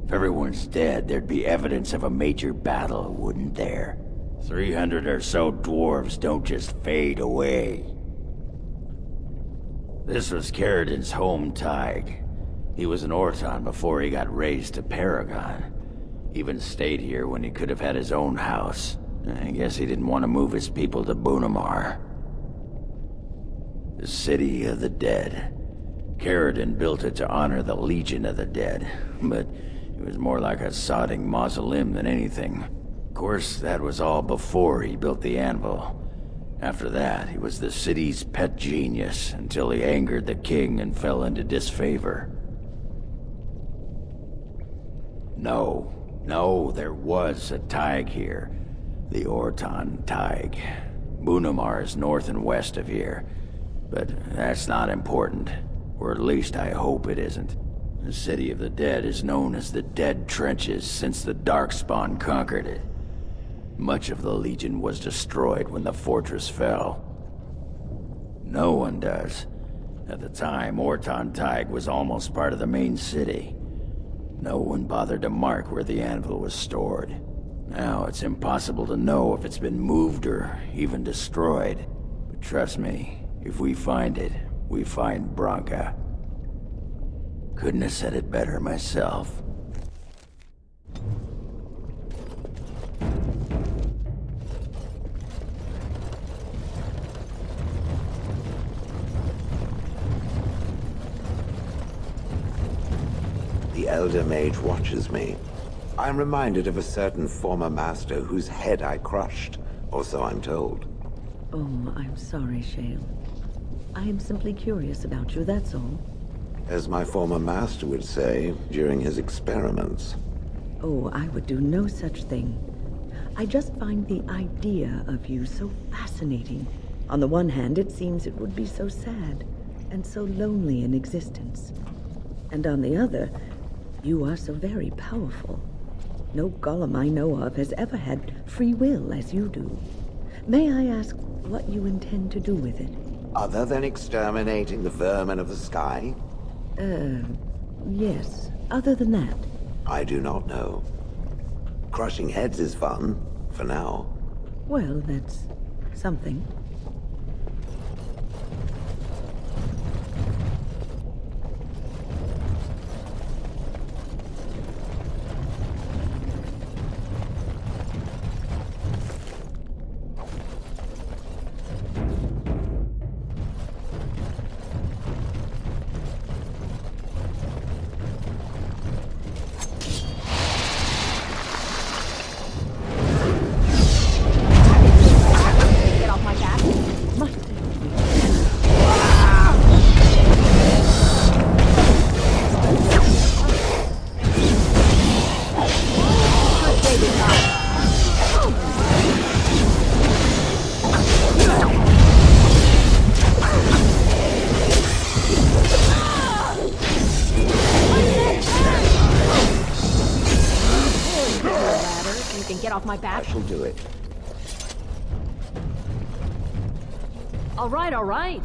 If everyone's dead, there'd be evidence of a major battle, wouldn't there? 300 or so dwarves don't just fade away. This was Caridin's home tide. He was an Orton before he got raised to Paragon. Even stayed here when he could have had his own house. I guess he didn't want to move his people to Orzammar. The City of the Dead. Caridin built it to honor the Legion of the Dead, but it was more like a sodding mausoleum than anything. Of course, that was all before he built the anvil. After that, he was the city's pet genius until he angered the king and fell into disfavor. No, there was a Tig here. The Orton Tig. Orzammar is north and west of here. But that's not important. Or at least I hope it isn't. The City of the Dead is known as the Dead Trenches since the Darkspawn conquered it. Much of the Legion was destroyed when the fortress fell. No one does. At the time, Orton Tig was almost part of the main city. No one bothered to mark where the anvil was stored. Now it's impossible to know if it's been moved or even destroyed. But trust me, if we find it, we find Branka. Couldn't have said it better myself. The Elder Mage watches me. I'm reminded of a certain former master whose head I crushed, or so I'm told. Oh, I'm sorry, Shale. I am simply curious about you, that's all. As my former master would say during his experiments. Oh, I would do no such thing. I just find the idea of you so fascinating. On the one hand, it seems it would be so sad and so lonely in existence. And on the other, you are so very powerful. No golem I know of has ever had free will as you do. May I ask what you intend to do with it? Other than exterminating the vermin of the sky? Yes. Other than that? I do not know. Crushing heads is fun, for now. Well, that's something. My back. I shall do it. All right, all right.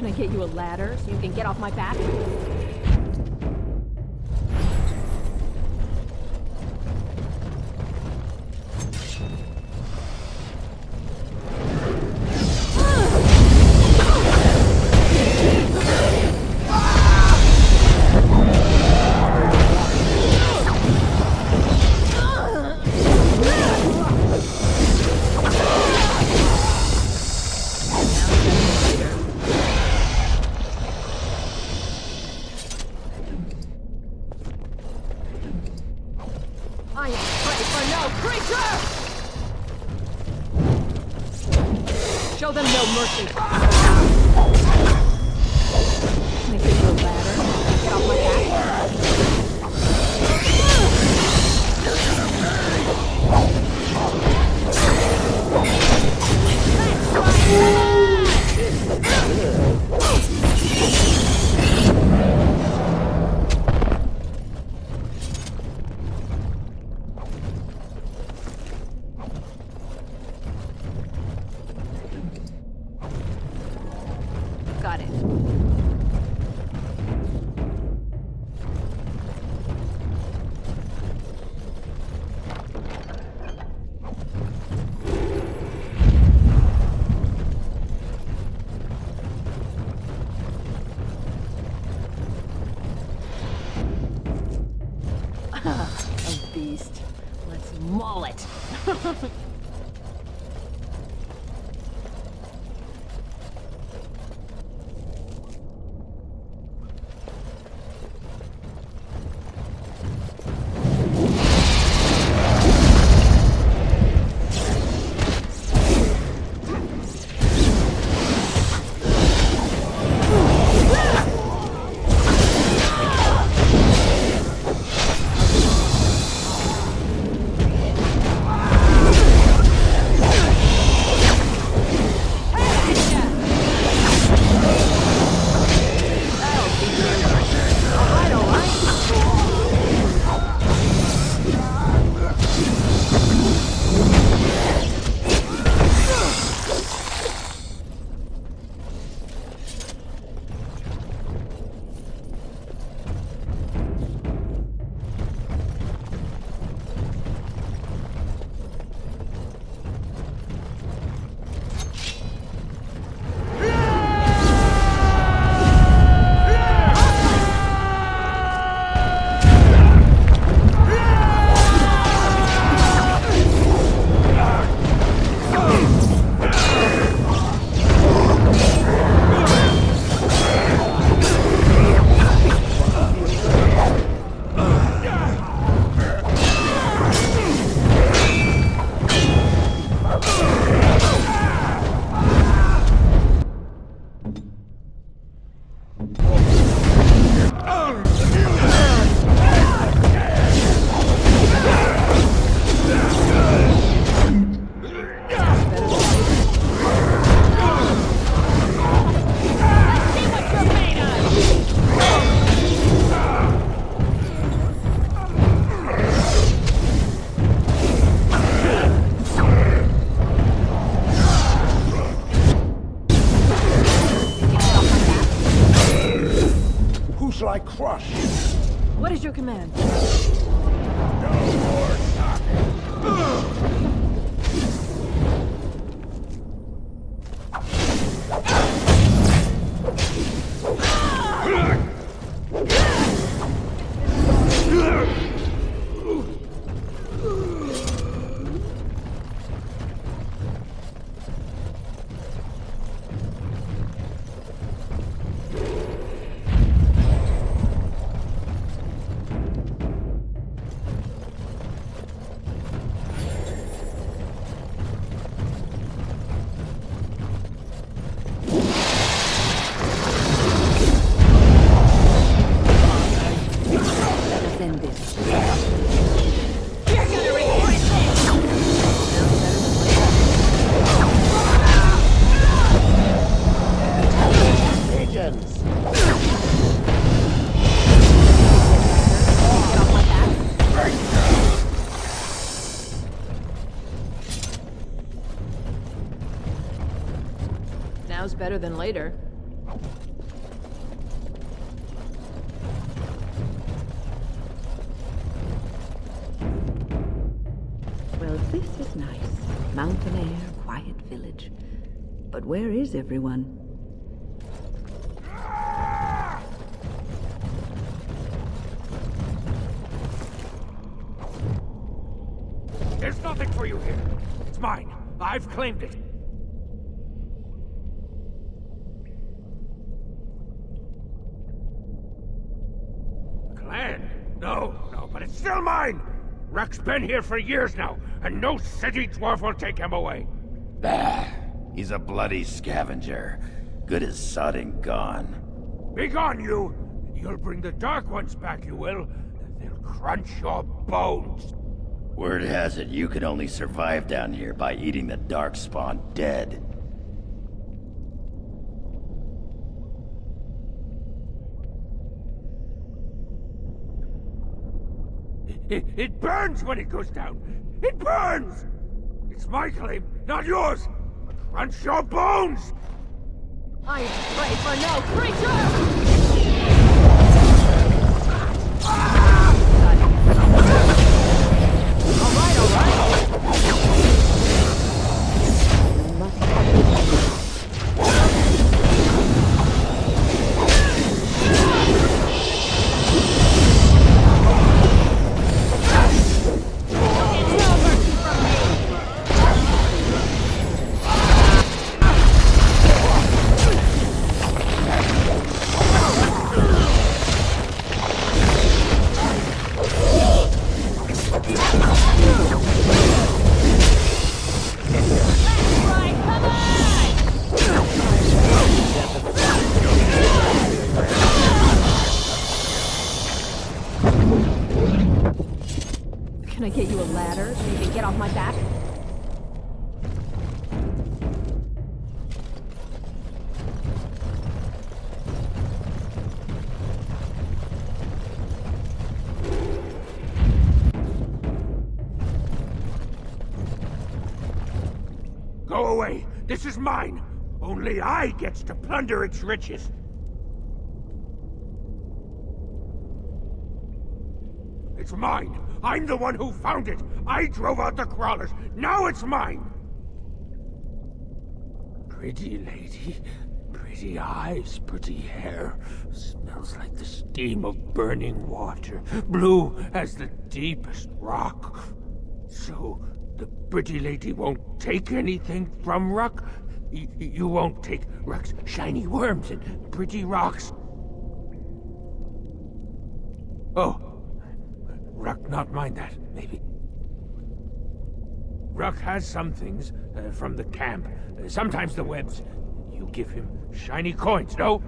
Can I get you a ladder so you can get off my back? I am prey for no creature! Show them no mercy. Can I get you a ladder? Get off my Got it. A beast. Let's maul it. Shall I crush? What is your command? No more talking. Now's better than later. Well, this is nice. Mountain air, quiet village. But where is everyone? There's nothing for you here. It's mine. I've claimed it. Clan? No, but it's still mine! Ruck's been here for years now, and no city dwarf will take him away. Bah, he's a bloody scavenger. Good as sod and gone. Be gone, you! You'll bring the Dark Ones back, you will. They'll crunch your bones. Word has it you can only survive down here by eating the Darkspawn dead. It burns when it goes down. It burns! It's my claim, not yours. Crunch your bones! I pray for no creature! All right. Can I get you a ladder so you can get off my back? Go away! This is mine! Only I gets to plunder its riches! It's mine! I'm the one who found it! I drove out the crawlers! Now it's mine! Pretty lady, pretty eyes, pretty hair. Smells like the steam of burning water. Blue as the deepest rock. So, the pretty lady won't take anything from Ruck? You won't take Ruck's shiny worms and pretty rocks? Oh. Ruck not mind that, maybe. Ruck has some things from the camp. Sometimes the webs. You give him shiny coins, no?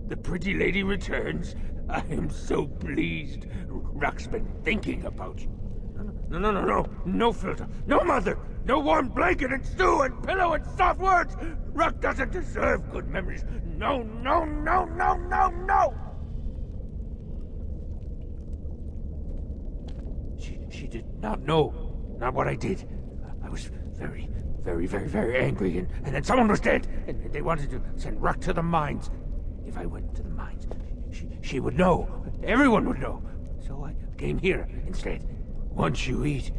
The pretty lady returns. I am so pleased. Rock's been thinking about you. No filter. No mother. No warm blanket and stew and pillow and soft words. Rock doesn't deserve good memories. No. She did not know. Not what I did. I was very angry, and then someone was dead, and they wanted to send Rock to the mines. If I went to the mines, she would know. Everyone would know. So I came here instead. Once you eat,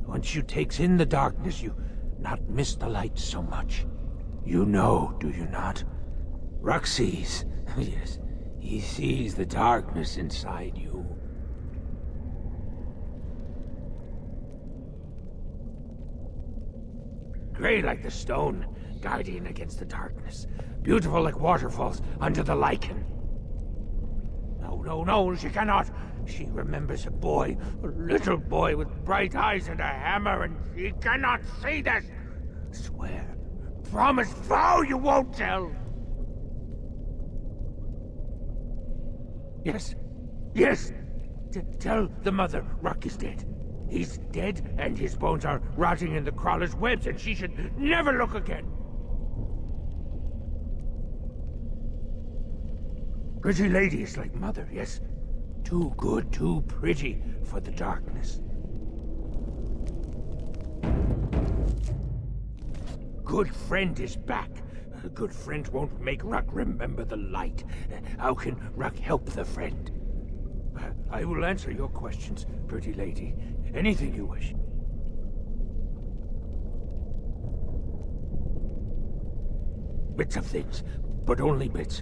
once you takes in the darkness, you not miss the light so much. You know, do you not? Rock sees. Yes, he sees the darkness inside you. Gray like the stone, guardian against the darkness. Beautiful like waterfalls under the lichen. No, she cannot. She remembers a boy, a little boy with bright eyes and a hammer, and she cannot see this. Swear, promise, vow you won't tell. Yes. Tell the mother Rock is dead. He's dead, and his bones are rotting in the crawler's webs, and she should never look again. Pretty lady is like mother, yes. Too good, too pretty for the darkness. Good friend is back. A good friend won't make Rock remember the light. How can Rock help the friend? I will answer your questions, pretty lady. Anything you wish. Bits of things, but only bits.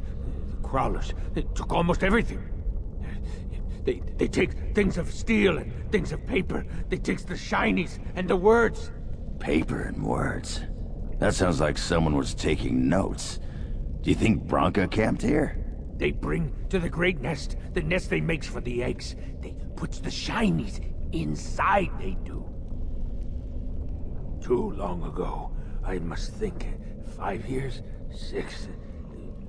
The crawlers, they took almost everything. They take things of steel and things of paper. They takes the shinies and the words. Paper and words. That sounds like someone was taking notes. Do you think Bronca camped here? They bring to the great nest, the nest they makes for the eggs. They puts the shinies inside, they do. Too long ago, I must think. 5 years? 6?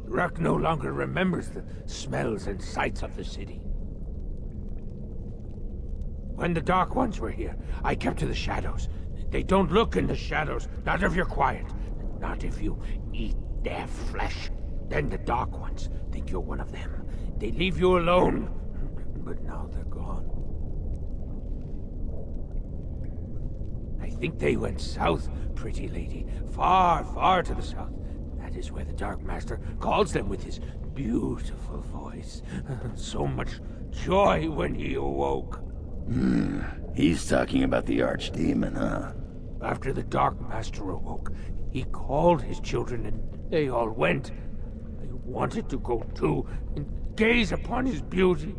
Rock no longer remembers the smells and sights of the city. When the Dark Ones were here, I kept to the shadows. They don't look in the shadows, not if you're quiet. Not if you eat their flesh. Then the Dark Ones think you're one of them. They leave you alone. But now they're gone. I think they went south, pretty lady. Far to the south. That is where the Dark Master calls them with his beautiful voice. So much joy when he awoke. He's talking about the Archdemon, huh? After the Dark Master awoke, he called his children and they all went. I wanted to go too and gaze upon his beauty.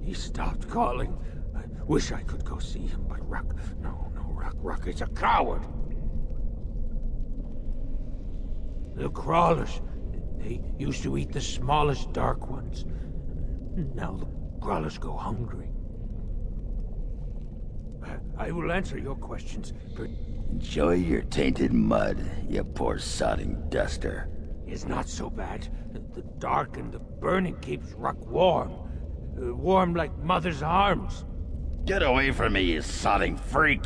He stopped calling. I wish I could go see him, but Rock is a coward. The crawlers, they used to eat the smallest Dark Ones. Now the crawlers go hungry. I will answer your questions, but... Enjoy your tainted mud, you poor sodding duster. It's not so bad. The dark and the burning keeps Rock warm. Warm like mother's arms. Get away from me, you sodding freak!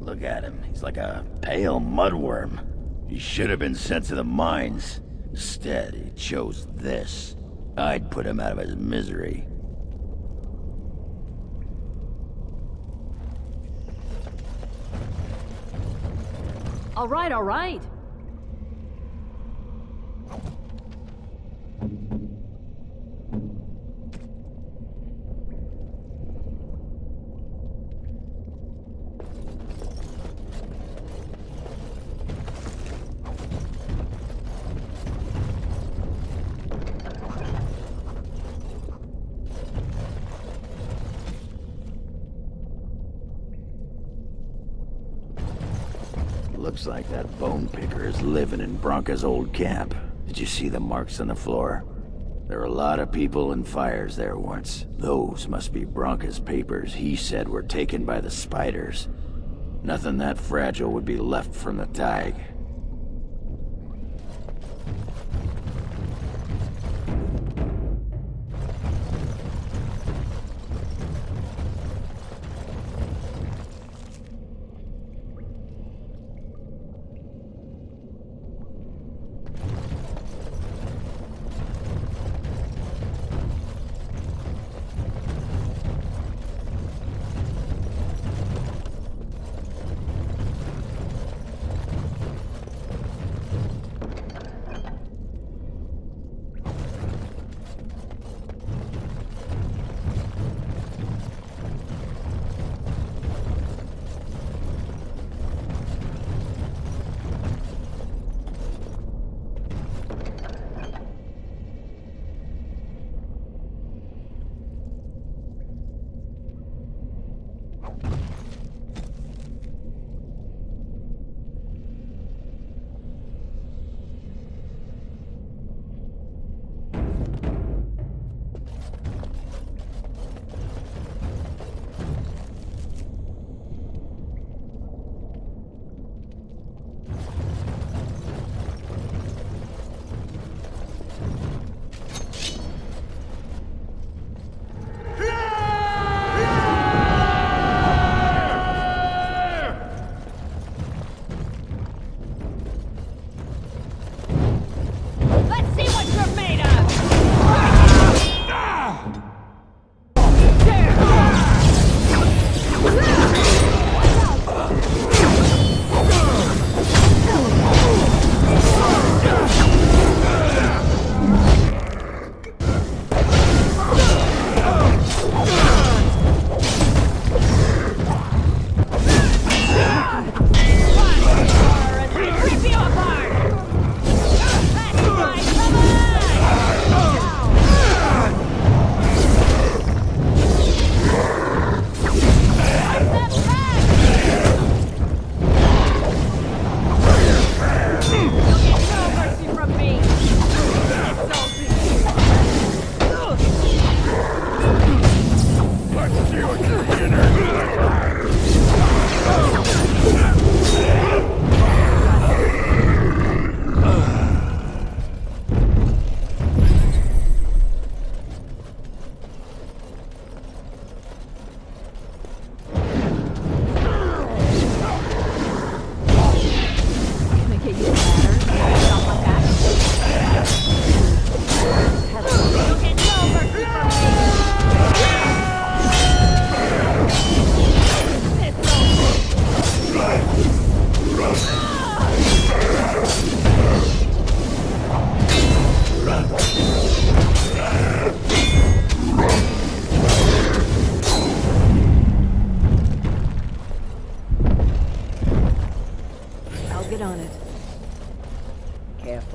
Look at him. He's like a pale mudworm. He should have been sent to the mines. Instead, he chose this. I'd put him out of his misery. All right. Looks like that bone picker is living in Bronca's old camp. Did you see the marks on the floor? There were a lot of people and fires there once. Those must be Bronca's papers he said were taken by the spiders. Nothing that fragile would be left from the Tig.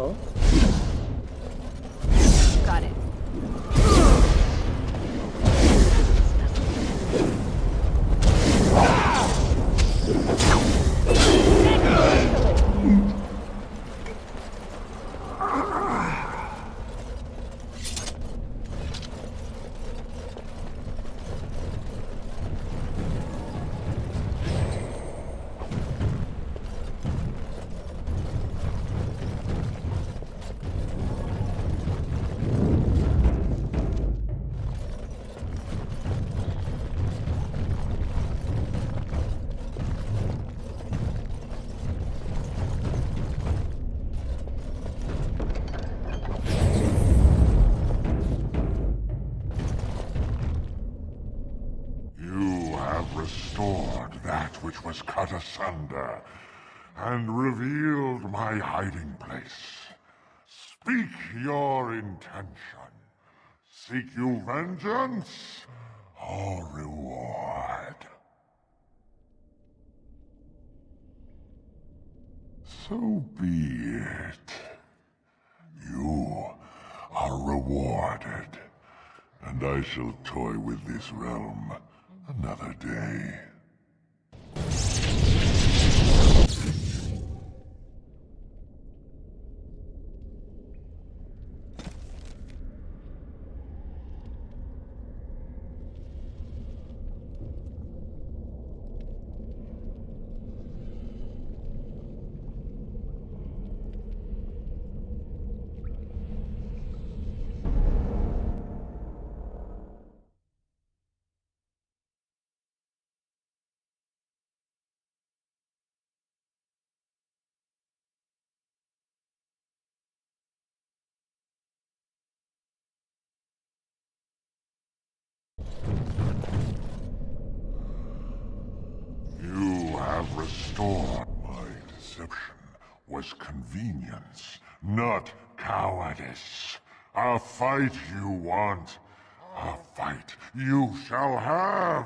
careful. Got it. You have restored that which was cut asunder, and revealed my hiding place. Speak your intention. Seek you vengeance or reward? So be it. You are rewarded, and I shall toy with this realm another day. You have restored. My deception was convenience, not cowardice. A fight you want. A fight you shall have.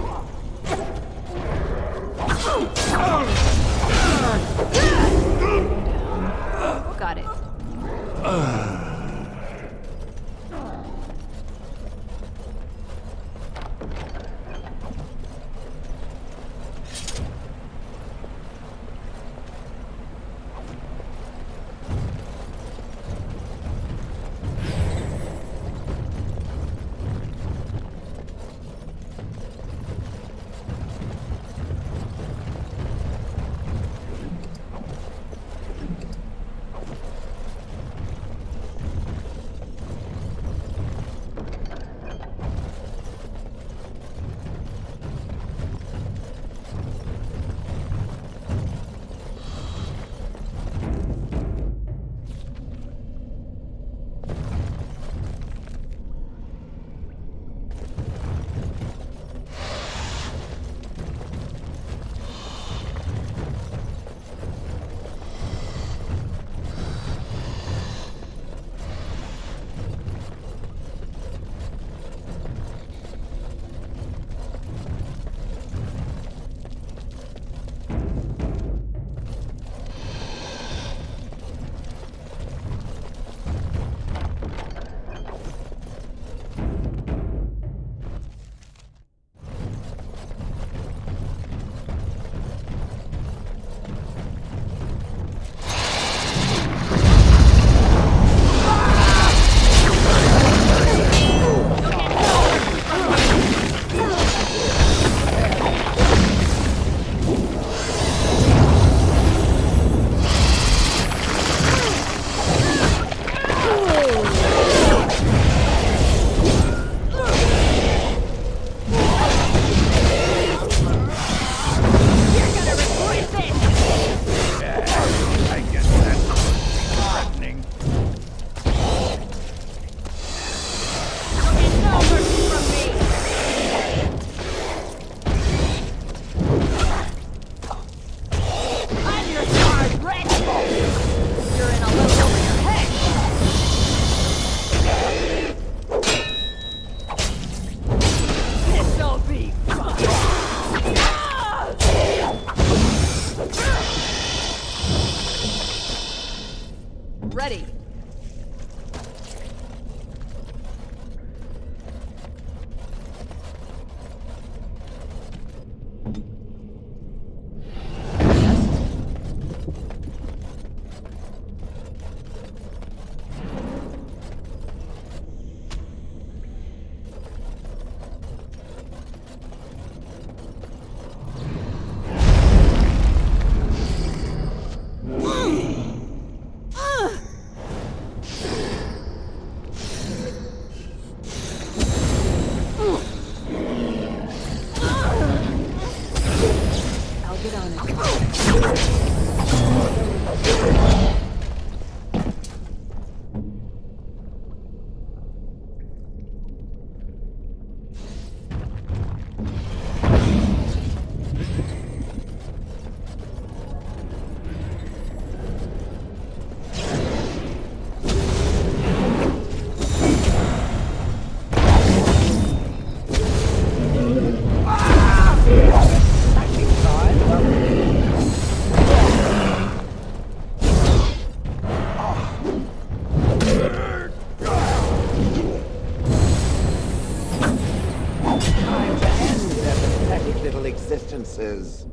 back. Got it. Ready. Existences.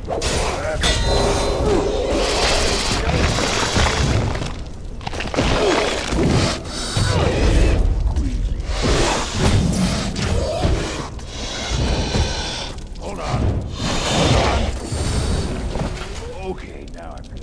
Hold on. Hold on. Okay, now I'm good.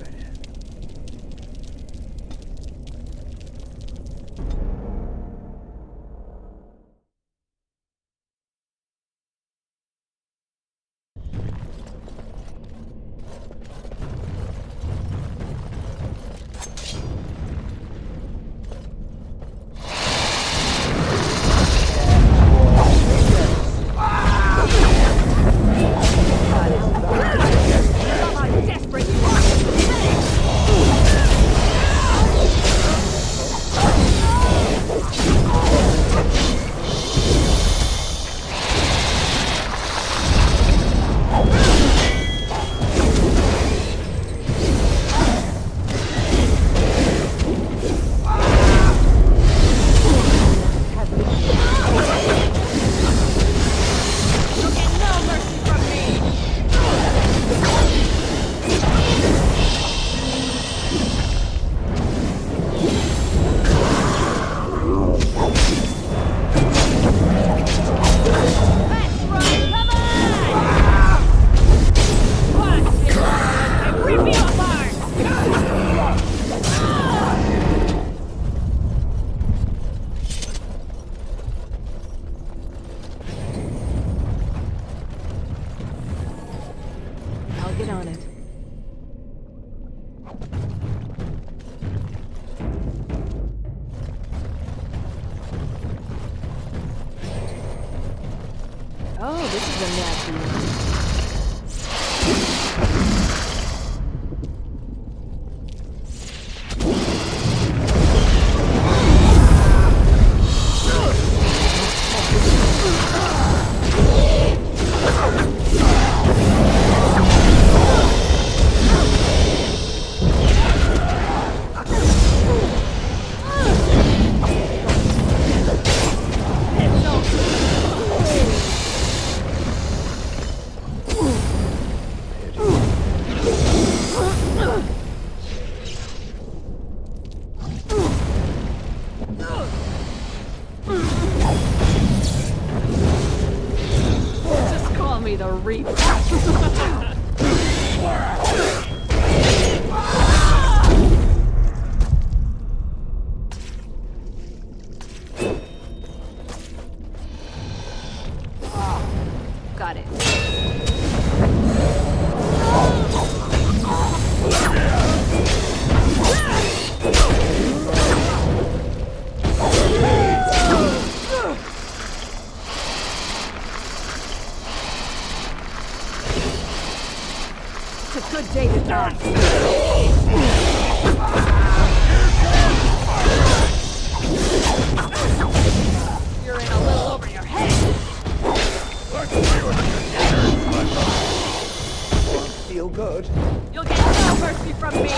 Get on it. Oh, this is a nasty one. Just call me the Reaper. Got it. It's a good day to die. You're in a little over your head. Feel good. You'll get no mercy from me.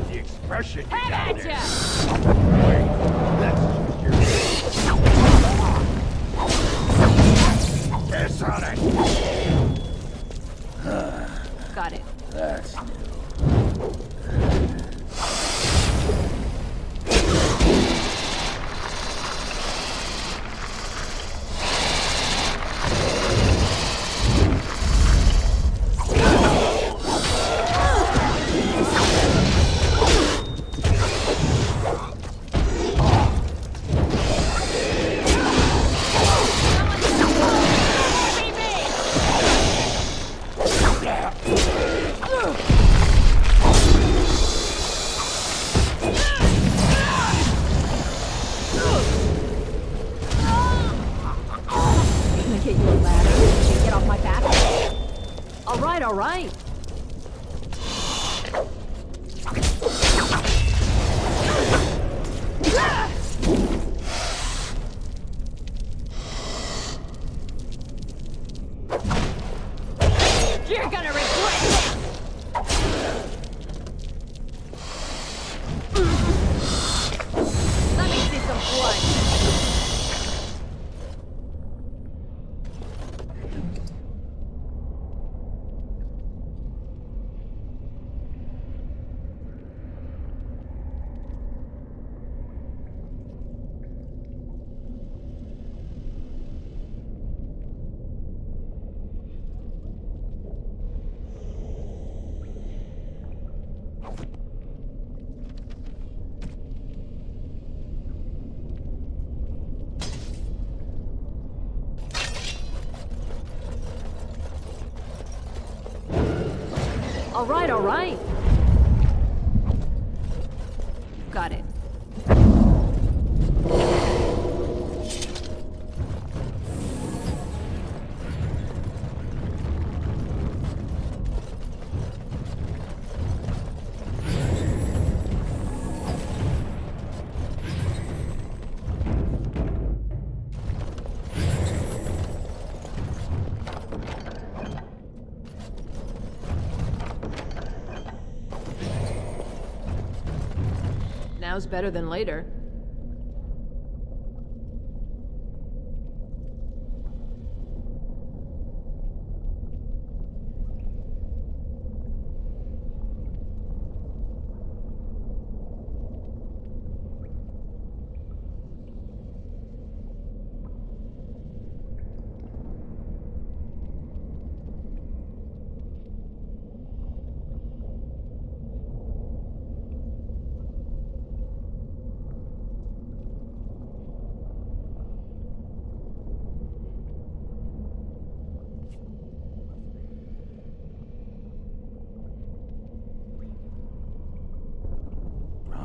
The expression you Head got at there. ya! Wait, that's your... Piss on it! Got it. That's new. All right. You're gonna regret this! All right, all right. Got it. Now's better than later.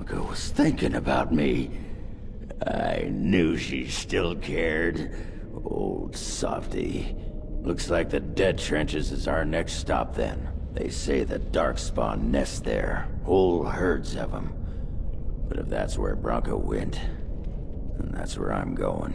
Bronca was thinking about me. I knew she still cared. Old softy. Looks like the dead trenches is our next stop then. They say the Darkspawn nest there. Whole herds of them. But if that's where Bronca went, then that's where I'm going.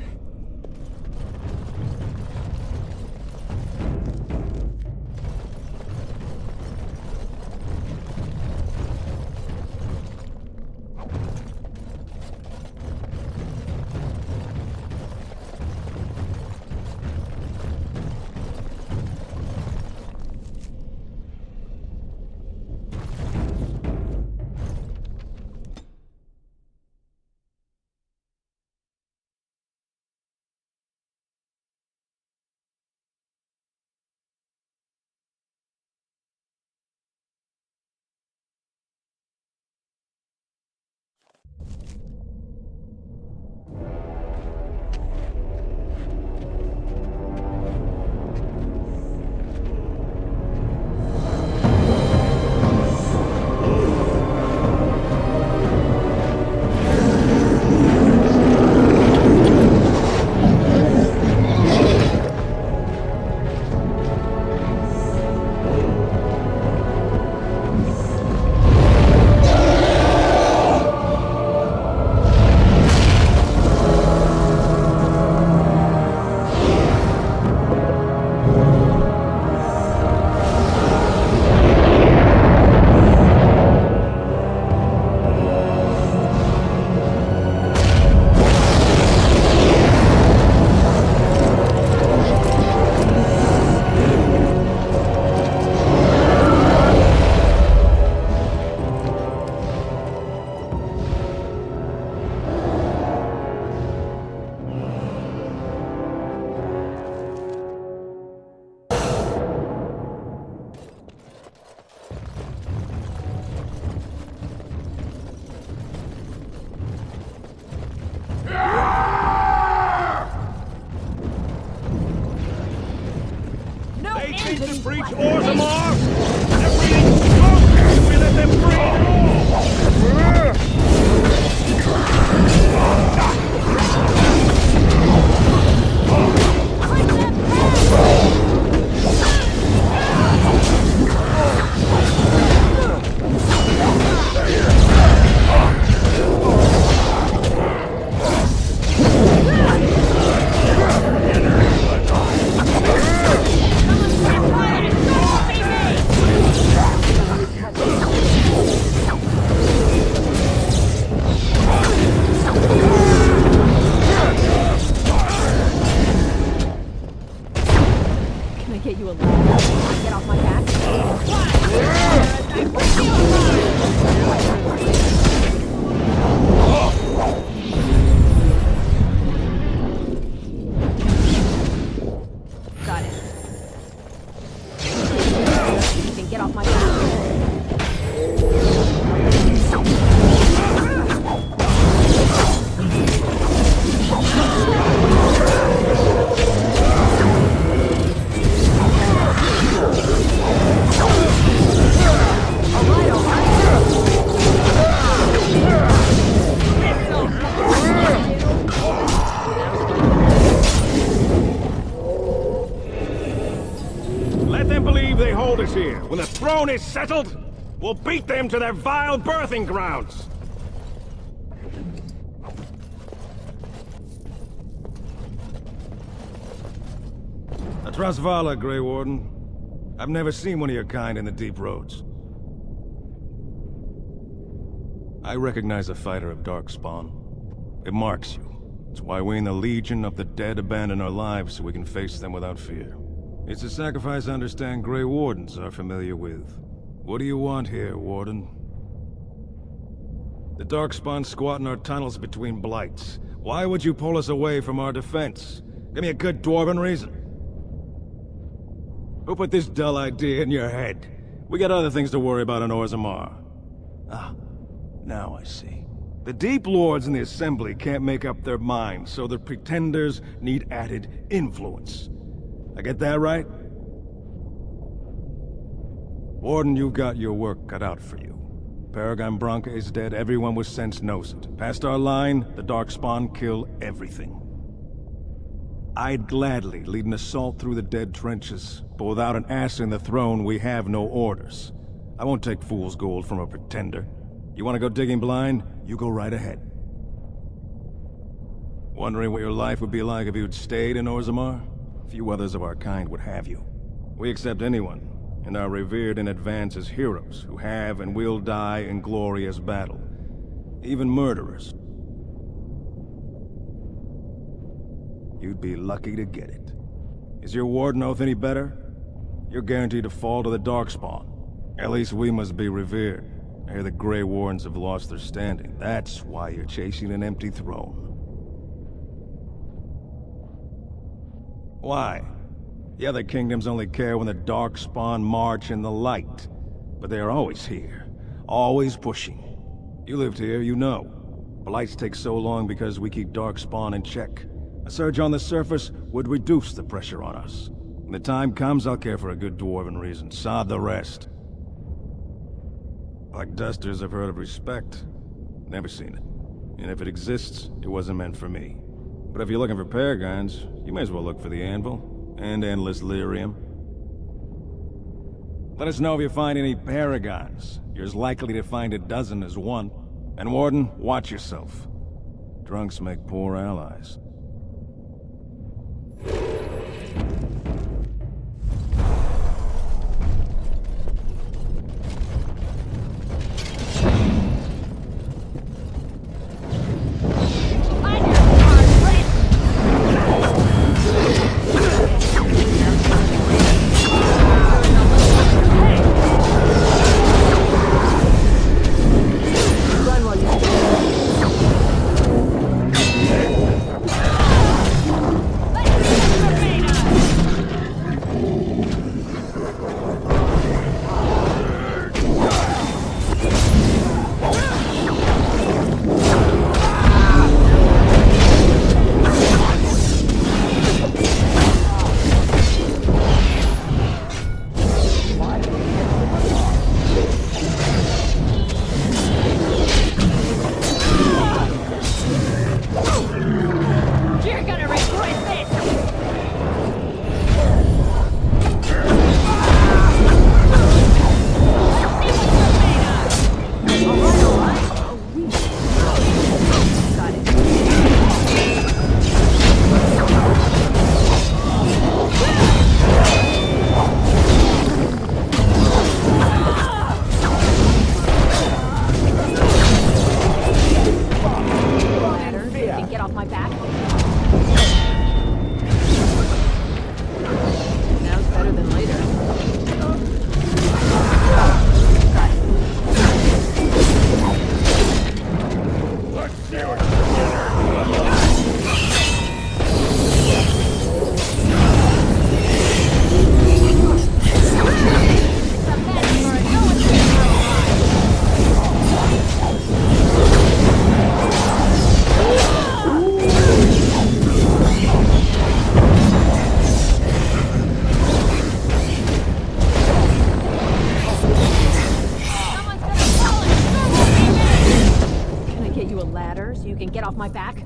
They need to breach Orzammar! They're breathing smoke! We let them Get you alive. Get off my back. Got it. You can get off my back. let them believe they hold us here. When the throne is settled, we'll beat them to their vile birthing grounds. Trasvala, Grey Warden. I've never seen one of your kind in the deep roads. I recognize a fighter of Darkspawn. It marks you. It's why we in the Legion of the Dead abandon our lives so we can face them without fear. It's a sacrifice I understand Grey Wardens are familiar with. What do you want here, Warden? The Darkspawn squat in our tunnels between blights. Why would you pull us away from our defense? Give me a good dwarven reason. Who put this dull idea in your head? We got other things to worry about in Orzammar. Ah, now I see. The Deep Lords in the Assembly can't make up their minds, so the Pretenders need added influence. I get that right? Warden, you've got your work cut out for you. Paragon Branca is dead, everyone with sense knows it. Past our line, the Darkspawn kill everything. I'd gladly lead an assault through the dead trenches, but without an ass in the throne, we have no orders. I won't take fool's gold from a pretender. You want to go digging blind? You go right ahead. Wondering what your life would be like if you'd stayed in Orzammar? Few others of our kind would have you. We accept anyone, and are revered in advance as heroes who have and will die in glorious battle. Even murderers. You'd be lucky to get it. Is your Warden oath any better? You're guaranteed to fall to the Darkspawn. At least we must be revered. I hear the Grey Wardens have lost their standing. That's why you're chasing an empty throne. Why? The other kingdoms only care when the Darkspawn march in the light. But they are always here. Always pushing. You lived here, you know. Blights take so long because we keep Darkspawn in check. A surge on the surface would reduce the pressure on us. When the time comes, I'll care for a good dwarven reason. Sod the rest. Black Dusters have heard of respect. Never seen it. And if it exists, it wasn't meant for me. But if you're looking for paragons, you may as well look for the Anvil. And endless lyrium. Let us know if you find any paragons. You're as likely to find a dozen as one. And Warden, watch yourself. Drunks make poor allies. My back?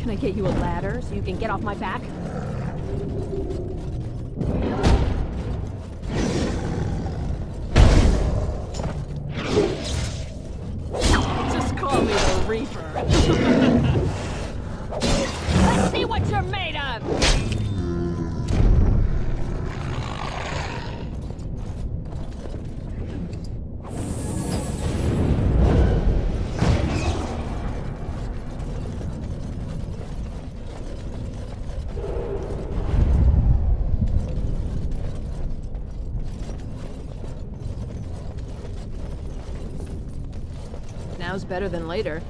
Can I get you a ladder so you can get off my back? Just call me the Reaper. Let's see what you're made of! Now's better than later.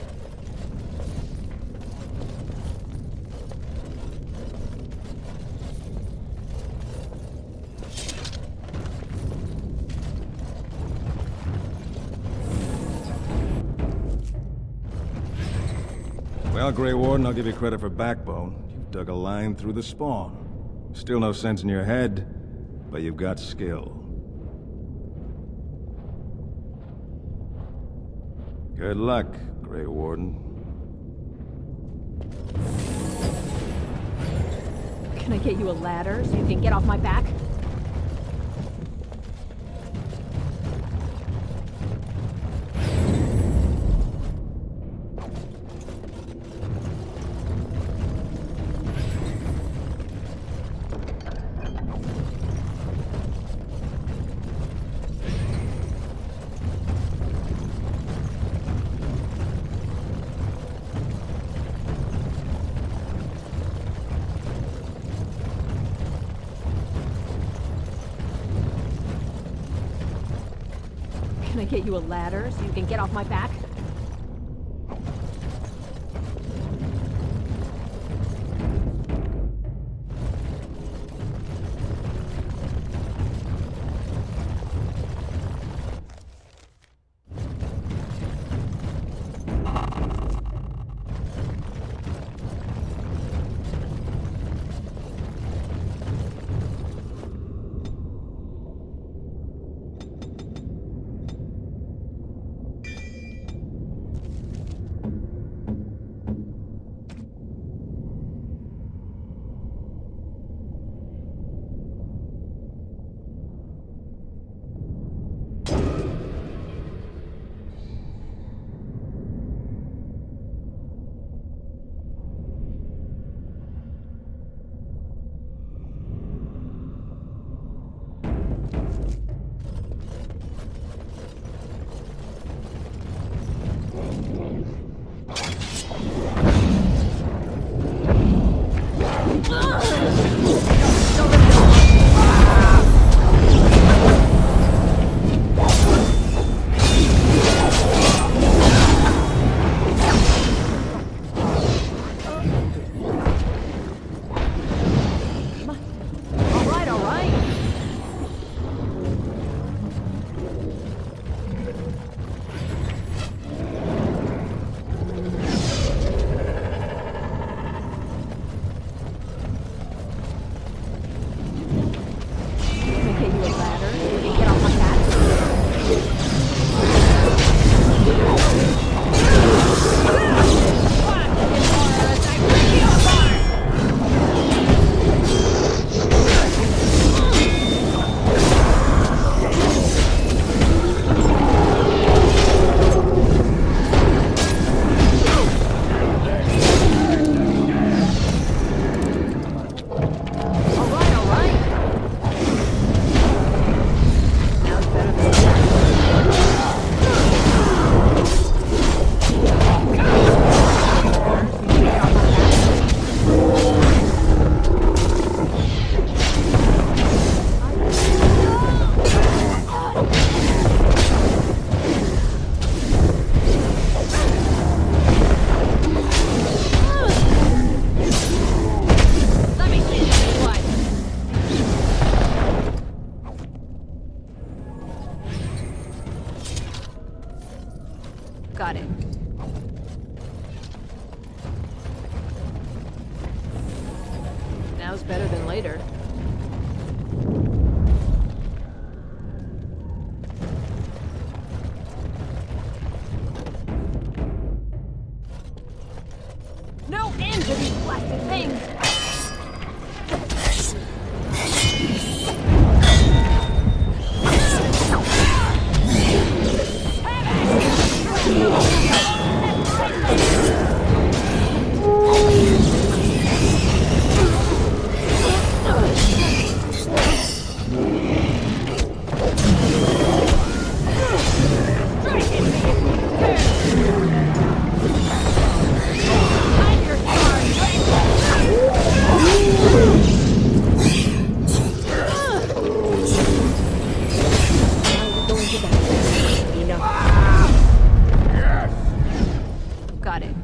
Well, Grey Warden, I'll give you credit for backbone. You've dug a line through the spawn. Still no sense in your head, but you've got skill. Good luck, Grey Warden. Can I get you a ladder so you can get off my back? Can I get you a ladder so you can get off my back? Got it. Now's better than later. No engine! to these blasted things! Got it.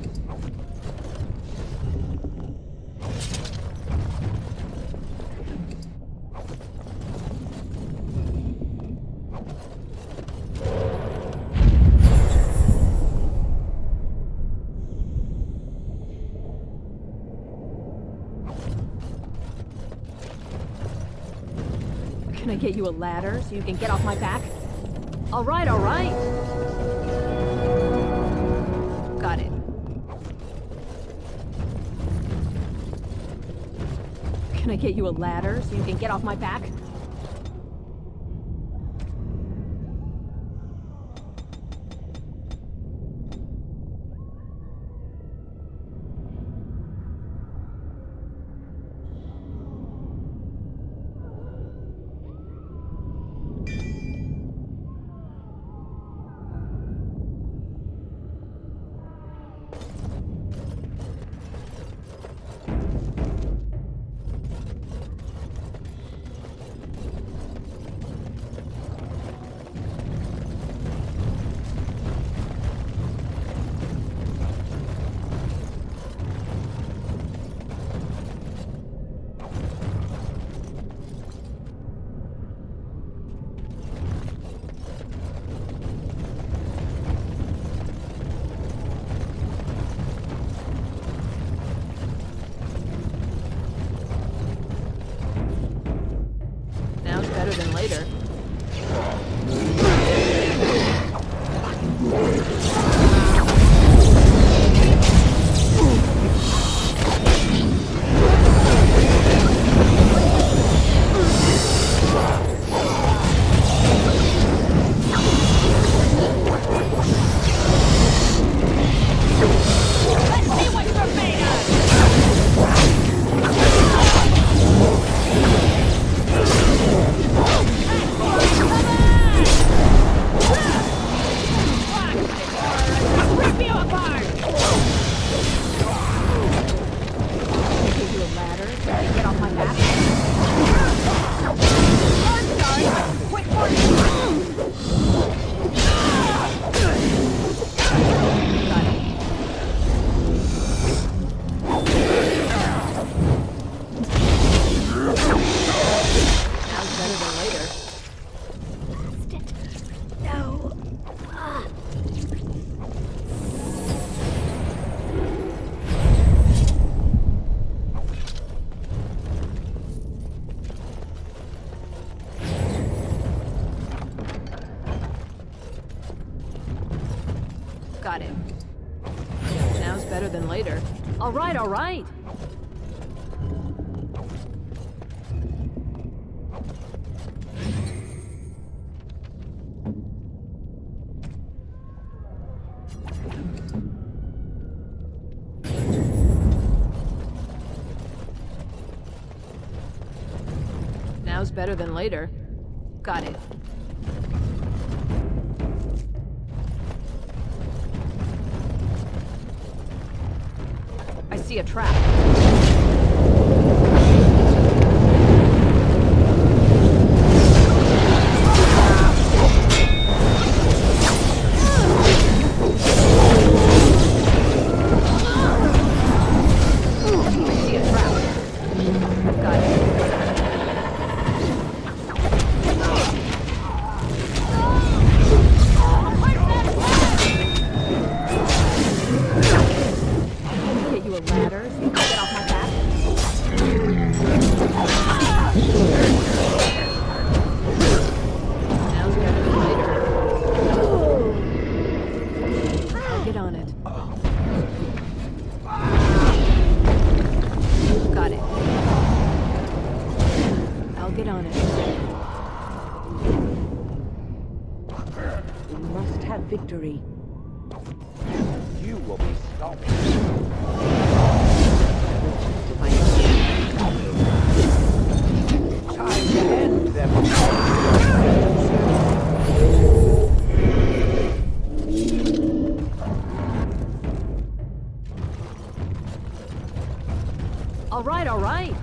Can I get you a ladder so you can get off my back? All right, all right. Got it. Can I get you a ladder so you can get off my back? Better than later. Got it. Now's better than later. All right, all right. Now's better than later. Got it. I see a trap. victory. You will be stopped. If I Time to end them. All right, all right.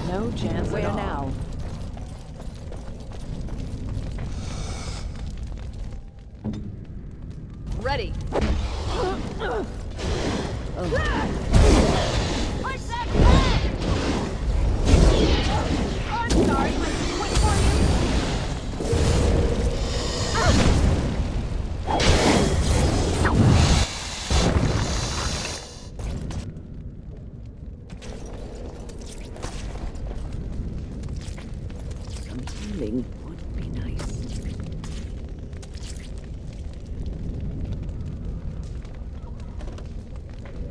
No chance Where at all. now? Ready. Push that back! I'm sorry, am I too quick for Some healing would be nice.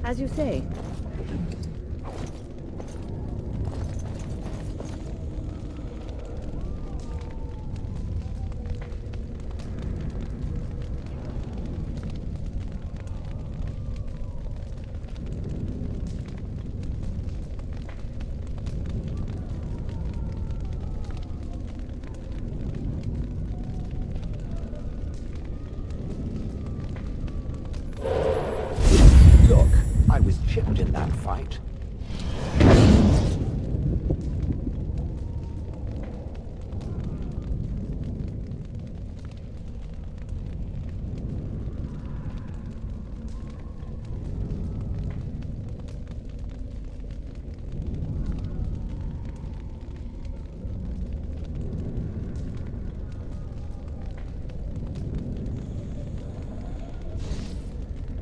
As you say. Look, I was chipped in that fight.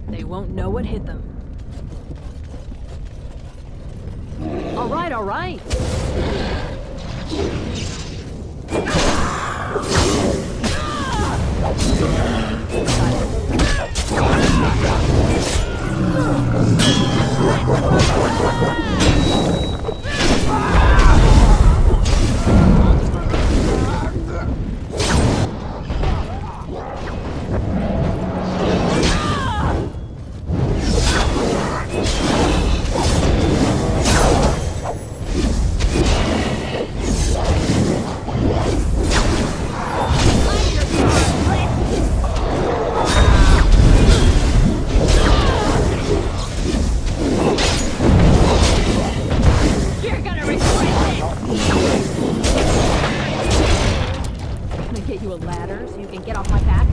They won't know what hit them. All right, all right. You're gonna regret it. Can I get you a ladder so you can get off my back?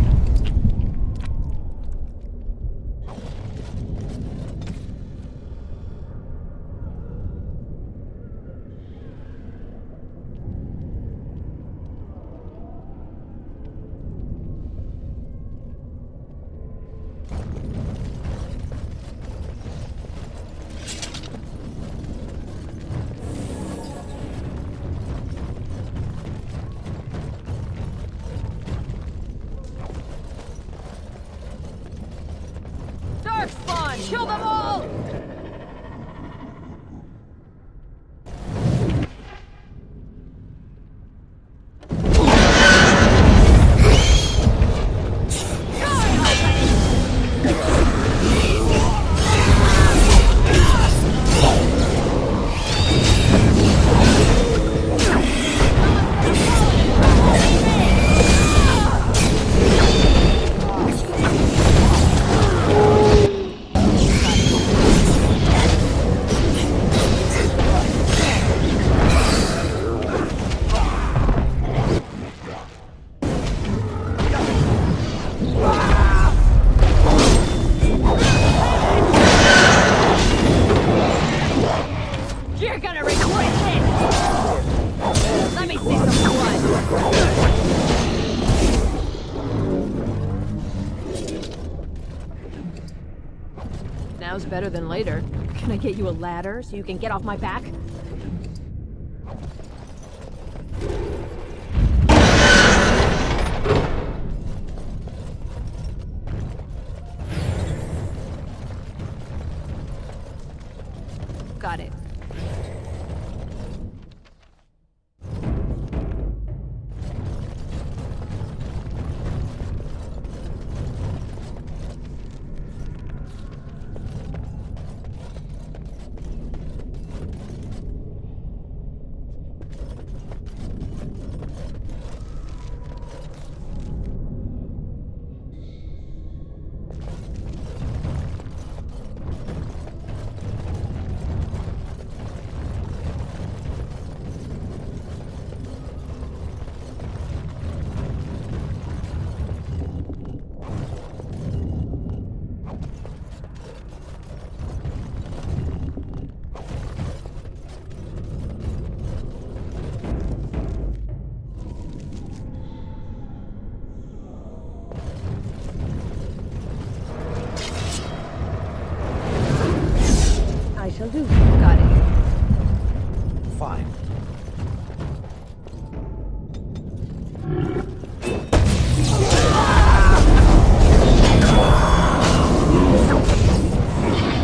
Darkspawn, kill them all! Now's better than later. Can I get you a ladder so you can get off my back? Got it. I shall do. Got it. Fine.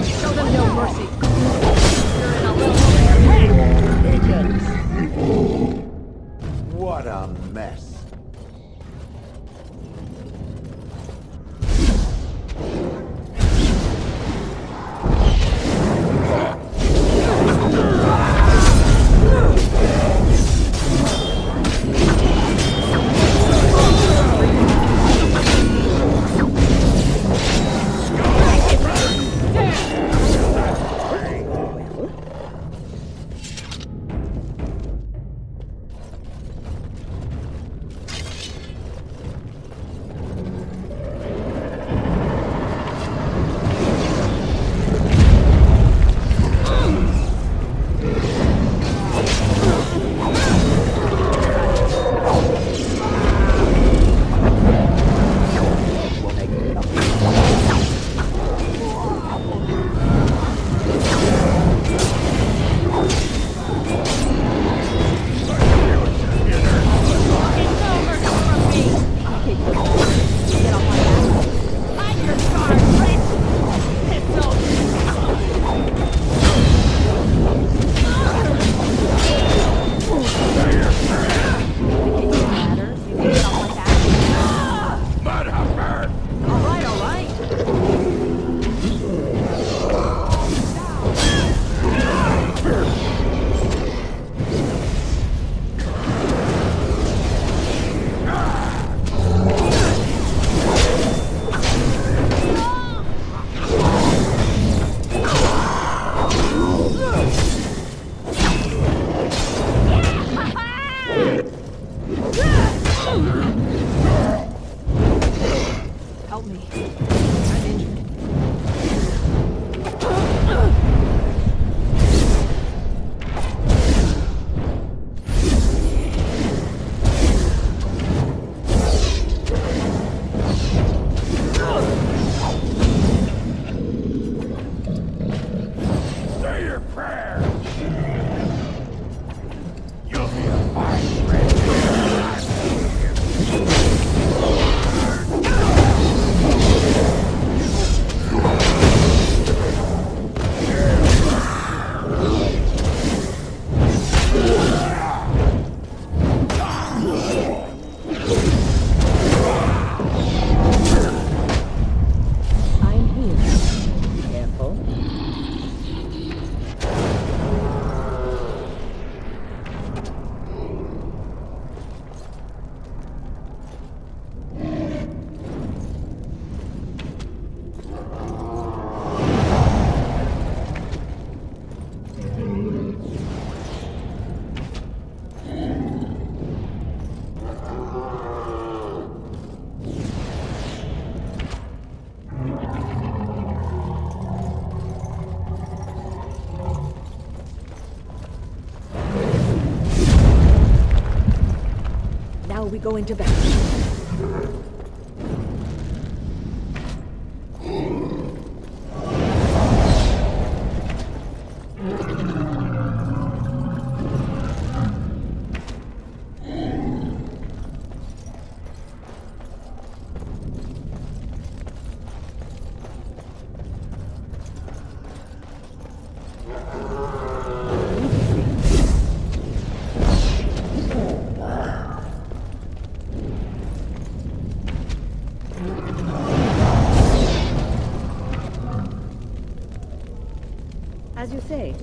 Show them no mercy. You're in a little overhead. What a mess. Help me. I'm injured. Say your prayers. You'll be a fine red. I'm here. Careful. Now we go into battle. say?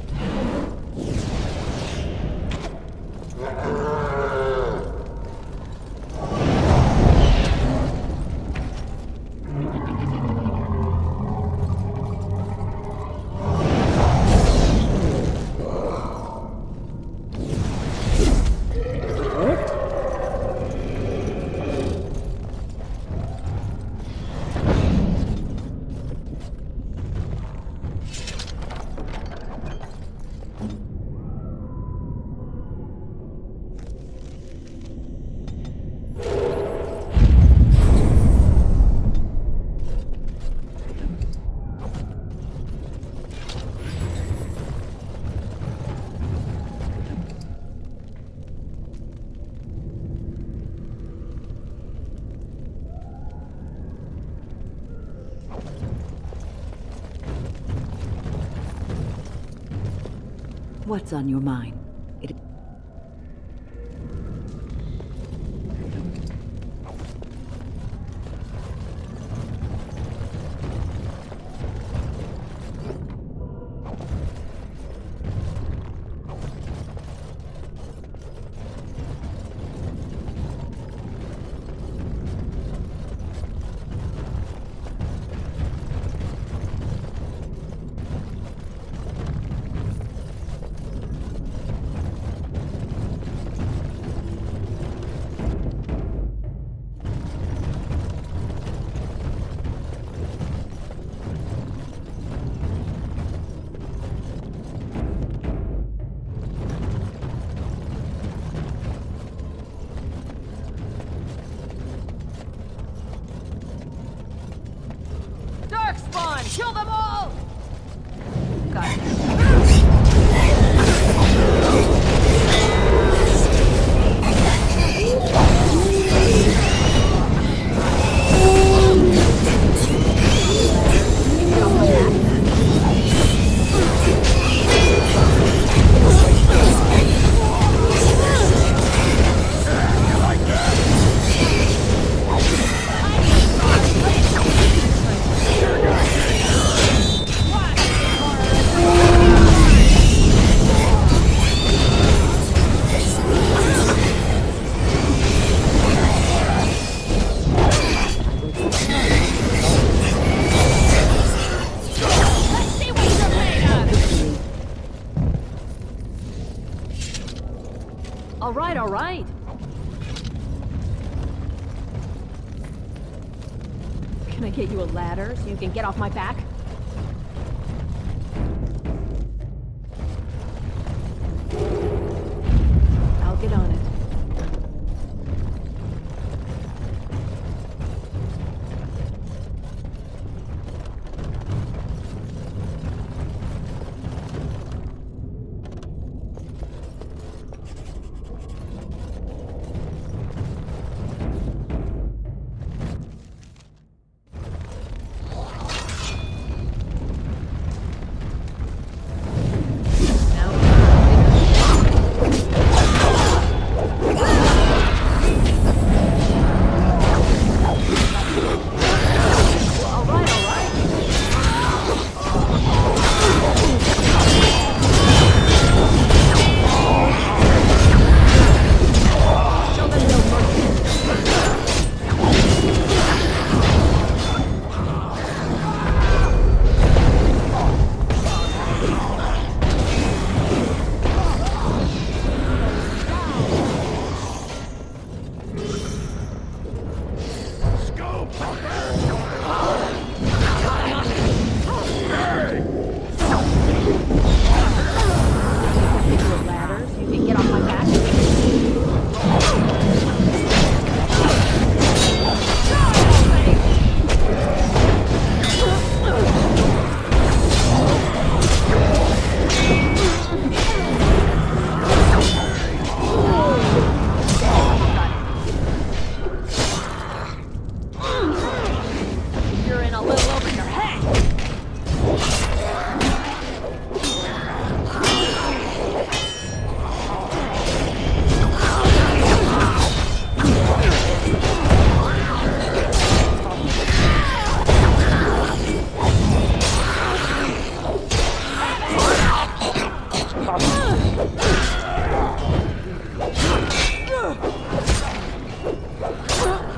What's on your mind? Darkspawn! Kill them all! Got it. All right. Can I get you a ladder so you can get off my back? I'll get on it.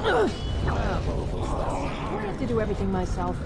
I have to do everything myself.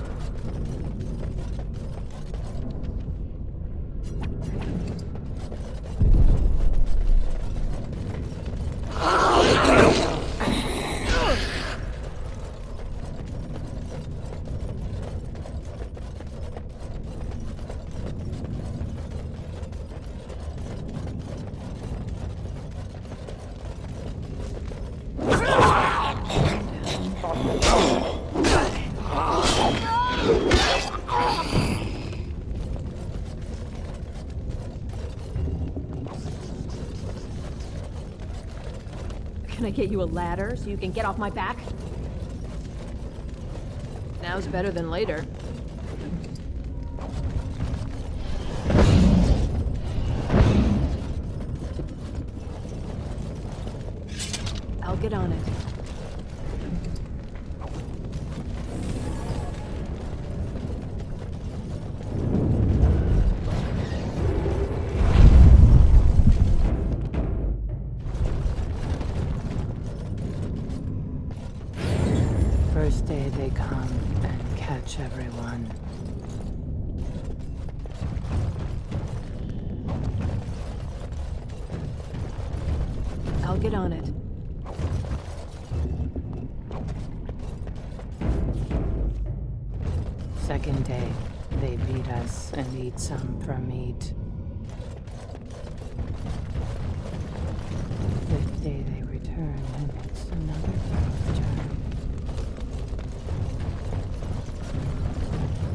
Can I get you a ladder so you can get off my back? Now's better than later. I'll get on it. First day they come and catch everyone. I'll get on it. Second day, they beat us and eat some for meat. Fifth day they return and it's another growth turn.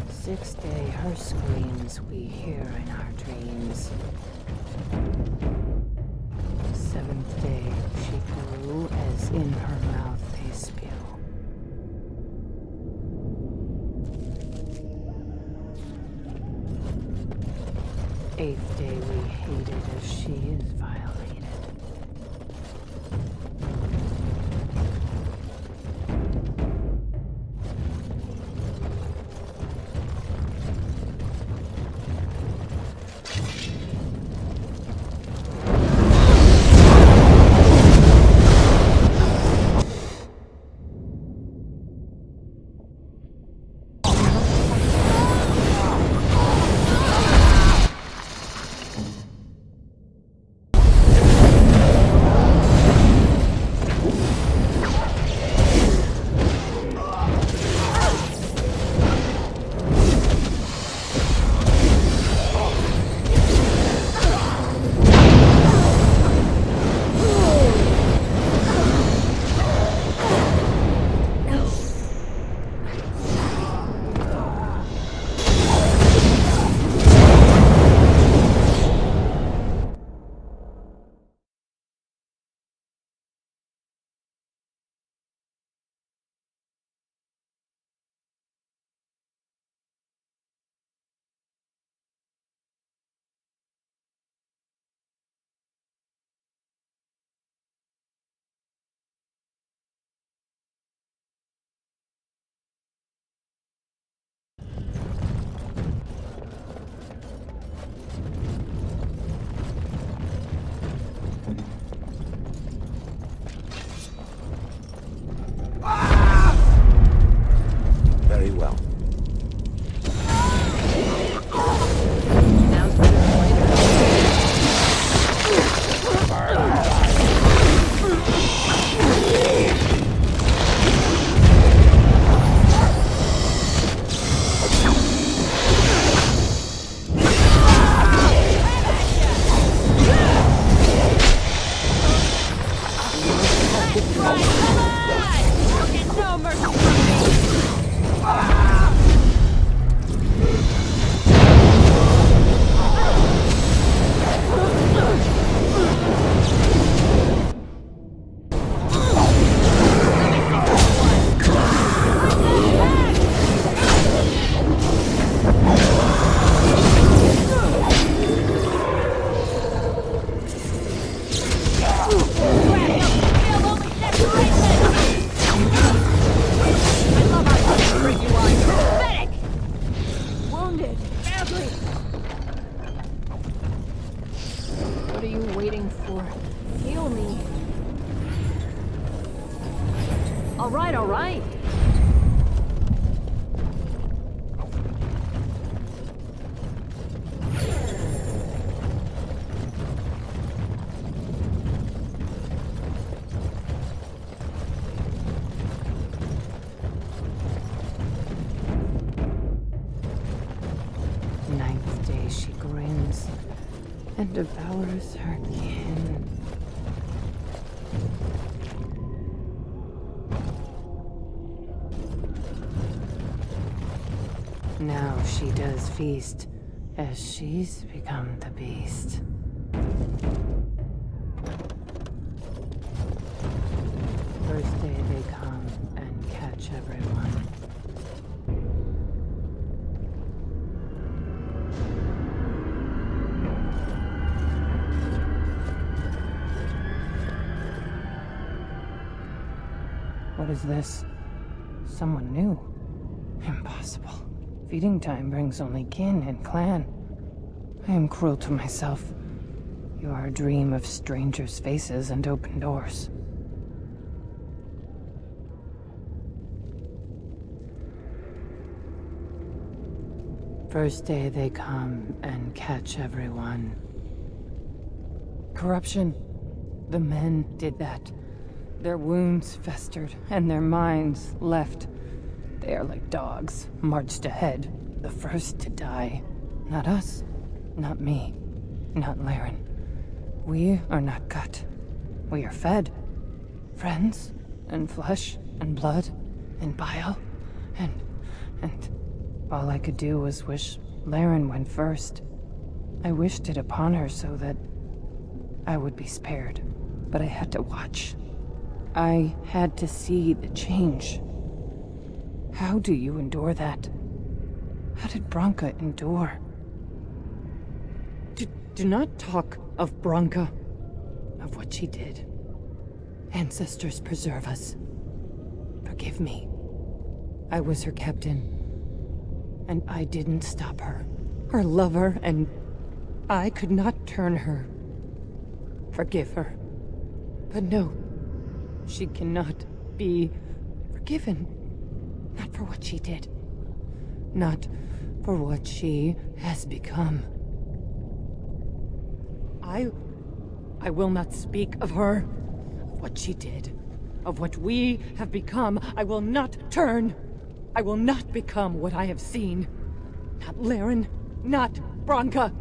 Sixth day, her screams we hear in our dreams. Seventh day, she grew as in her mouth they spew. Eighth day, we hated as she is violated. All right, all right. Ninth day she grins and devours her kin. Now she does feast, as she's become the beast. First day they come and catch everyone. What is this? Someone new? Impossible. Feeding time brings only kin and clan. I am cruel to myself. You are a dream of strangers' faces and open doors. First day they come and catch everyone. Corruption. The men did that. Their wounds festered, and their minds left. They are like dogs, marched ahead, the first to die. Not us, not me, not Laren. We are not cut. We are fed. Friends, and flesh, and blood, and bile, and all I could do was wish Laren went first. I wished it upon her so that I would be spared, but I had to watch. I had to see the change. How do you endure that? How did Branka endure? Do not talk of Branka, of what she did. Ancestors preserve us. Forgive me. I was her captain, and I didn't stop her. Her lover, and I could not turn her. Forgive her. But no. She cannot be forgiven. Not for what she did. Not for what she has become. I will not speak of her, of what she did, of what we have become. I will not turn. I will not become what I have seen. Not Laren, not Branka.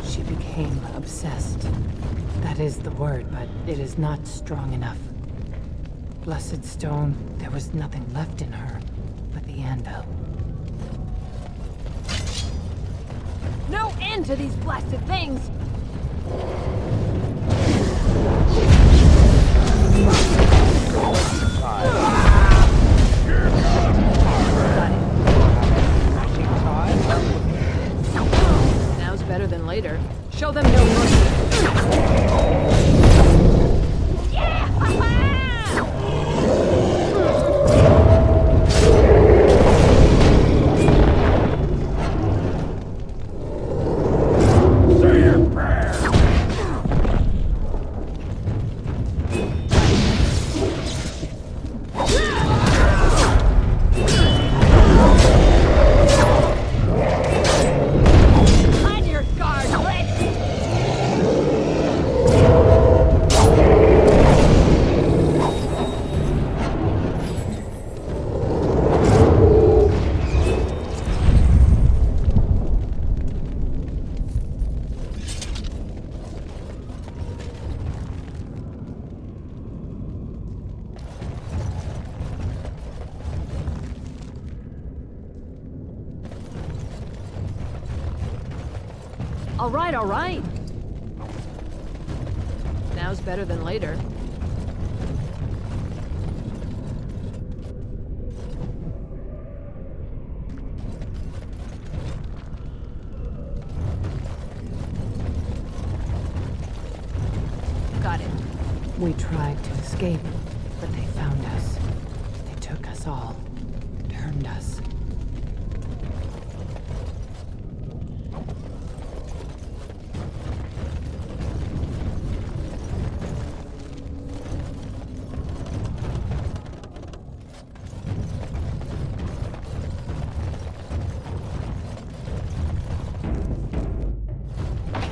She became obsessed. That is the word, but it is not strong enough. Blessed stone, there was nothing left in her but the anvil. No end to these blasted things! Now's better than later. Show them no mercy. All right, all right. Now's better than later. Got it. We tried to escape, but they found us. They took us all. Turned us.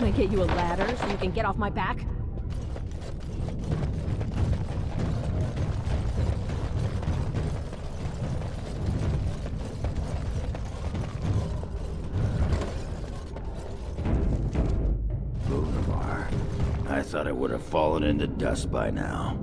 Can I get you a ladder so you can get off my back? Orzammar. I thought it would have fallen into dust by now.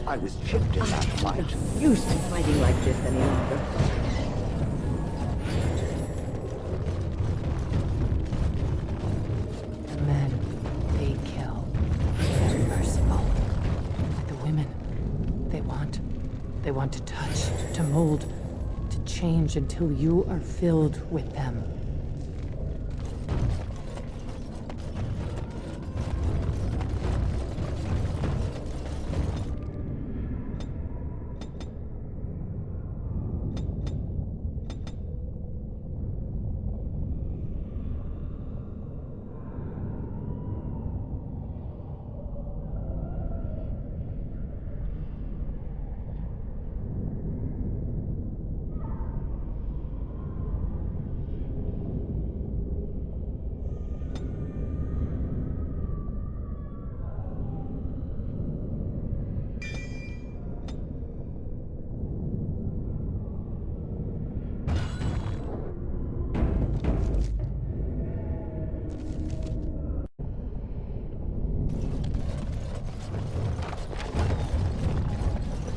I was chipped in that fight. Not used to fighting like this any longer. The men they kill, they're merciful. But the women, they want to touch, to mold, to change until you are filled with them.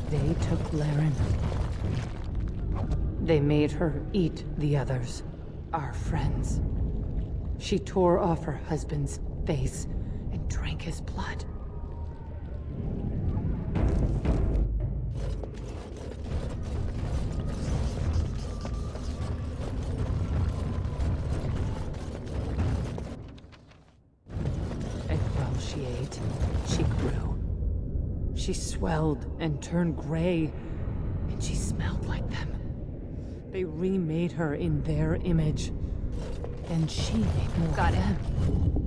They took Laren. They made her eat the others, our friends. She tore off her husband's face and drank his blood. And while she ate, she grew. She swelled and turned gray, and she smelled like them. They remade her in their image, and she made more Got of it. them.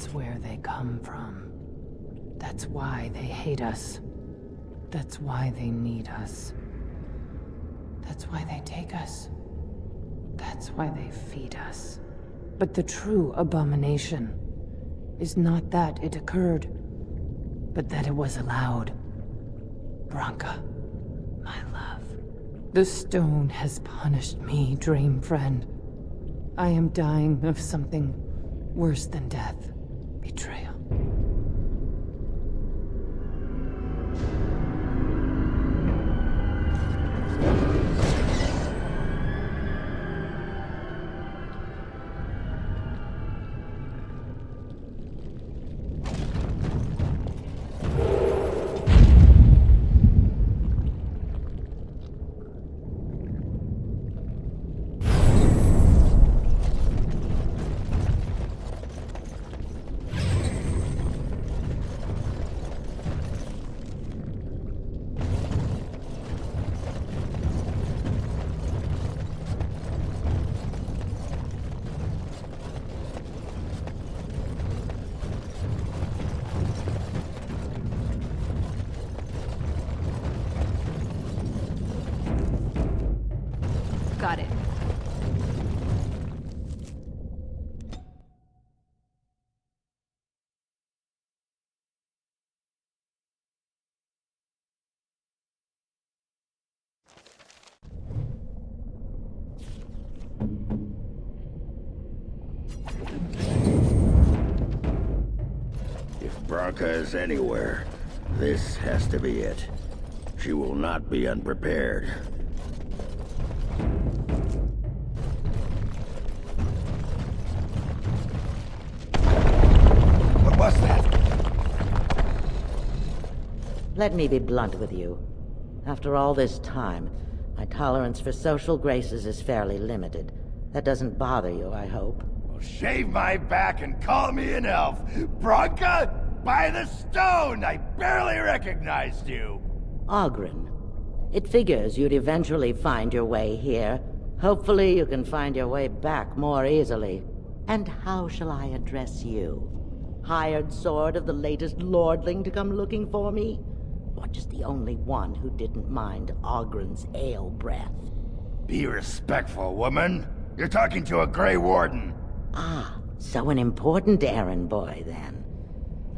That's where they come from. That's why they hate us. That's why they need us. That's why they take us. That's why they feed us. But the true abomination is not that it occurred, but that it was allowed. Branka, my love. The stone has punished me, dream friend. I am dying of something worse than death. Betrayal. Got it. If Branka is anywhere, this has to be it. She will not be unprepared. What was that? Let me be blunt with you. After all this time, my tolerance for social graces is fairly limited. That doesn't bother you, I hope. Well, shave my back and call me an elf. Branka, by the stone! I barely recognized you. Ogren. It figures you'd eventually find your way here. Hopefully you can find your way back more easily. And how shall I address you? Hired sword of the latest lordling to come looking for me? Or just the only one who didn't mind Ogren's ale breath? Be respectful, woman. You're talking to a Grey Warden. Ah, so an important errand boy, then.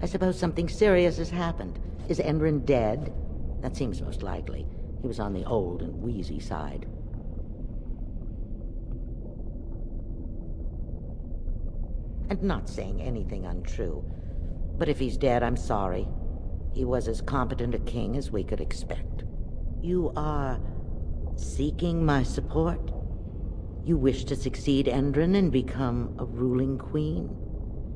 I suppose something serious has happened. Is Endrin dead? That seems most likely. He was on the old and wheezy side. And not saying anything untrue. But if he's dead, I'm sorry. He was as competent a king as we could expect. You are seeking my support? You wish to succeed Endrin and become a ruling queen?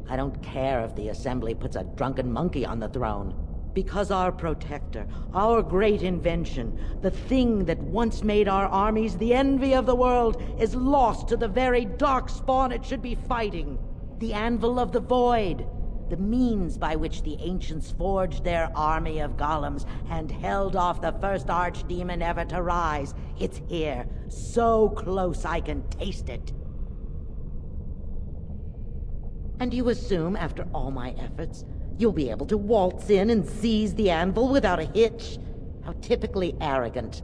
I don't care if the Assembly puts a drunken monkey on the throne. Because our protector, our great invention, the thing that once made our armies the envy of the world, is lost to the very darkspawn it should be fighting. The Anvil of the Void. The means by which the ancients forged their army of golems and held off the first archdemon ever to rise. It's here, so close I can taste it. And you assume, after all my efforts, you'll be able to waltz in and seize the anvil without a hitch? How typically arrogant.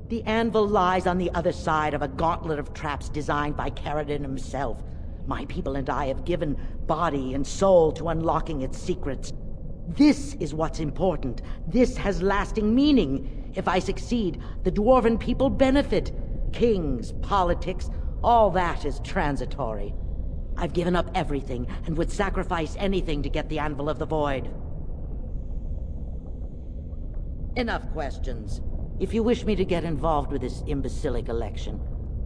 The anvil lies on the other side of a gauntlet of traps designed by Caradon himself. My people and I have given body and soul to unlocking its secrets. This is what's important. This has lasting meaning. If I succeed, the Dwarven people benefit. Kings, politics, all that is transitory. I've given up everything and would sacrifice anything to get the Anvil of the Void. Enough questions. If you wish me to get involved with this imbecilic election,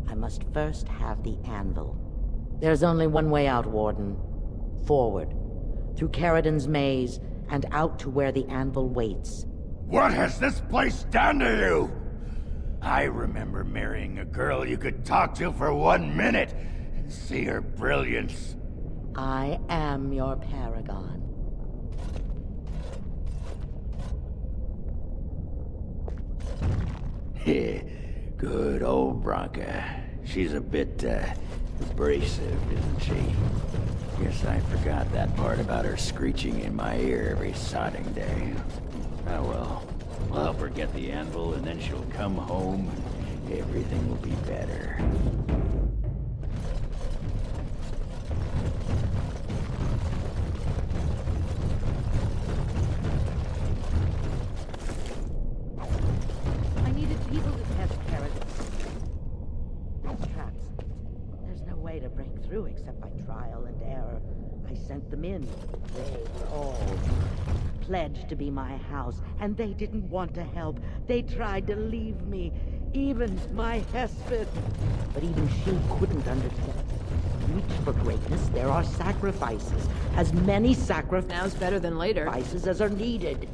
I must first have the Anvil. There's only one way out, Warden. Forward. Through Caradon's maze, and out to where the Anvil waits. What has this place done to you? I remember marrying a girl you could talk to for 1 minute and see her brilliance. I am your paragon. Good old Branka. She's a bit, abrasive, isn't she? Guess I forgot that part about her screeching in my ear every sodding day. Oh well. I'll help her get the anvil, and then she'll come home, and everything will be better. I needed people to test traps. There's no way to break through except by trial and error. I sent them in. They were all pledged to be my house, and they didn't want to help. They tried to leave me. Even my Hesped. But even she couldn't understand. Reach for greatness, there are sacrifices. As many Now's better than later. sacrifices as are needed.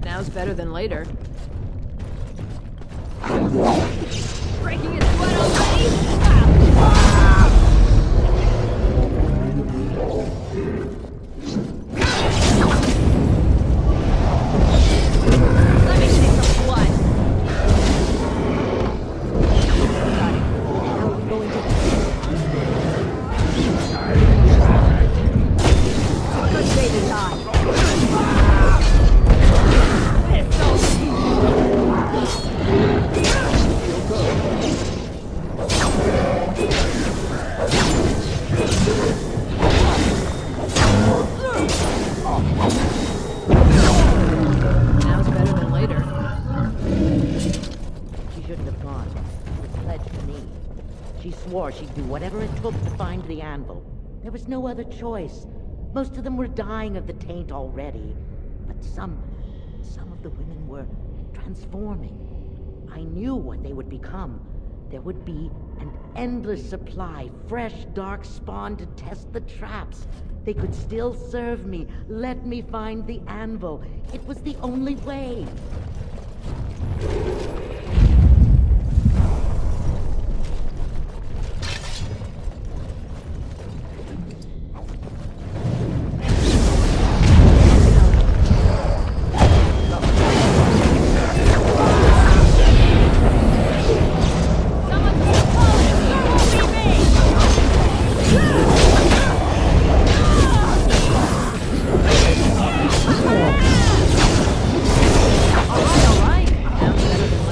Now's better than later. Breaking its sweat already? Let me see some blood. Good day to die. Now's better than later. She shouldn't have gone. She was pledged to me. She swore she'd do whatever it took to find the anvil. There was no other choice. Most of them were dying of the taint already. But some of the women were transforming. I knew what they would become. There would be an endless supply, fresh, dark spawn to test the traps. They could still serve me, let me find the anvil. It was the only way. All right. Now's better than later.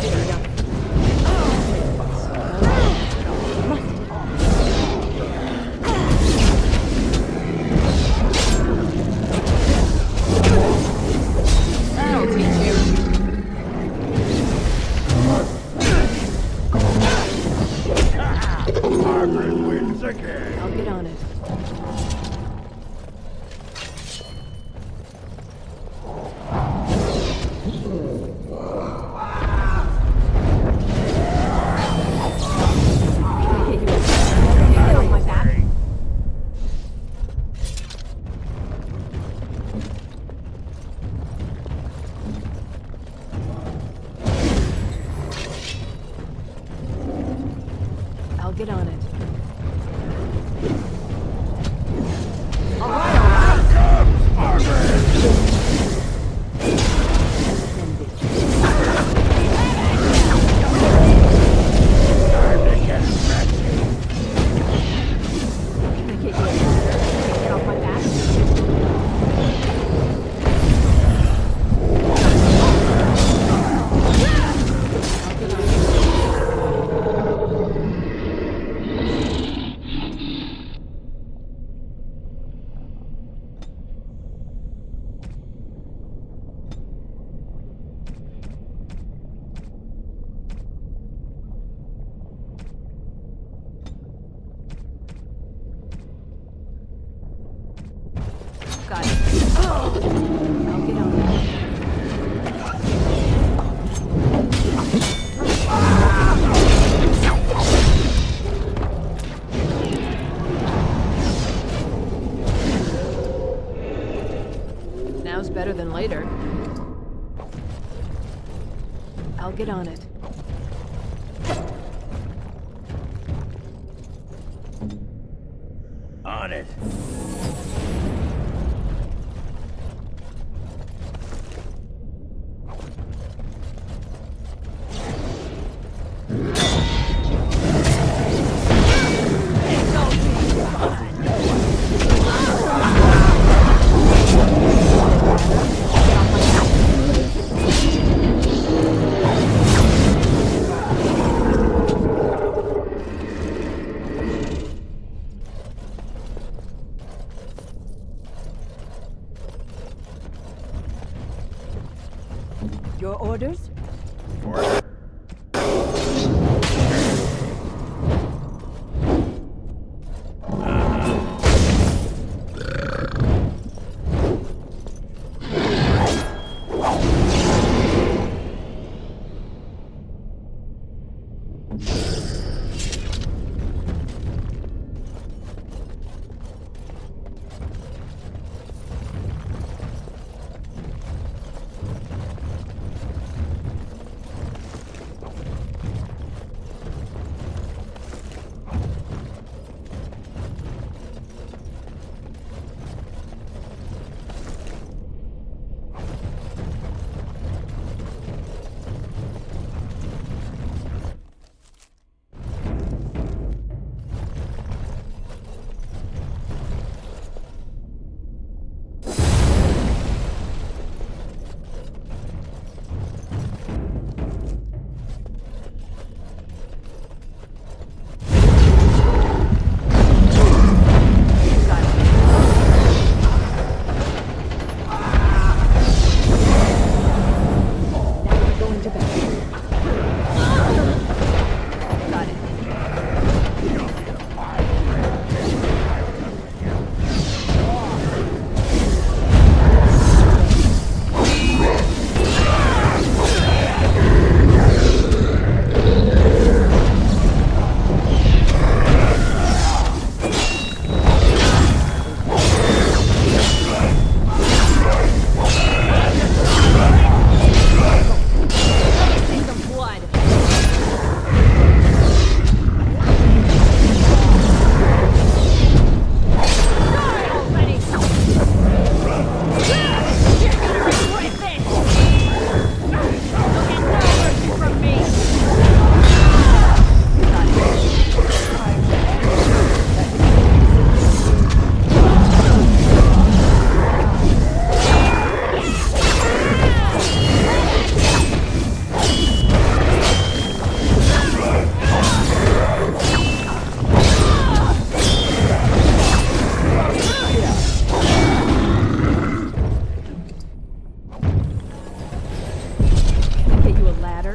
Got it. I'll get on it. Now's better than later. I'll get on it. On it. Your orders?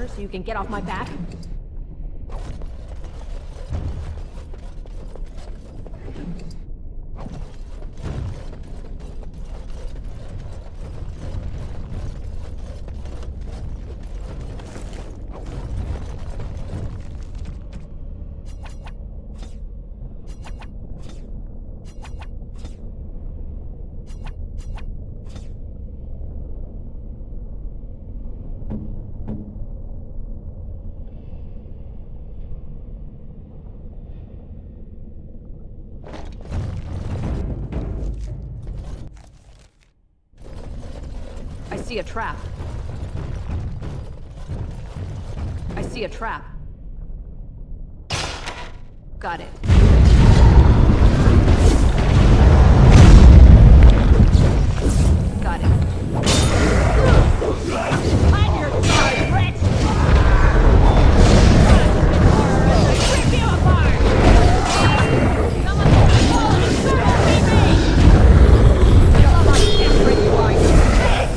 So you can get off my back? I see a trap. I see a trap. Got it. Got it. On your side, Rex! Rip you apart! Come on, meet me! Tell them how desperate you are, you pig!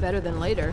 better than later.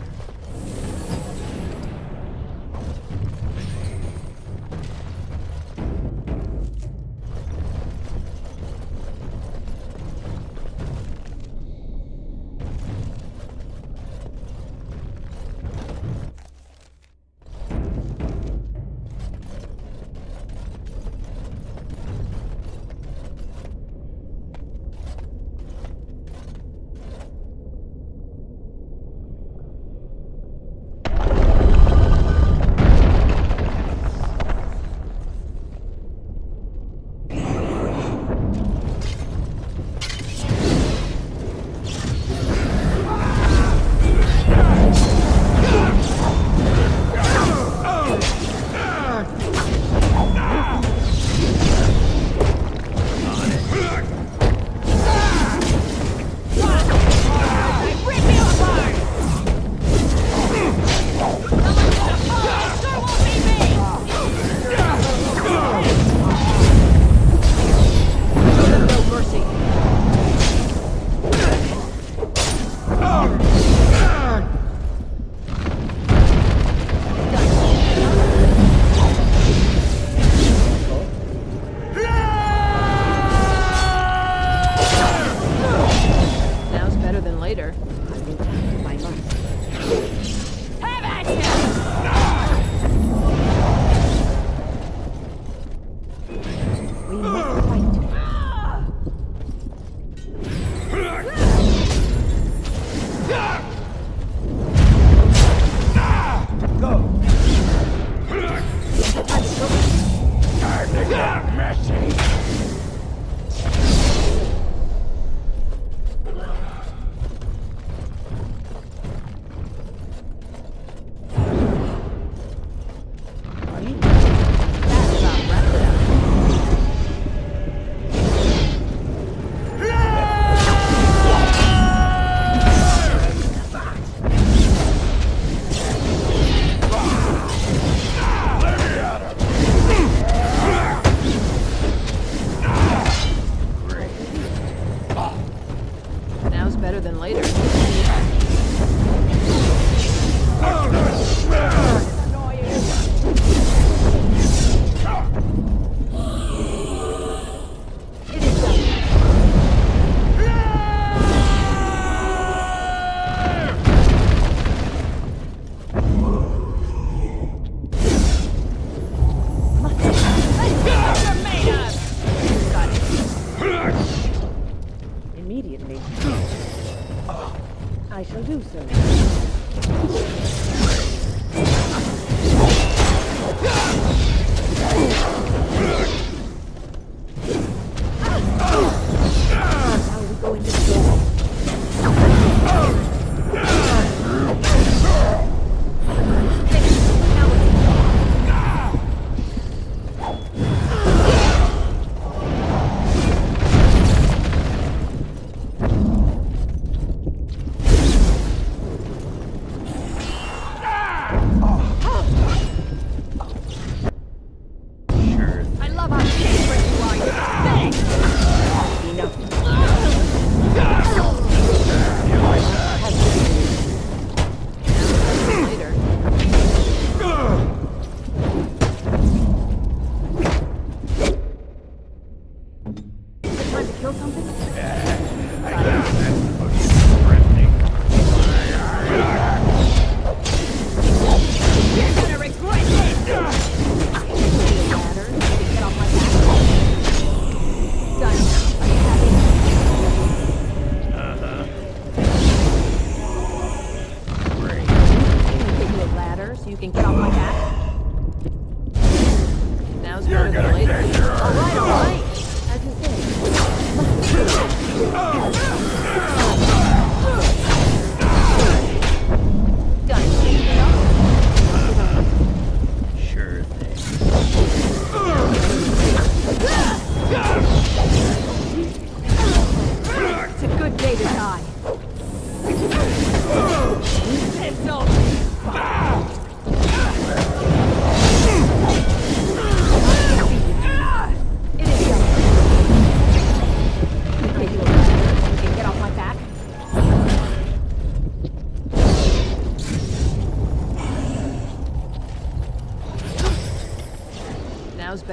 I shall do so.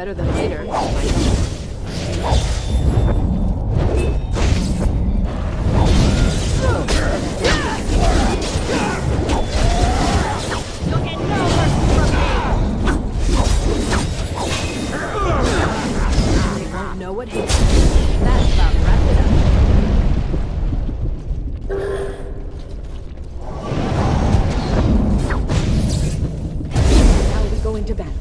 better than later. You'll get no mercy from me! They won't know what hit them. That about wraps it up. Now we go into battle.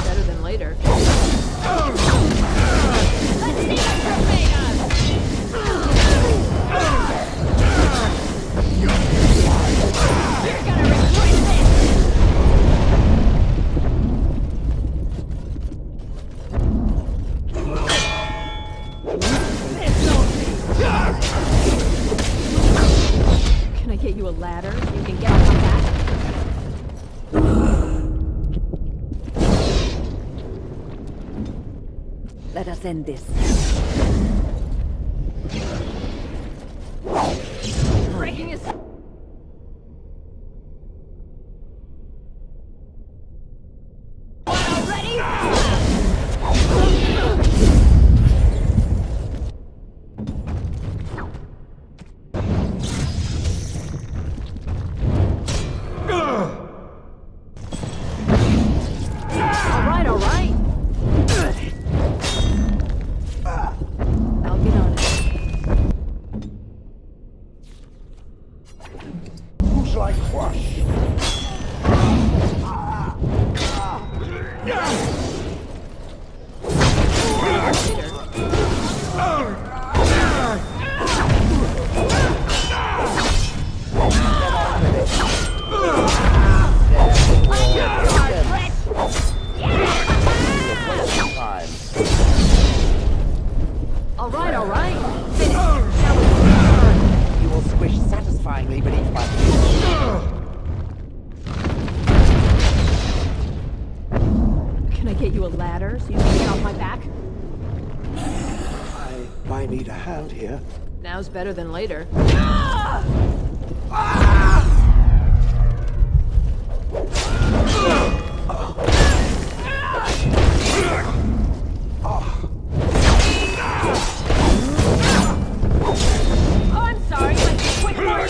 Better than later. Let's see what you're made of! You're gonna regret this! Can I get you a ladder so you can get off my back? Let us end this. Breaking his... Already? All right. I'll get on it. Who's like crush? All right. Finish. You will squish satisfyingly beneath my Can I get you a ladder so you can get off my back? I might need a hand here. Now's better than later. Oh, I'm sorry, but quick work!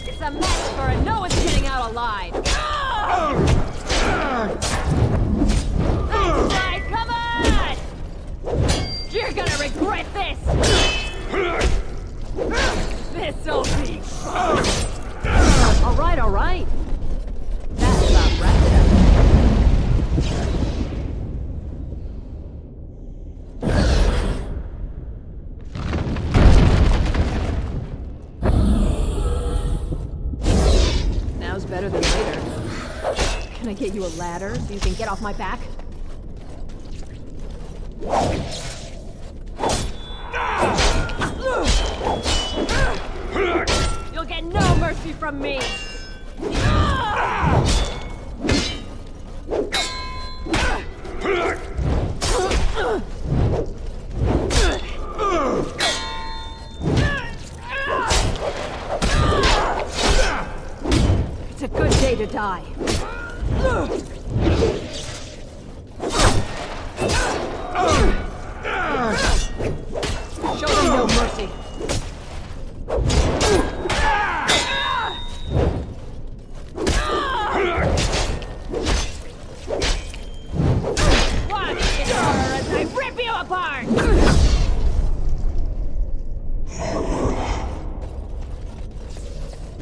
It's a mess for a no one's getting out alive! That's right, come on! You're gonna regret this! This'll be fun! All right. That about wraps it up. Now's better than later. Can I get you a ladder so you can get off my back? You'll get no mercy from me! It's a good day to die. Show them no mercy. Watch this horror as I rip you apart!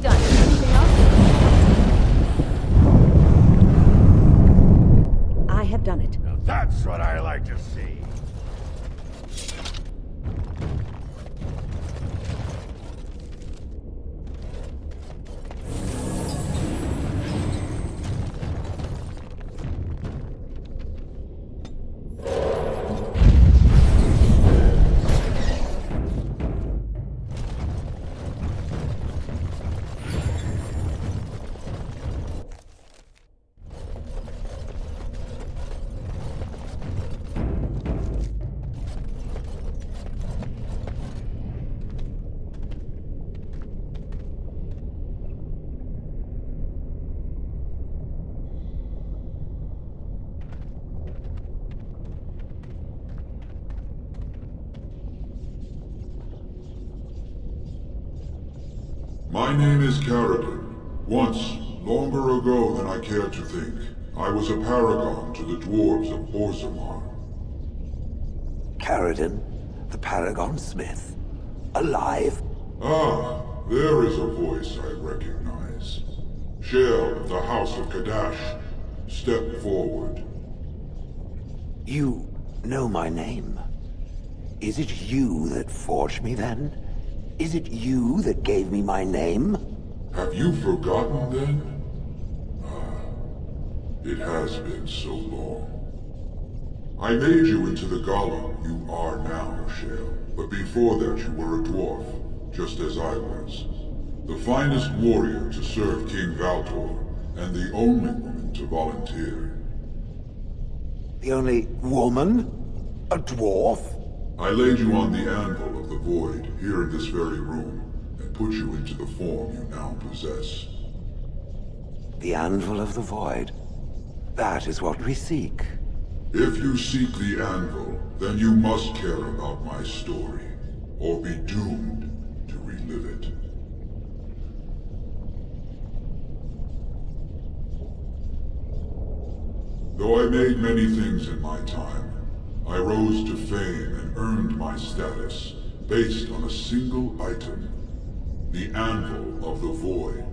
Done. Anything else? My name is Caradin. Once, longer ago than I care to think, I was a paragon to the dwarves of Orzammar. Caradin, the Paragon Smith. Alive? Ah, there is a voice I recognize. Shale of the House of Kadash. Step forward. You know my name. Is it you that forged me then? Is it you that gave me my name? Have you forgotten then? It has been so long. I made you into the golem you are now, Shale. But before that you were a dwarf, just as I was. The finest warrior to serve King Valtor, and the only woman to volunteer. The only woman? A dwarf? I laid you on the anvil of the void, here in this very room, and put you into the form you now possess. The anvil of the void. That is what we seek. If you seek the anvil, then you must care about my story, or be doomed to relive it. Though I made many things in my time, I rose to fame and earned my status based on a single item, the Anvil of the Void.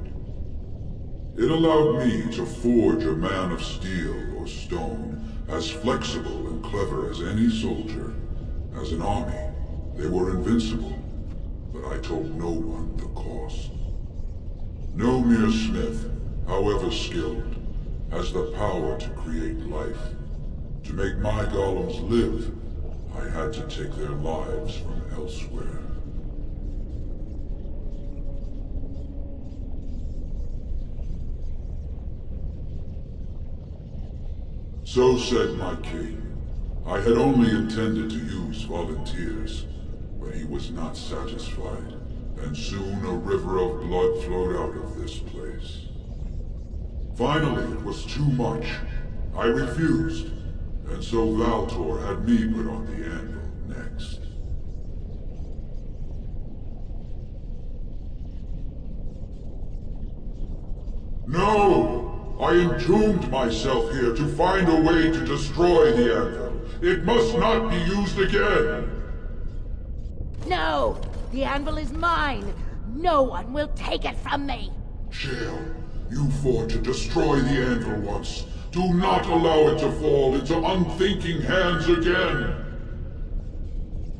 It allowed me to forge a man of steel or stone as flexible and clever as any soldier. As an army, they were invincible, but I told no one the cost. No mere smith, however skilled, has the power to create life. To make my golems live, I had to take their lives from elsewhere. So said my king. I had only intended to use volunteers, but he was not satisfied, and soon a river of blood flowed out of this place. Finally, it was too much. I refused, and so Valtor had me put on the anvil next. No! I entombed myself here to find a way to destroy the anvil. It must not be used again! No! The anvil is mine! No one will take it from me! Shale, you fought to destroy the anvil once. Do not allow it to fall into unthinking hands again!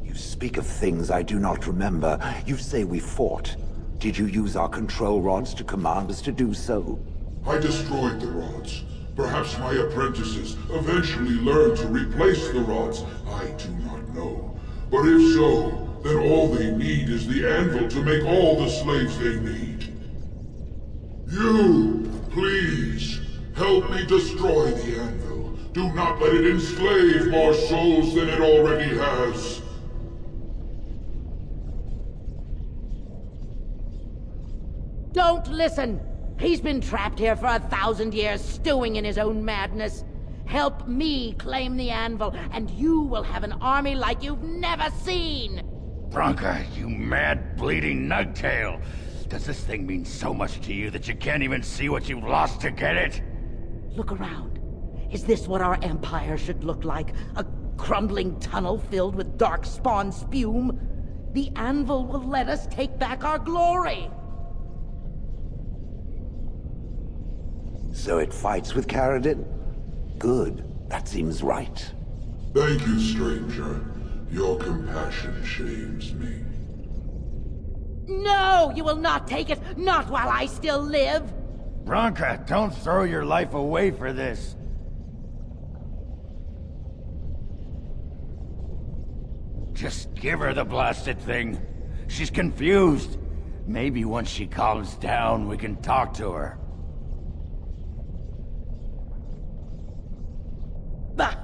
You speak of things I do not remember. You say we fought. Did you use our control rods to command us to do so? I destroyed the rods. Perhaps my apprentices eventually learned to replace the rods. I do not know. But if so, then all they need is the anvil to make all the slaves they need. You, please, help me destroy the anvil. Do not let it enslave more souls than it already has. Don't listen! He's been trapped here for 1,000 years, stewing in his own madness. Help me claim the anvil, and you will have an army like you've never seen! Branka, you mad, bleeding nugtail! Does this thing mean so much to you that you can't even see what you've lost to get it? Look around. Is this what our empire should look like? A crumbling tunnel filled with dark spawn spume? The anvil will let us take back our glory! So it fights with Caradin? Good. That seems right. Thank you, stranger. Your compassion shames me. No! You will not take it! Not while I still live! Branka, don't throw your life away for this. Just give her the blasted thing. She's confused. Maybe once she calms down, we can talk to her. Bah!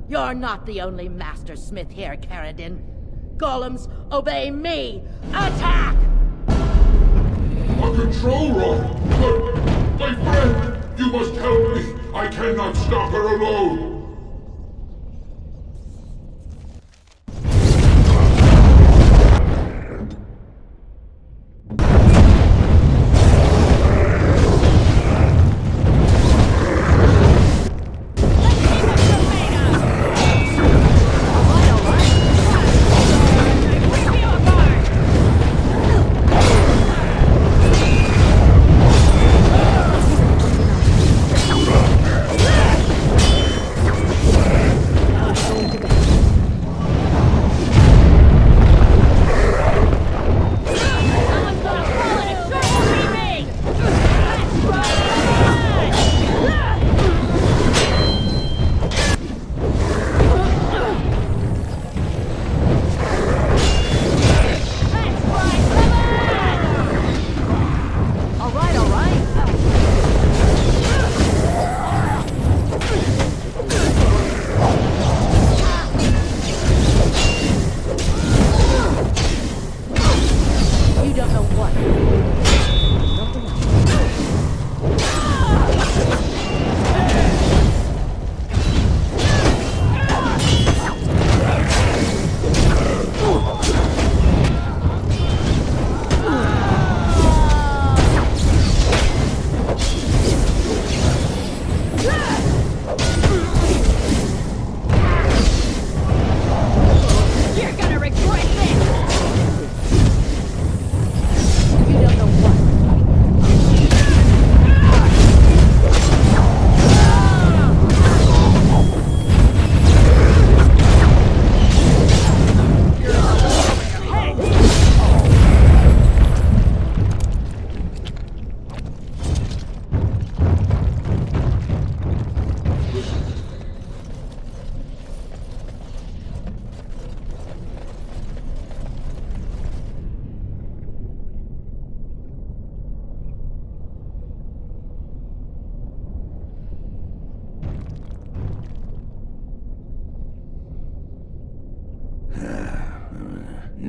You're not the only master smith here, Caradin. Golems, obey me! Attack! A control rod! But, my friend, you must help me! I cannot stop her alone!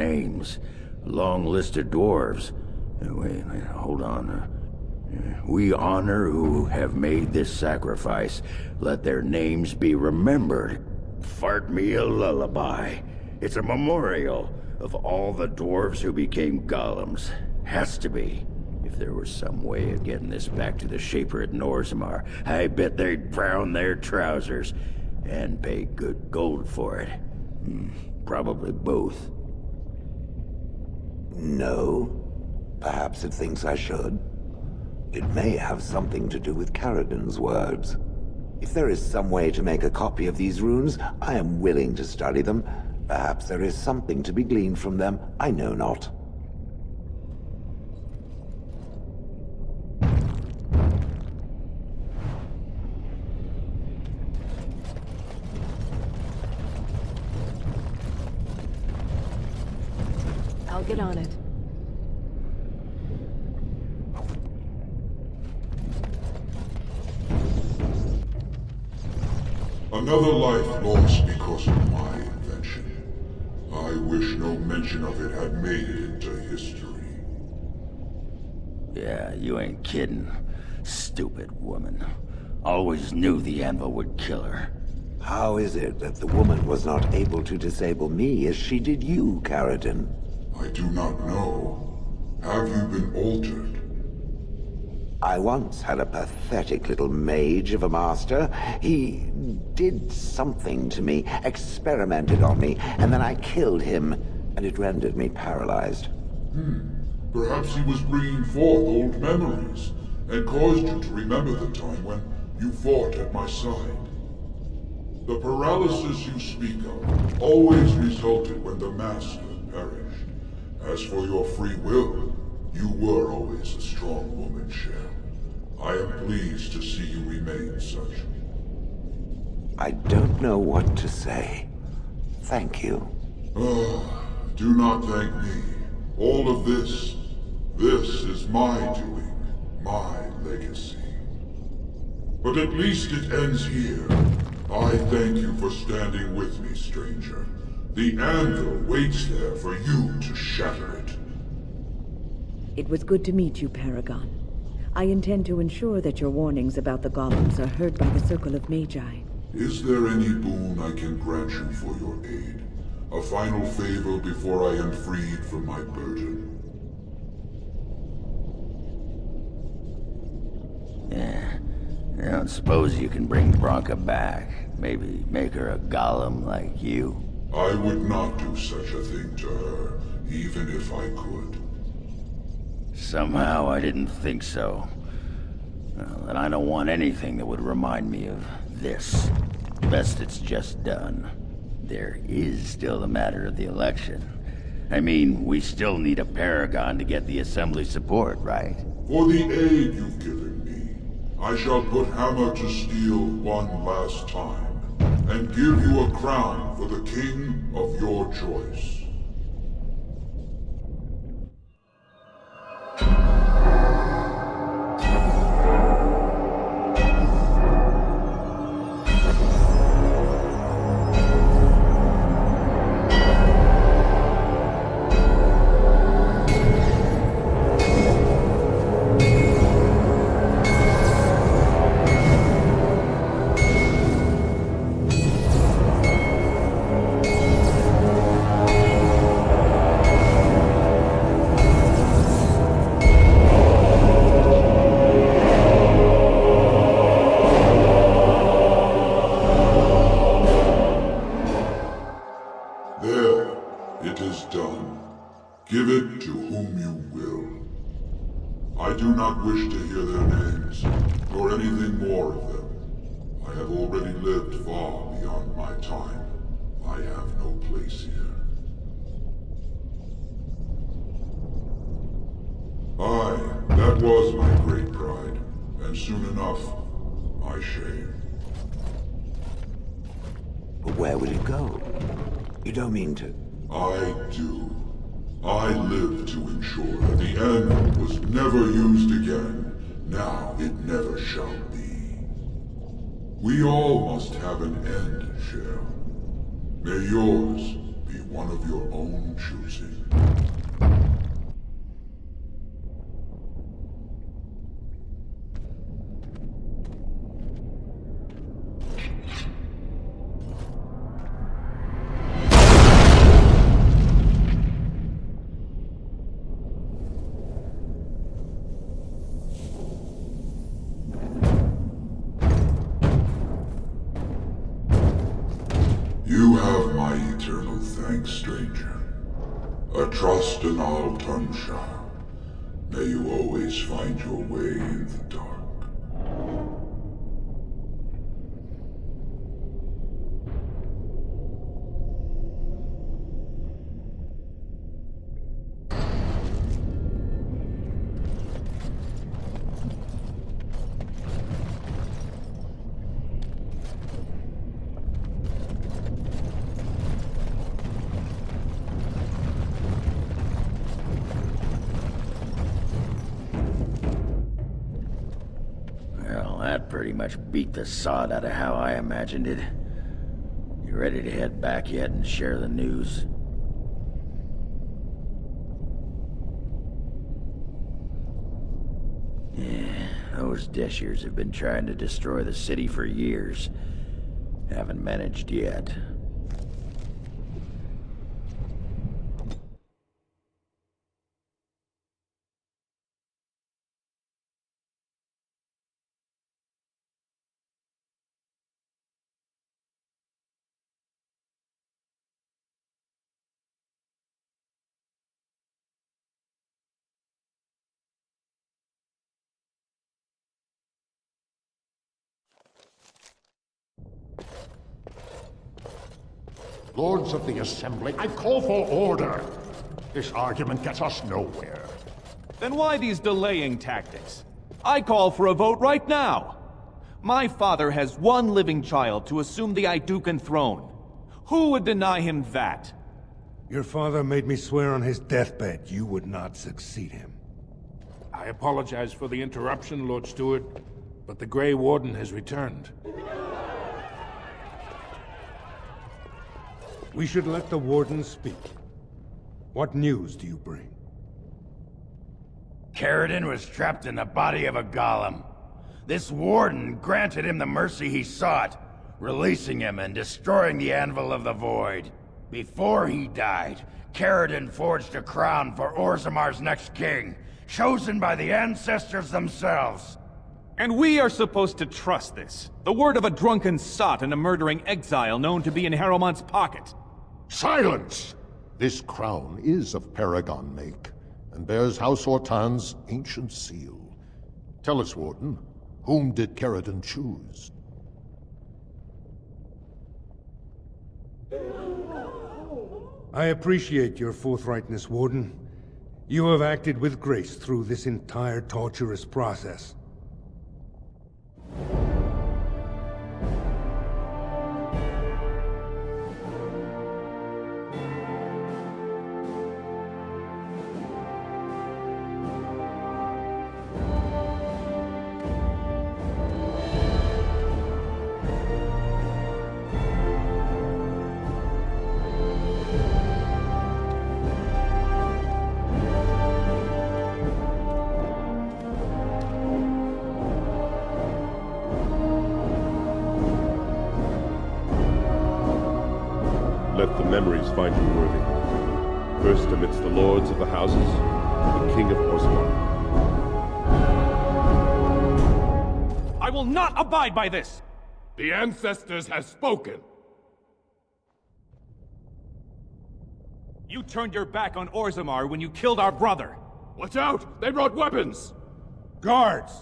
names. Long list of dwarves. Wait, hold on. We honor who have made this sacrifice. Let their names be remembered. Fart me a lullaby. It's a memorial of all the dwarves who became golems. Has to be. If there was some way of getting this back to the Shaper at Orzammar, I bet they'd brown their trousers. And pay good gold for it. Probably both. No. Perhaps it thinks I should. It may have something to do with Caradon's words. If there is some way to make a copy of these runes, I am willing to study them. Perhaps there is something to be gleaned from them, I know not. I'll get on it. Another life lost because of my invention. I wish no mention of it had made it into history. Yeah, you ain't kidding. Stupid woman. Always knew the anvil would kill her. How is it that the woman was not able to disable me as she did you, Caradon? I do not know. Have you been altered? I once had a pathetic little mage of a master. He did something to me, experimented on me, and then I killed him, and it rendered me paralyzed. Perhaps he was bringing forth old memories, and caused you to remember the time when you fought at my side. The paralysis you speak of always resulted when the Master perished. As for your free will, you were always a strong woman, Shell. I am pleased to see you remain such. I don't know what to say. Thank you. Do not thank me. All of this is my doing, my legacy. But at least it ends here. I thank you for standing with me, stranger. The anvil waits there for you to shatter it. It was good to meet you, Paragon. I intend to ensure that your warnings about the golems are heard by the Circle of Magi. Is there any boon I can grant you for your aid? A final favor before I am freed from my burden? Yeah. I don't suppose you can bring Bronca back. Maybe make her a golem like you. I would not do such a thing to her, even if I could. Somehow I didn't think so. Well, and I don't want anything that would remind me of this. Best it's just done. There is still the matter of the election. I mean, we still need a Paragon to get the Assembly support, right? For the aid you've given me, I shall put hammer to steel one last time, and give you a crown for the king of your choice. There, it is done. Give it to whom you will. I do not wish to hear their names, nor anything more of them. I have already lived far beyond my time. I have no place here. Aye, that was my great pride, and soon enough, my shame. But where would it go? You don't mean to... I do. I live to ensure that the anvil was never used again. Now it never shall be. We all must have an end, Shell. May yours be one of your own choosing. You have my eternal thanks, stranger. A trust in all Tunshar. May you always find your way in the dark. Well, that pretty much beat the sod out of how I imagined it. You ready to head back yet and share the news? Yeah, those Deshirs have been trying to destroy the city for years. Haven't managed yet. Lords of the Assembly, I call for order. This argument gets us nowhere. Then why these delaying tactics? I call for a vote right now. My father has one living child to assume the Idukan throne. Who would deny him that? Your father made me swear on his deathbed you would not succeed him. I apologize for the interruption, Lord Steward, but the Grey Warden has returned. We should let the Warden speak. What news do you bring? Caridin was trapped in the body of a golem. This Warden granted him the mercy he sought, releasing him and destroying the Anvil of the Void. Before he died, Caridin forged a crown for Orzammar's next king, chosen by the ancestors themselves. And we are supposed to trust this. The word of a drunken sot and a murdering exile known to be in Harrowmont's pocket. Silence! This crown is of Paragon make, and bears House Ortan's ancient seal. Tell us, Warden, whom did Caridin choose? I appreciate your forthrightness, Warden. You have acted with grace through this entire torturous process. Let the memories find you worthy. First amidst the lords of the houses, the King of Orzammar. I will not abide by this! The ancestors have spoken! You turned your back on Orzammar when you killed our brother! Watch out! They brought weapons! Guards!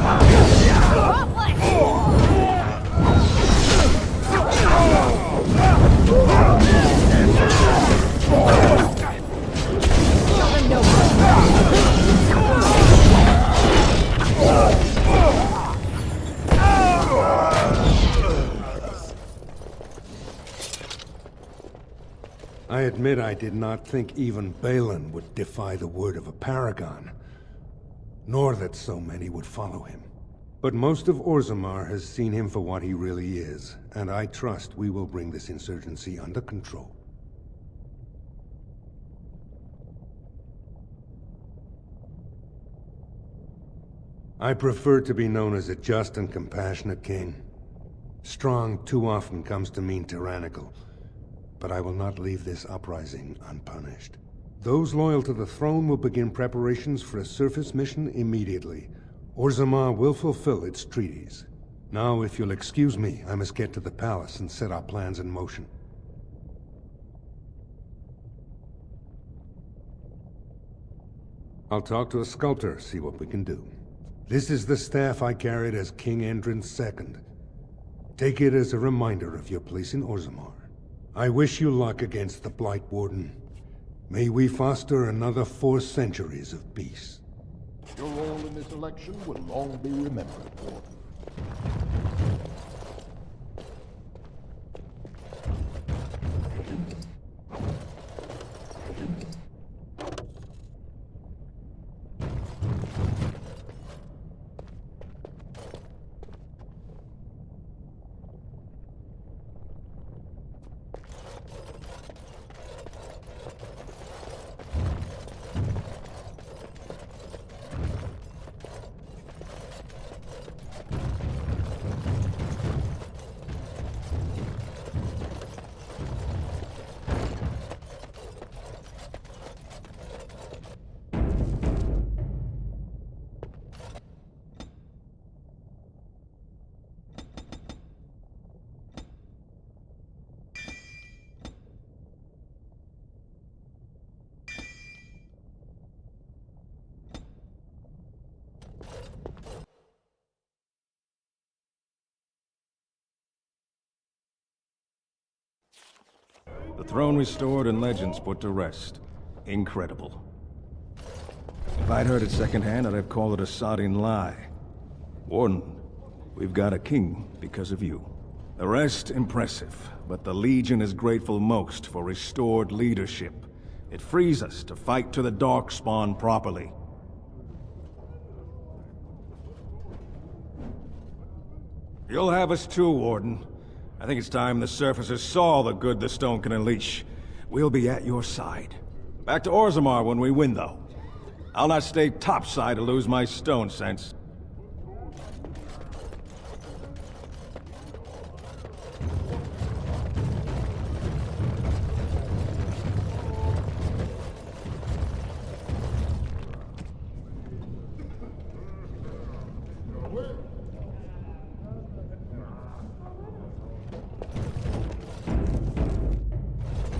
Ah! I admit I did not think even Balin would defy the word of a paragon, nor that so many would follow him. But most of Orzammar has seen him for what he really is, and I trust we will bring this insurgency under control. I prefer to be known as a just and compassionate king. Strong too often comes to mean tyrannical, but I will not leave this uprising unpunished. Those loyal to the throne will begin preparations for a surface mission immediately. Orzammar will fulfill its treaties. Now, if you'll excuse me, I must get to the palace and set our plans in motion. I'll talk to a sculptor, see what we can do. This is the staff I carried as King Endrin's II. Take it as a reminder of your place in Orzammar. I wish you luck against the Blight Warden. May we foster another 4 centuries of peace. Your role in this election will long be remembered, Warden. The throne restored and legends put to rest. Incredible. If I'd heard it secondhand, I'd have called it a sodding lie. Warden, we've got a king because of you. The rest, impressive, but the Legion is grateful most for restored leadership. It frees us to fight to the Darkspawn properly. You'll have us too, Warden. I think it's time the surfacers saw the good the stone can unleash. We'll be at your side. Back to Orzammar when we win, though. I'll not stay topside to lose my stone sense.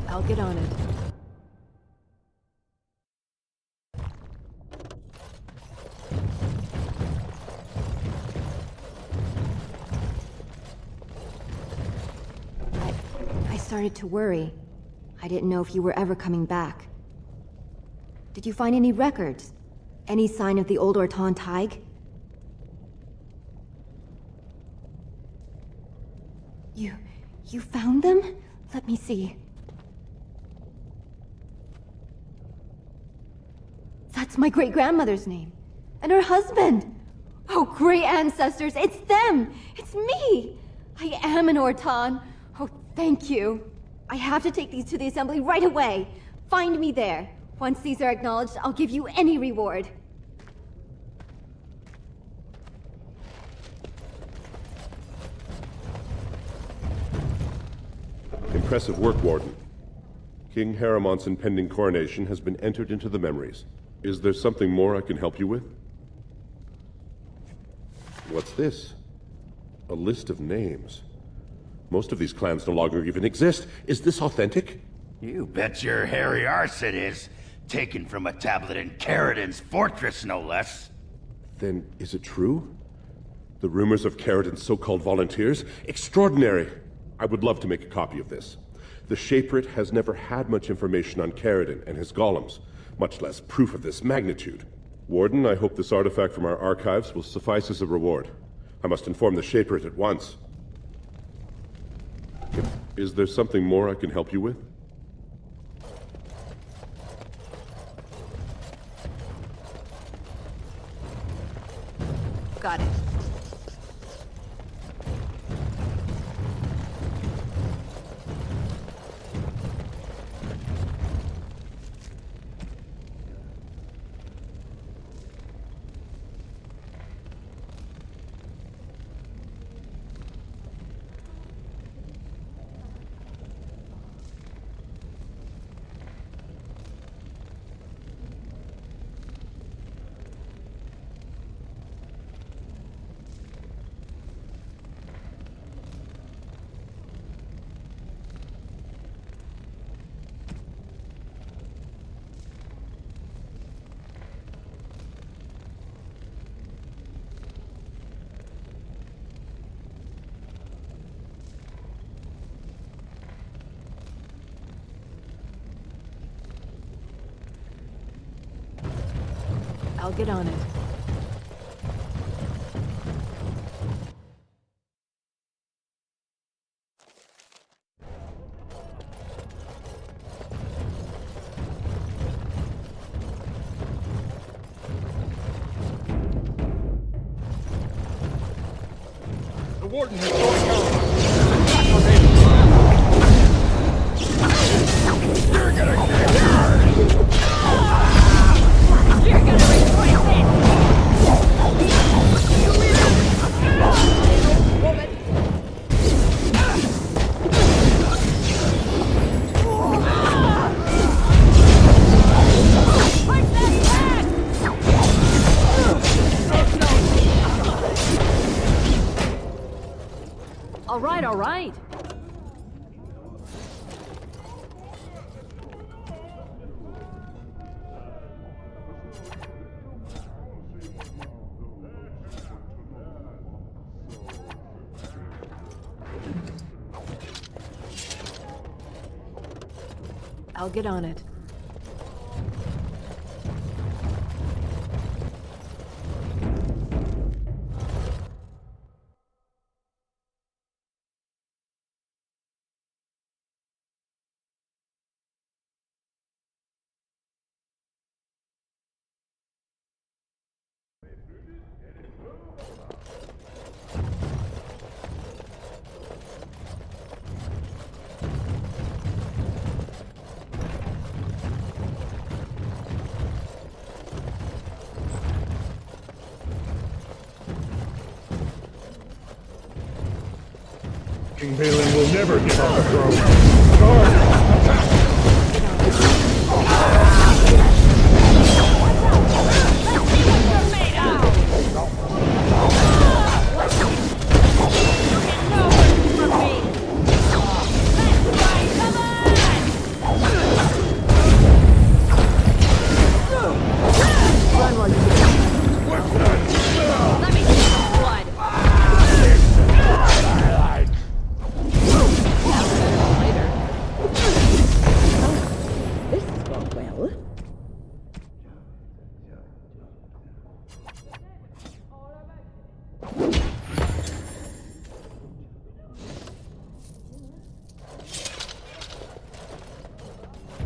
I'll get on it. I started to worry. I didn't know if you were ever coming back. Did you find any records? Any sign of the old Orton Tig? You found them? Let me see. That's my great-grandmother's name. And her husband! Oh, great ancestors, it's them! It's me! I am an Orton. Oh, thank you. I have to take these to the assembly right away. Find me there. Once these are acknowledged, I'll give you any reward. Impressive work, Warden. King Haramont's impending coronation has been entered into the memories. Is there something more I can help you with? What's this? A list of names. Most of these clans no longer even exist. Is this authentic? You bet your hairy arse it is. Taken from a tablet in Caridin's fortress, no less. Then is it true? The rumors of Caridin's so-called volunteers? Extraordinary! I would love to make a copy of this. The Shaperate has never had much information on Caridin and his golems, much less proof of this magnitude. Warden, I hope this artifact from our archives will suffice as a reward. I must inform the Shaperate at once. Is there something more I can help you with? Got it. I'll get on it. The Warden has stolen Caroline. Attack her, You're gonna get yours! You're gonna regret this! All right, all right. I'll get on it. King Balin will never give up the throne. Guard! Attack!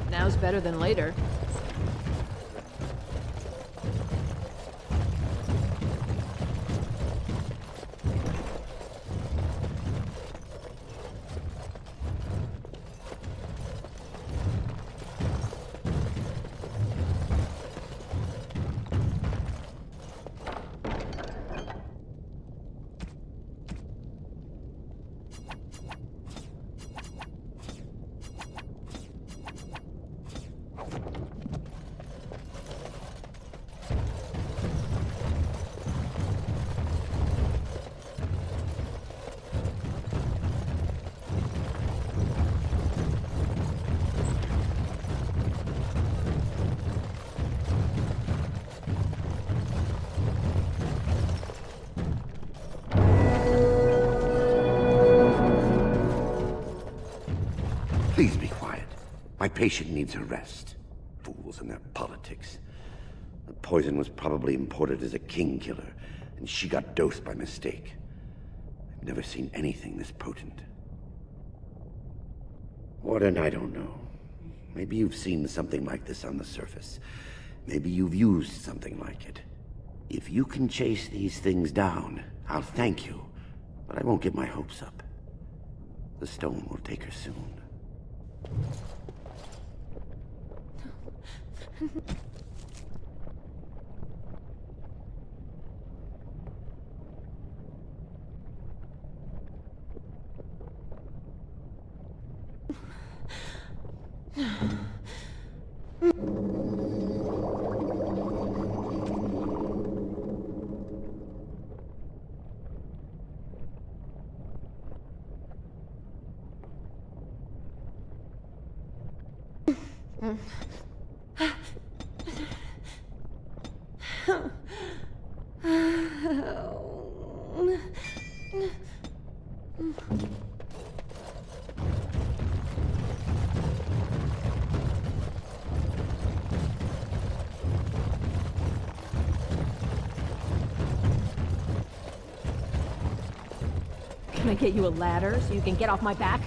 Now's better than later. Please be quiet. My patient needs a rest. Fools and their politics. The poison was probably imported as a king killer, and she got dosed by mistake. I've never seen anything this potent. Warden, I don't know. Maybe you've seen something like this on the surface. Maybe you've used something like it. If you can chase these things down, I'll thank you, but I won't get my hopes up. The stone will take her soon. Can I get you a ladder so you can get off my back?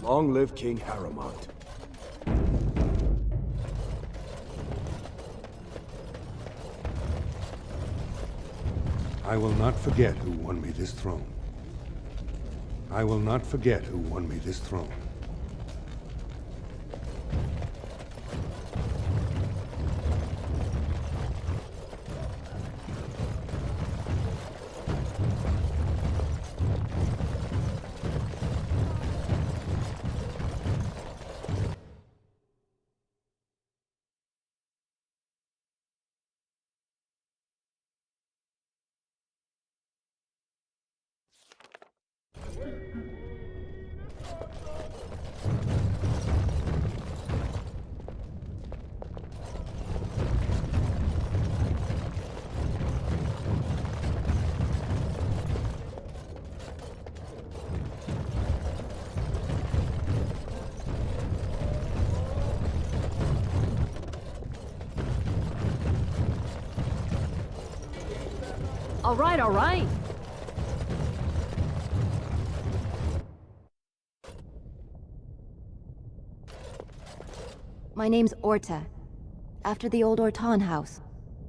Long live King Harrowmont. I will not forget who won me this throne. I will not forget who won me this throne. All right, all right. My name's Orta. After the old Orton house,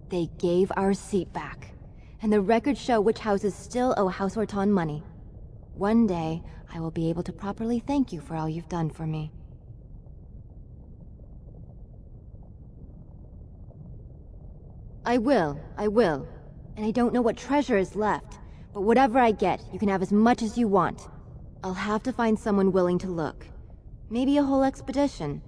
they gave our seat back. And the records show which houses still owe House Orton money. One day, I will be able to properly thank you for all you've done for me. I will. And I don't know what treasure is left, but whatever I get, you can have as much as you want. I'll have to find someone willing to look. Maybe a whole expedition.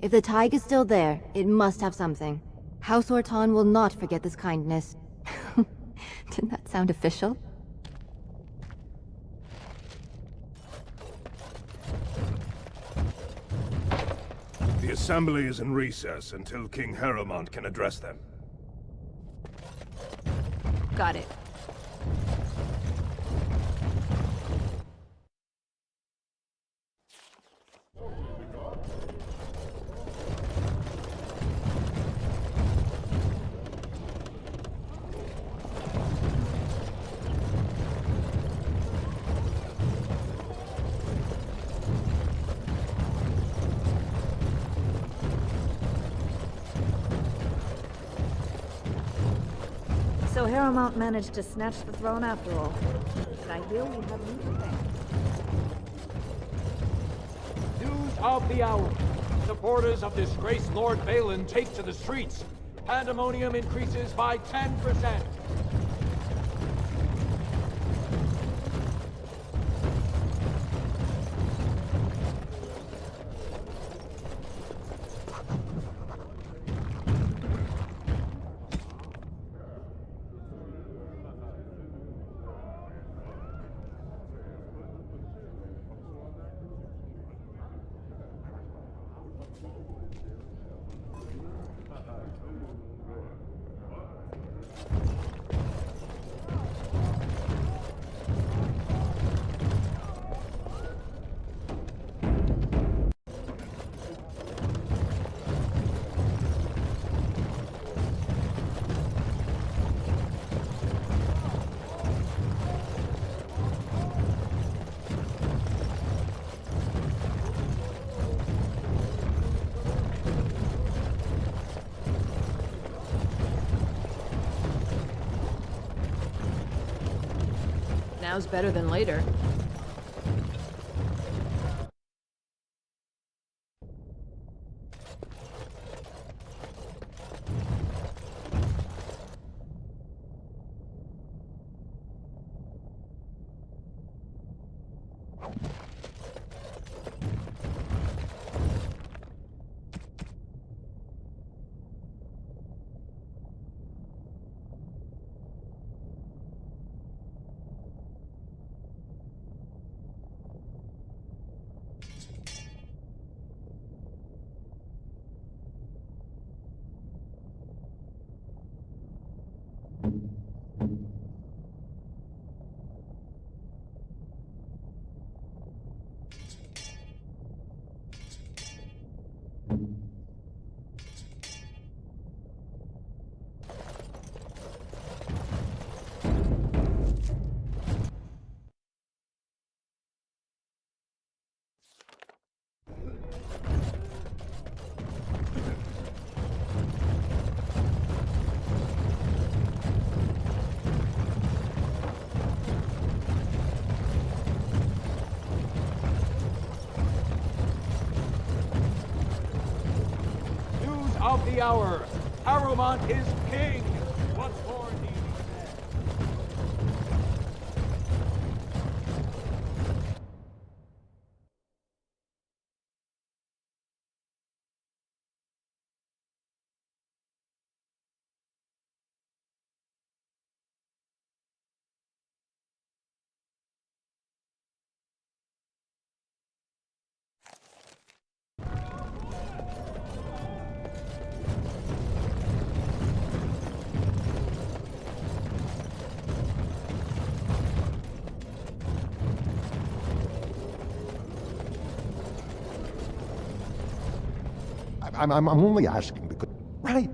If the Tig is still there, it must have something. House Orton will not forget this kindness. Didn't that sound official? The Assembly is in recess until King Harrowmont can address them. Got it. So Harrowmont managed to snatch the throne after all. And I hear we have new to thank. News of the hour. Supporters of disgraced Lord Balin take to the streets. Pandemonium increases by 10%. Now's better than later. Of the hour, Harumant is king. What's more need be said? I'm only asking because... Right.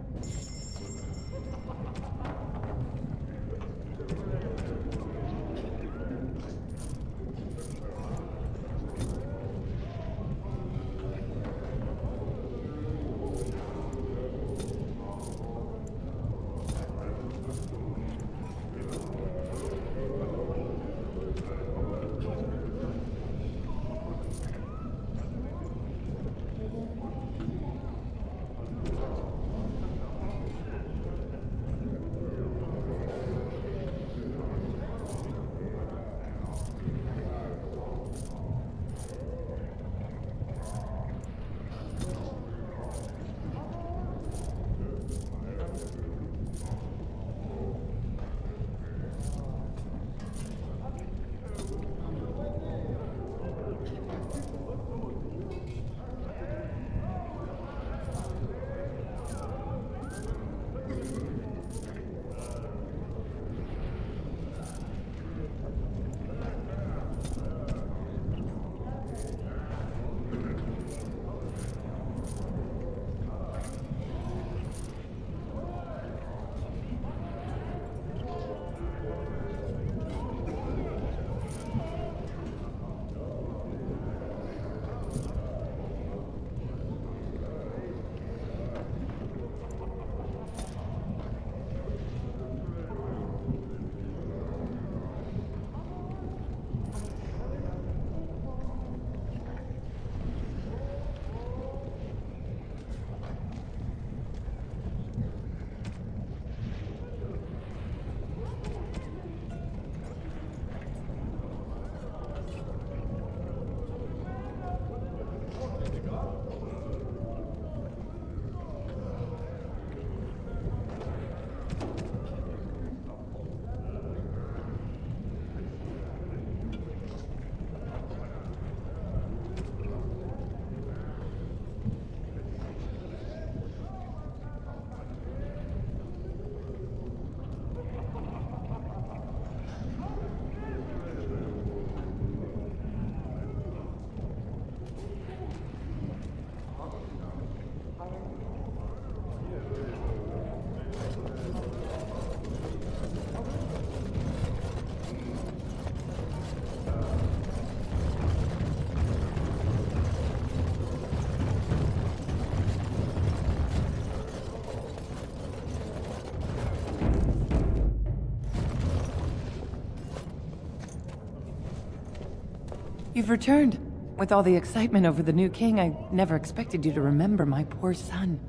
You've returned. With all the excitement over the new king, I never expected you to remember my poor son.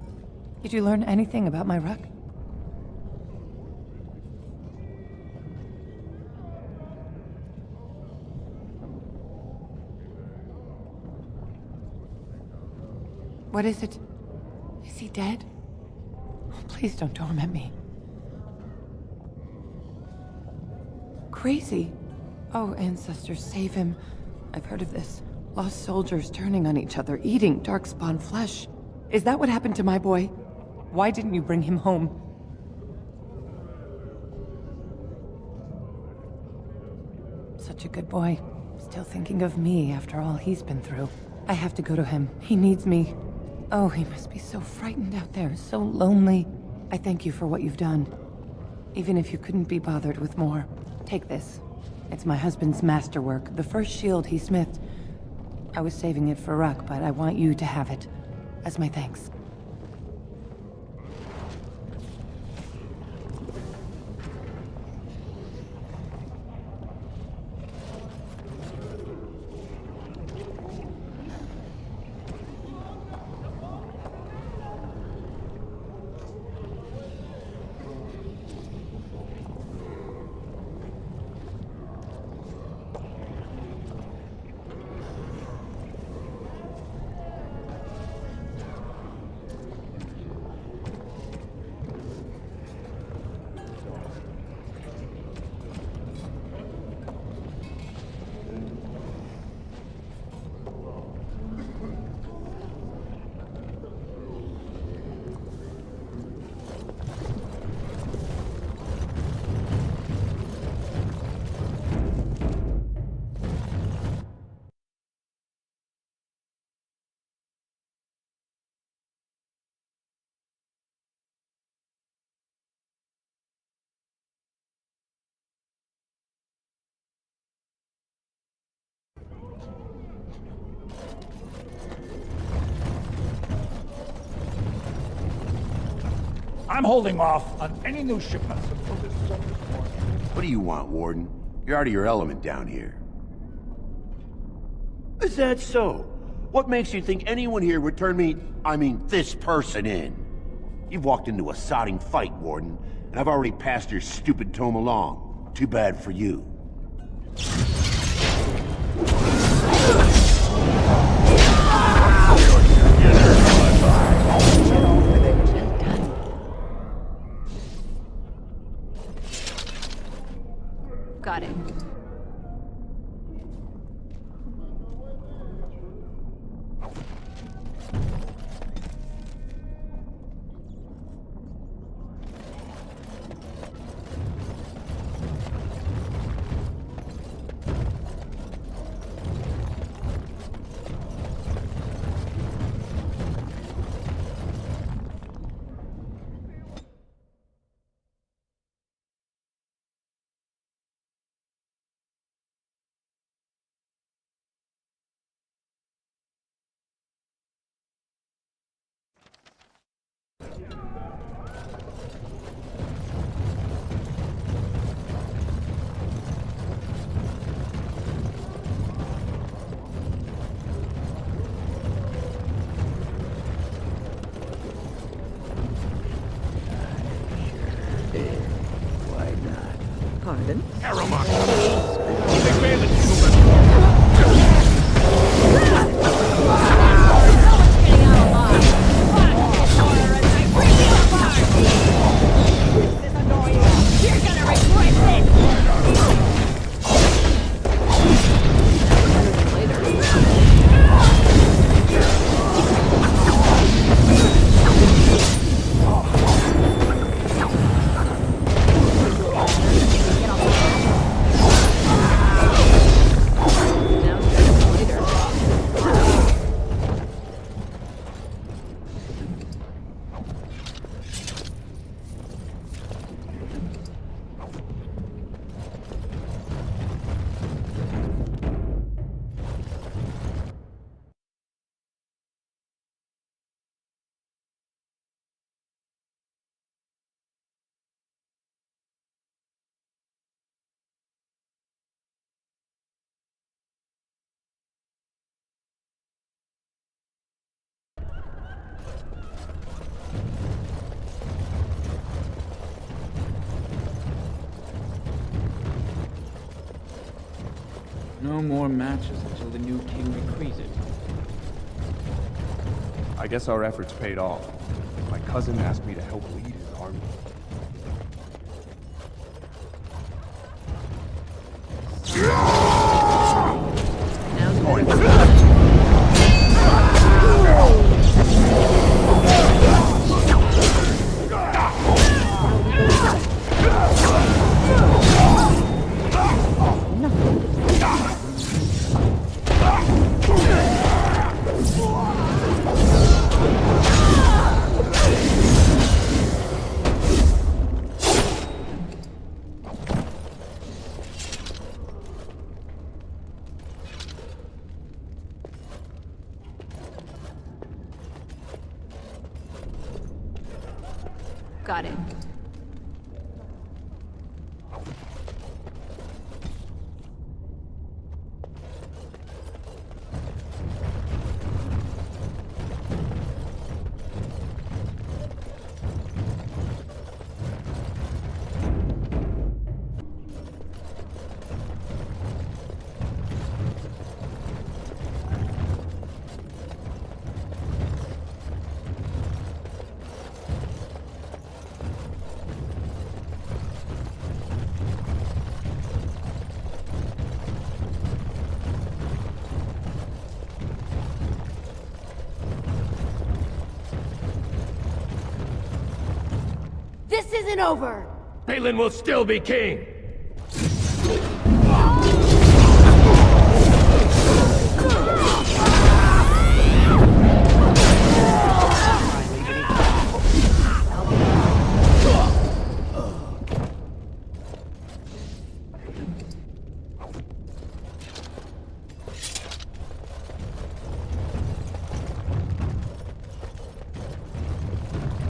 Did you learn anything about my ruck? What is it? Is he dead? Oh, please don't torment me. Crazy. Oh, ancestors, save him. I've heard of this. Lost soldiers turning on each other, eating darkspawn flesh. Is that what happened to my boy? Why didn't you bring him home? Such a good boy. Still thinking of me after all he's been through. I have to go to him. He needs me. Oh, he must be so frightened out there, so lonely. I thank you for what you've done. Even if you couldn't be bothered with more. Take this. It's my husband's masterwork, the first shield he smithed. I was saving it for Ruck, but I want you to have it. As my thanks. I'm holding off on any new shipments until this summer's morning. What do you want, Warden? You're out of your element down here. Is that so? What makes you think anyone here would turn me, this person in? You've walked into a sodding fight, Warden, and I've already passed your stupid tome along. Too bad for you. Got it. No more matches until the new king decrees it. I guess our efforts paid off. My cousin asked me to help lead his army. Got it. This isn't over! Balin will still be king!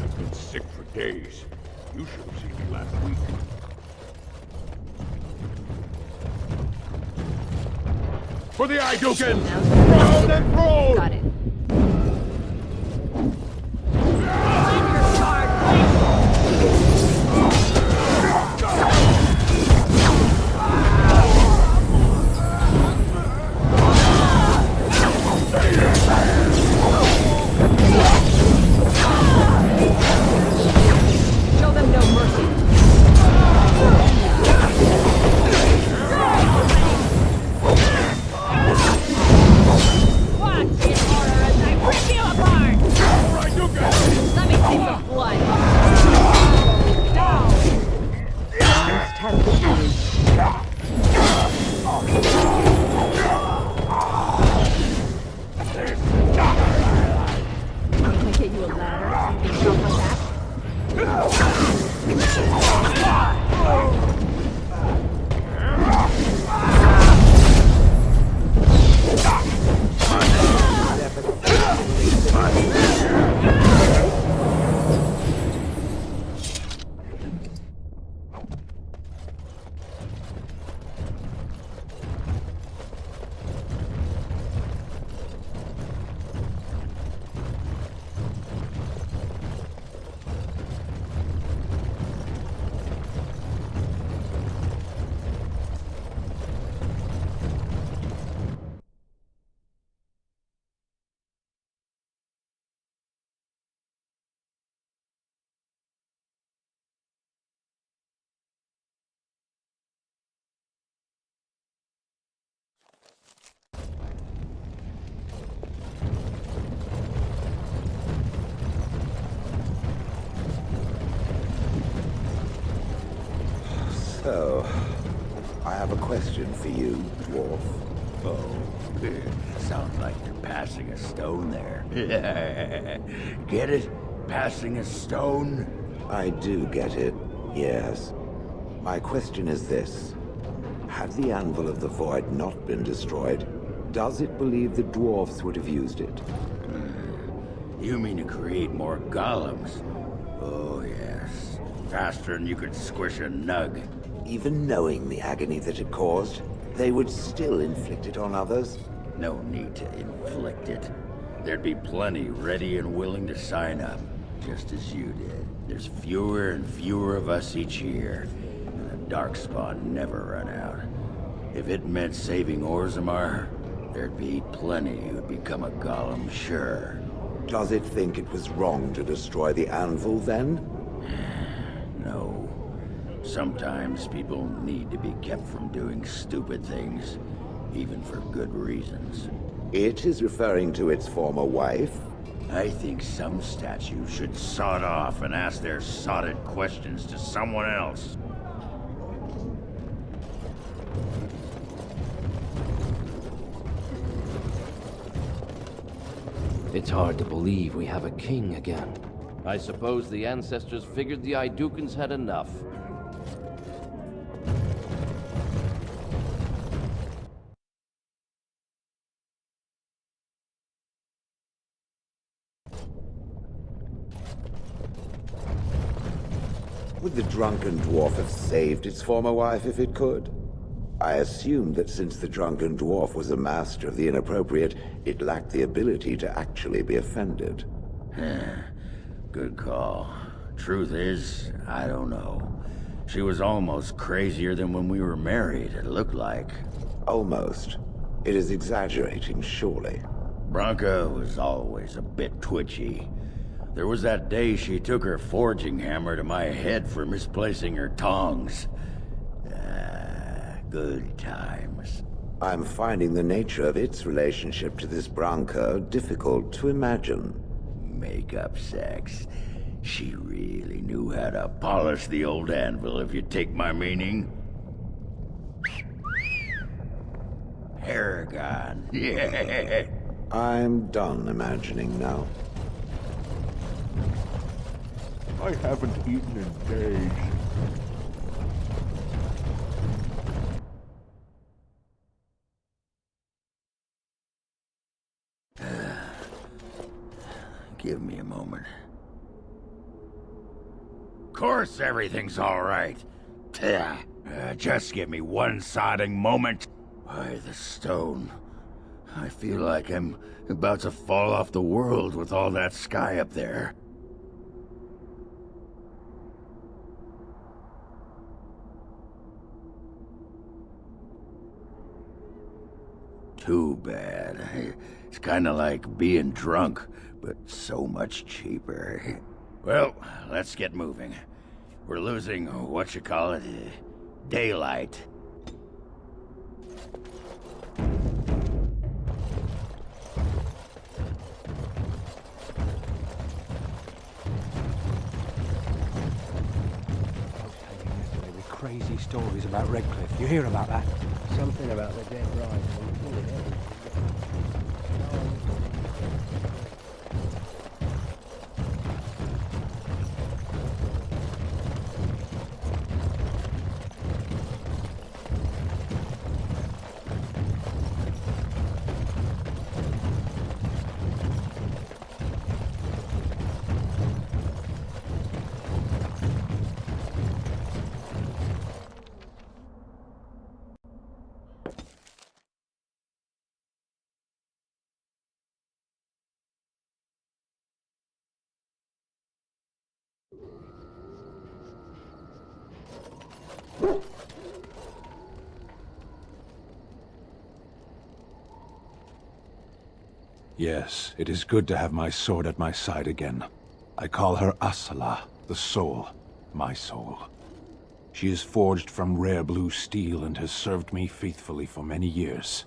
I've been sick for days. You should have seen me last week. For the Idukan! Round and roll! Got it. Show them no mercy. Watch in horror as I rip you apart! Alright, you got it! Let me see some blood. Down! Must have Can I get you a ladder? You can jump on that? So, I have a question for you, Dwarf. Oh, sounds like you're passing a stone there. Get it? Passing a stone? I do get it, yes. My question is this. Had the Anvil of the Void not been destroyed, does it believe the dwarfs would have used it? You mean to create more golems? Oh, yes. Faster than you could squish a nug. Even knowing the agony that it caused, they would still inflict it on others? No need to inflict it. There'd be plenty ready and willing to sign up, just as you did. There's fewer and fewer of us each year, and the Darkspawn never run out. If it meant saving Orzammar, there'd be plenty who'd become a golem, sure. Does it think it was wrong to destroy the anvil, then? No. Sometimes people need to be kept from doing stupid things, even for good reasons. It is referring to its former wife? I think some statues should sod off and ask their sodded questions to someone else. It's hard to believe we have a king again. I suppose the ancestors figured the Idukans had enough. Would the drunken dwarf have saved its former wife if it could? I assumed that since the drunken dwarf was a master of the inappropriate, it lacked the ability to actually be offended. Good call. Truth is, I don't know. She was almost crazier than when we were married, it looked like. Almost. It is exaggerating, surely. Branka was always a bit twitchy. There was that day she took her forging hammer to my head for misplacing her tongs. Good times. I'm finding the nature of its relationship to this Branka difficult to imagine. Make-up sex. She really knew how to polish the old anvil, if you take my meaning. Paragon. Yeah. I'm done imagining now. I haven't eaten in days. Give me a moment. Of course everything's all right. Just give me one sodding moment. Why, the stone. I feel like I'm about to fall off the world with all that sky up there. Too bad. It's kinda like being drunk, but so much cheaper. Well, let's get moving. We're losing, daylight. Crazy stories about Redcliffe. You hear about that? Something about the dead bride. Yes, it is good to have my sword at my side again. I call her Asala, the soul, my soul. She is forged from rare blue steel and has served me faithfully for many years.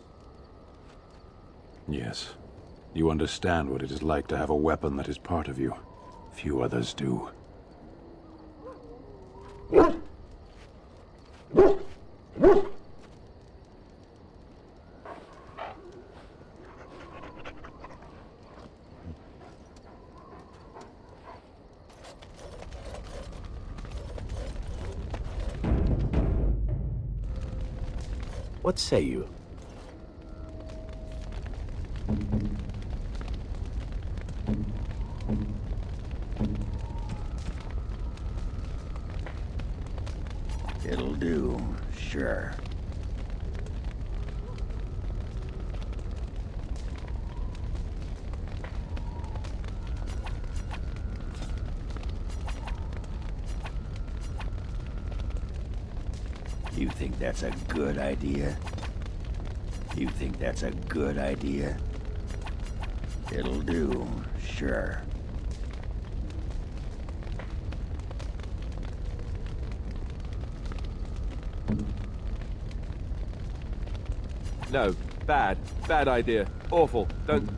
Yes, you understand what it is like to have a weapon that is part of you. Few others do. What say you? It'll do, sure. You think that's a good idea? You think that's a good idea? It'll do, sure. No, bad idea. Awful. Don't...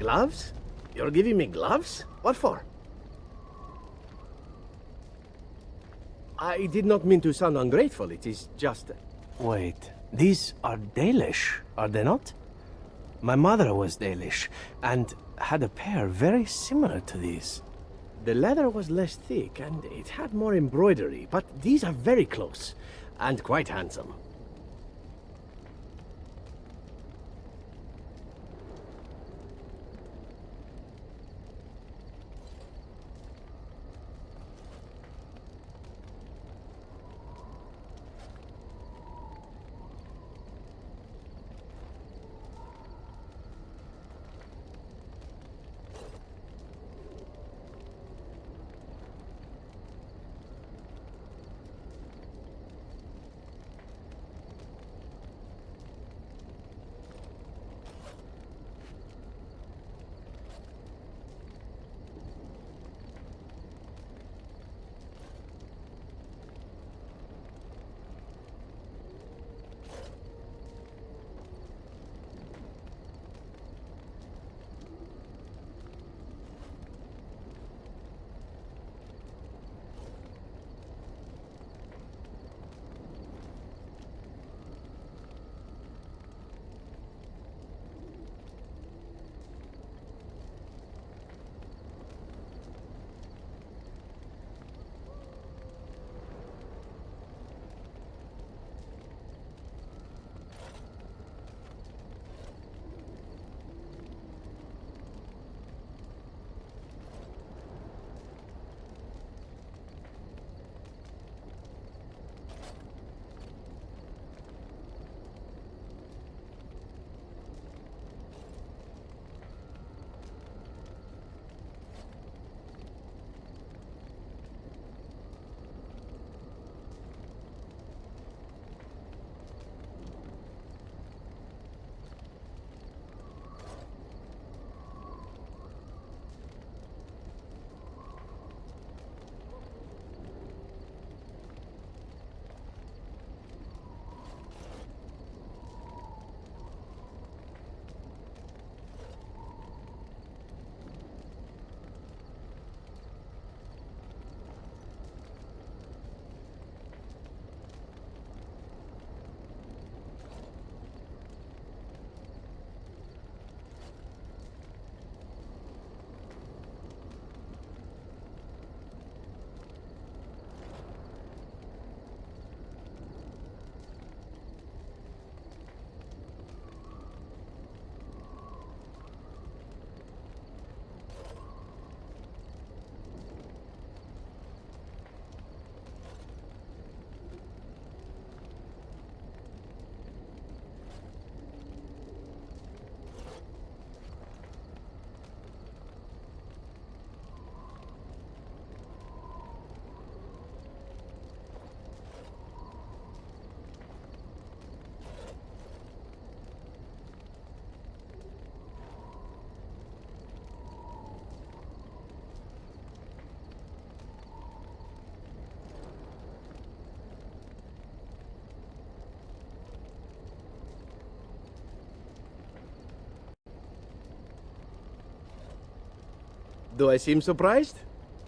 Gloves? You're giving me gloves? What for? I did not mean to sound ungrateful, it is just... Wait, these are Dalish, are they not? My mother was Dalish, and had a pair very similar to these. The leather was less thick, and it had more embroidery, but these are very close, and quite handsome. Do I seem surprised?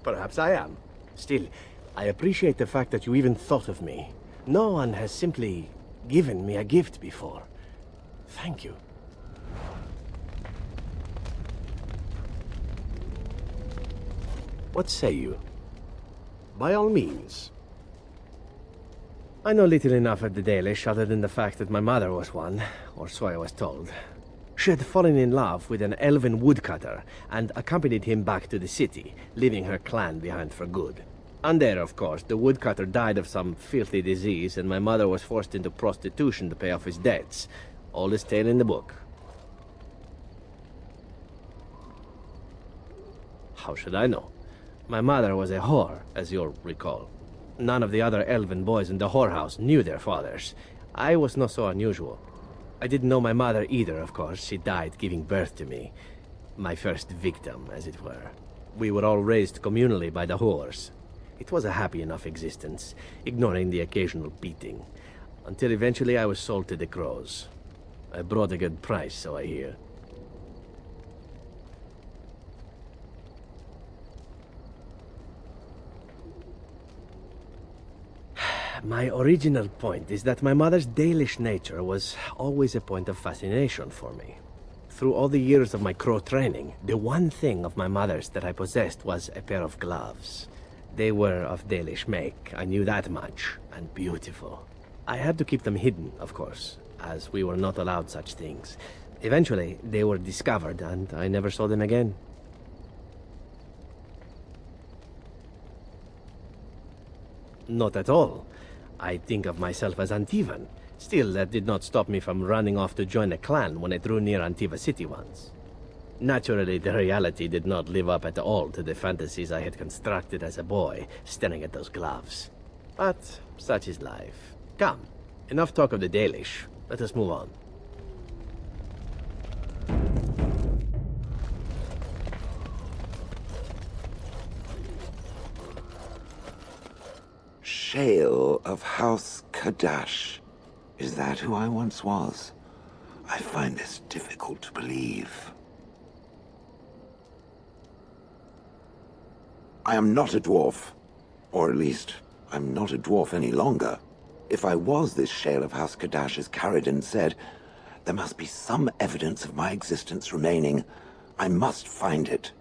Perhaps I am. Still, I appreciate the fact that you even thought of me. No one has simply given me a gift before. Thank you. What say you? By all means. I know little enough of the Dalish other than the fact that my mother was one, or so I was told. She had fallen in love with an elven woodcutter and accompanied him back to the city, leaving her clan behind for good. And there, of course, the woodcutter died of some filthy disease and my mother was forced into prostitution to pay off his debts. Oldest tale in the book. How should I know? My mother was a whore, as you'll recall. None of the other elven boys in the whorehouse knew their fathers. I was not so unusual. I didn't know my mother either, of course. She died giving birth to me. My first victim, as it were. We were all raised communally by the whores. It was a happy enough existence, ignoring the occasional beating. Until eventually I was sold to the crows. I brought a good price, so I hear. My original point is that my mother's Dalish nature was always a point of fascination for me. Through all the years of my crow training, the one thing of my mother's that I possessed was a pair of gloves. They were of Dalish make, I knew that much, and beautiful. I had to keep them hidden, of course, as we were not allowed such things. Eventually, they were discovered, and I never saw them again. Not at all. I think of myself as Antivan. Still, that did not stop me from running off to join a clan when I drew near Antiva City once. Naturally, the reality did not live up at all to the fantasies I had constructed as a boy, staring at those gloves. But such is life. Come, enough talk of the Dalish. Let us move on. Shale of House Kadash. Is that who I once was? I find this difficult to believe. I am not a dwarf. Or at least, I'm not a dwarf any longer. If I was this Shale of House Kadash, as Caridin said, there must be some evidence of my existence remaining. I must find it.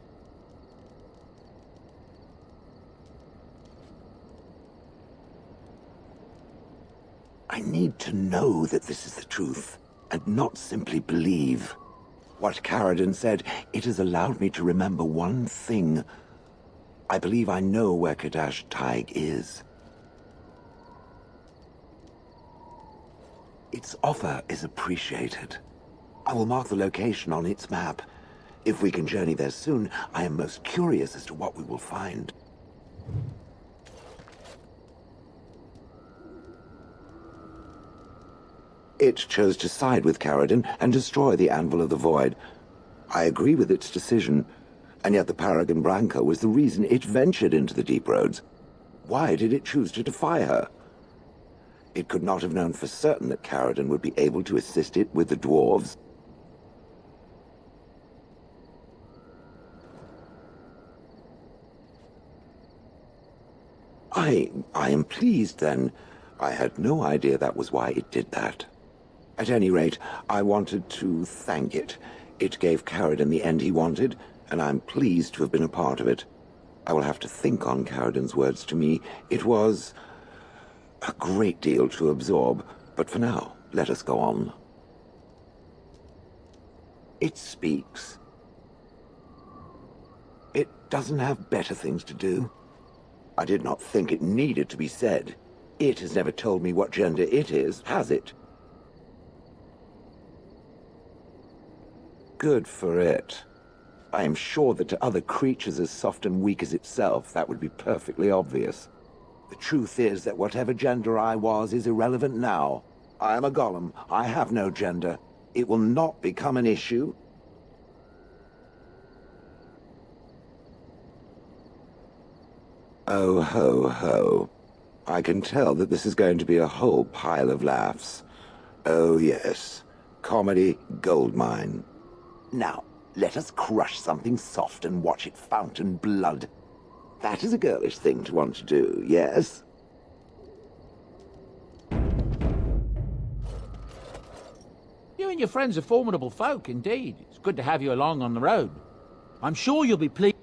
I need to know that this is the truth, and not simply believe. What Caridin said, it has allowed me to remember one thing. I believe I know where Kadash Taig is. Its offer is appreciated. I will mark the location on its map. If we can journey there soon, I am most curious as to what we will find. It chose to side with Caridin and destroy the Anvil of the Void. I agree with its decision, and yet the Paragon Branca was the reason it ventured into the Deep Roads. Why did it choose to defy her? It could not have known for certain that Caridin would be able to assist it with the dwarves. I am pleased, then. I had no idea that was why it did that. At any rate, I wanted to thank it. It gave Caridin the end he wanted, and I'm pleased to have been a part of it. I will have to think on Caridin's words to me. It was a great deal to absorb, but for now, let us go on. It speaks. It doesn't have better things to do. I did not think it needed to be said. It has never told me what gender it is, has it? Good for it. I am sure that to other creatures as soft and weak as itself, that would be perfectly obvious. The truth is that whatever gender I was is irrelevant now. I am a golem. I have no gender. It will not become an issue. Oh ho ho. I can tell that this is going to be a whole pile of laughs. Oh yes. Comedy goldmine. Now, let us crush something soft and watch it fountain blood. That is a girlish thing to want to do, yes? You and your friends are formidable folk, indeed. It's good to have you along on the road. I'm sure you'll be pleased.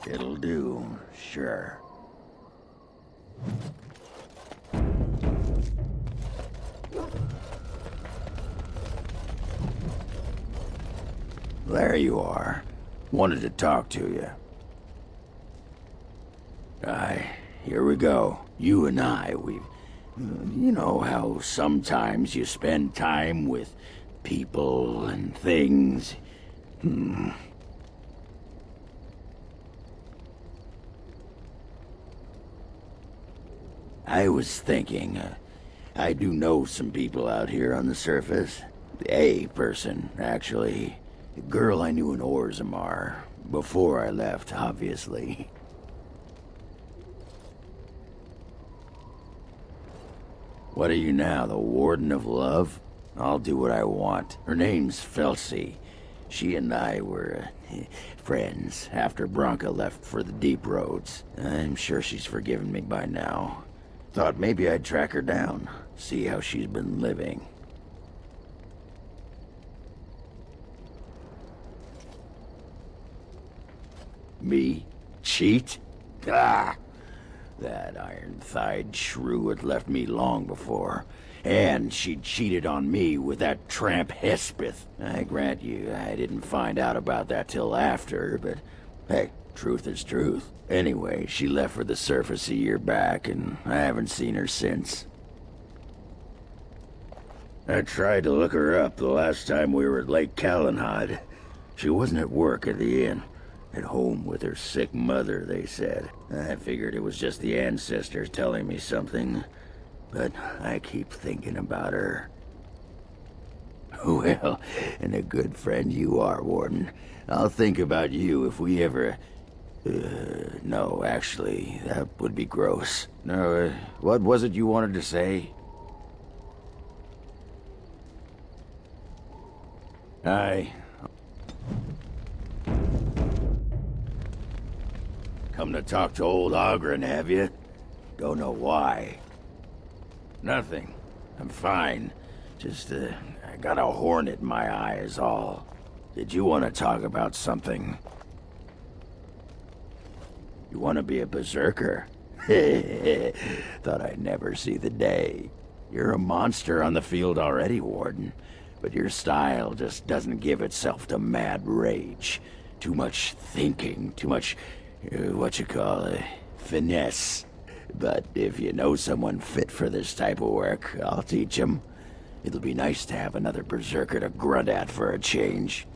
It'll do, sure. There you are. Wanted to talk to you. Here we go. You and I, you know how sometimes you spend time with people and things. I was thinking, I do know some people out here on the surface. A person, actually. A girl I knew in Orzammar. Before I left, obviously. What are you now, the Warden of Love? I'll do what I want. Her name's Felsi. She and I were, friends after Branka left for the deep roads. I'm sure she's forgiven me by now. Thought maybe I'd track her down, see how she's been living. Me? Cheat? Ah! That iron-thighed shrew had left me long before. And she'd cheated on me with that tramp Hespeth. I grant you, I didn't find out about that till after, but hey, truth is truth. Anyway, she left for the surface a year back, and I haven't seen her since. I tried to look her up the last time we were at Lake Calenhad. She wasn't at work at the inn. At home with her sick mother, they said. I figured it was just the ancestors telling me something, but I keep thinking about her. Well, and a good friend you are, Warden. I'll think about you if we ever... no, actually, that would be gross. No, what was it you wanted to say? Come to talk to old Ogren, have you? Don't know why. Nothing. I'm fine. Just, I got a hornet in my eye is all. Did you want to talk about something? You want to be a berserker? Thought I'd never see the day. You're a monster on the field already, Warden. But your style just doesn't give itself to mad rage. Too much thinking, too much, finesse. But if you know someone fit for this type of work, I'll teach him. It'll be nice to have another berserker to grunt at for a change.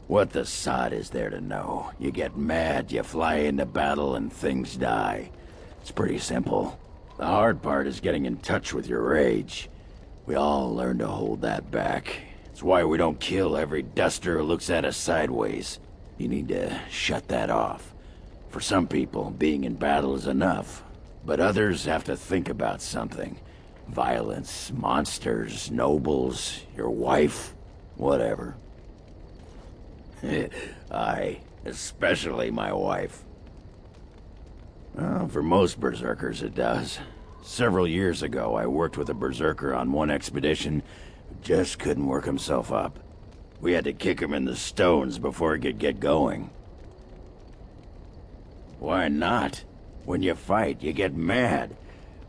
What the sod is there to know? You get mad, you fly into battle, and things die. It's pretty simple. The hard part is getting in touch with your rage. We all learn to hold that back. It's why we don't kill every duster who looks at us sideways. You need to shut that off. For some people, being in battle is enough. But others have to think about something. Violence, monsters, nobles, your wife, whatever. Aye, especially my wife. Well, for most berserkers it does. Several years ago, I worked with a berserker on one expedition who just couldn't work himself up. We had to kick him in the stones before he could get going. Why not? When you fight, you get mad.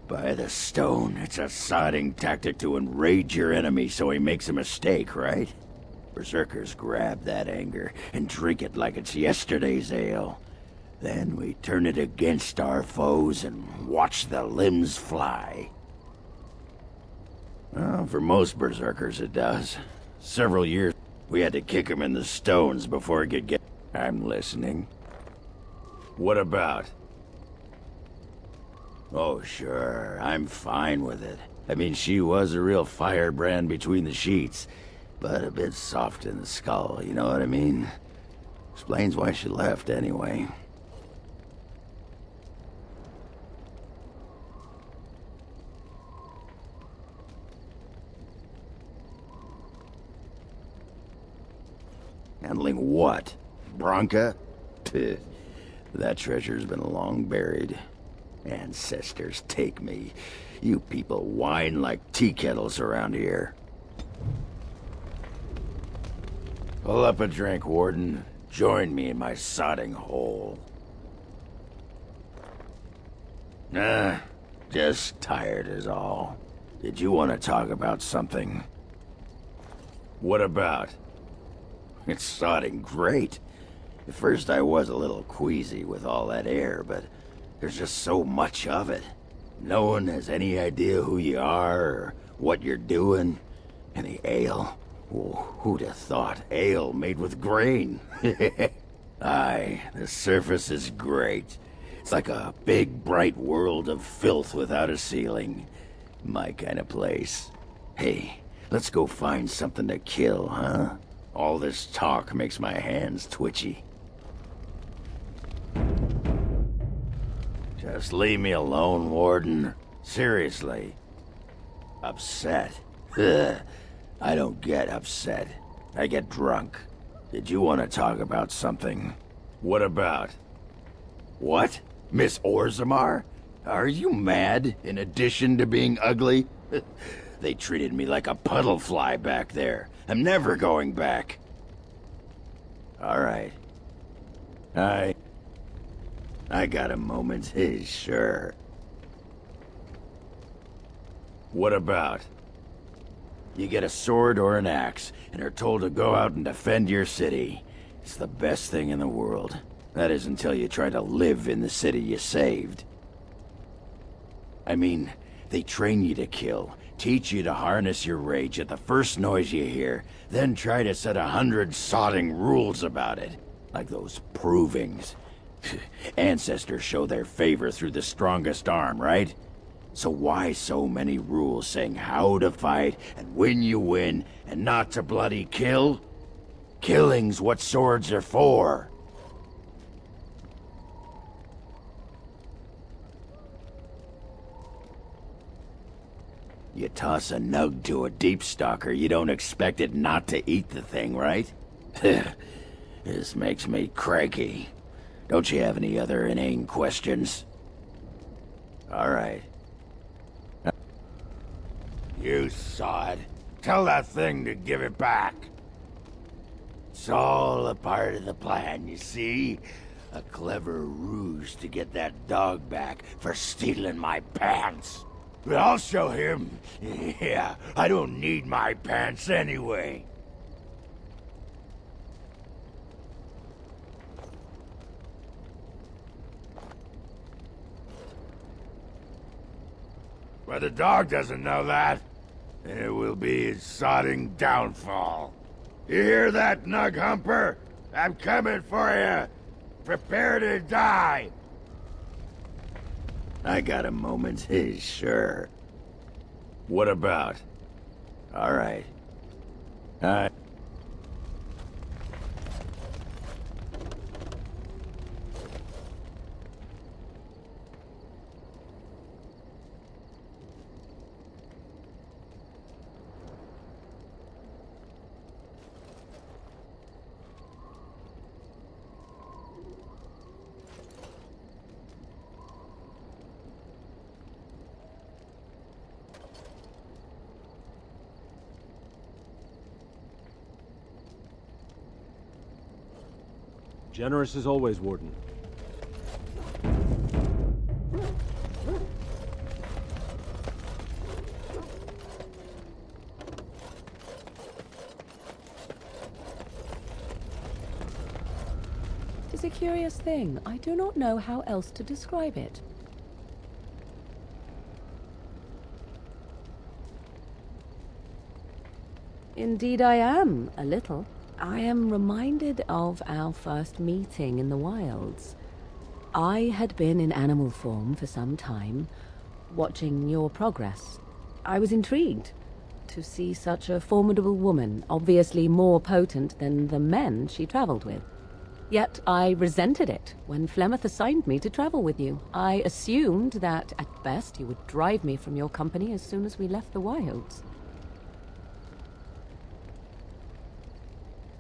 By the stone, it's a sodding tactic to enrage your enemy so he makes a mistake, right? Berserkers grab that anger and drink it like it's yesterday's ale. Then we turn it against our foes and watch the limbs fly. Well, for most berserkers it does. Several years, we had to kick him in the stones before he could get... I'm listening. What about? Oh, sure, I'm fine with it. I mean, she was a real firebrand between the sheets, but a bit soft in the skull, you know what I mean? Explains why she left, anyway. Handling what? Branka? Pih. That treasure's been long buried. Ancestors take me. You people whine like tea kettles around here. Pull up a drink, Warden. Join me in my sodding hole. Nah, just tired is all. Did you want to talk about something? What about? It's sodding great. At first I was a little queasy with all that air, but there's just so much of it. No one has any idea who you are or what you're doing. And the ale? Oh, who'd have thought ale made with grain? Aye, the surface is great. It's like a big, bright world of filth without a ceiling. My kind of place. Hey, let's go find something to kill, huh? All this talk makes my hands twitchy. Just leave me alone, Warden. Seriously. Upset? Ugh. I don't get upset. I get drunk. Did you want to talk about something? What about? What? Miss Orzammar? Are you mad, in addition to being ugly? They treated me like a puddle fly back there. I'm never going back. Alright. I got a moment, sure. What about? You get a sword or an axe, and are told to go out and defend your city. It's the best thing in the world. That is until you try to live in the city you saved. I mean, they train you to kill, teach you to harness your rage at the first noise you hear, then try to set 100 sodding rules about it. Like those provings. Ancestors show their favor through the strongest arm, right? So why so many rules saying how to fight, and when you win, and not to bloody kill? Killing's what swords are for. You toss a nug to a deep stalker, you don't expect it not to eat the thing, right? This makes me cranky. Don't you have any other inane questions? Alright. You sod. Tell that thing to give it back. It's all a part of the plan, you see? A clever ruse to get that dog back for stealing my pants. But I'll show him. Yeah, I don't need my pants anyway. But the dog doesn't know that. And it will be his sodding downfall. You hear that, Nug Humper? I'm coming for you. Prepare to die. I got a moment, sure. What about? Alright. Generous as always, Warden. It is a curious thing. I do not know how else to describe it. Indeed I am, a little. I am reminded of our first meeting in the wilds. I had been in animal form for some time, watching your progress. I was intrigued to see such a formidable woman, obviously more potent than the men she traveled with. Yet I resented it when Flemeth assigned me to travel with you. I assumed that, at best, you would drive me from your company as soon as we left the wilds.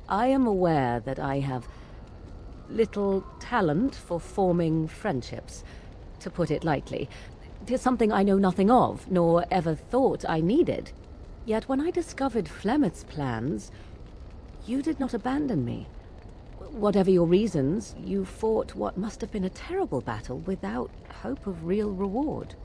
I am aware that I have little talent for forming friendships, to put it lightly. It is something I know nothing of, nor ever thought I needed. Yet when I discovered Flemeth's plans, You did not abandon me. Whatever your reasons, you fought what must have been a terrible battle without hope of real reward.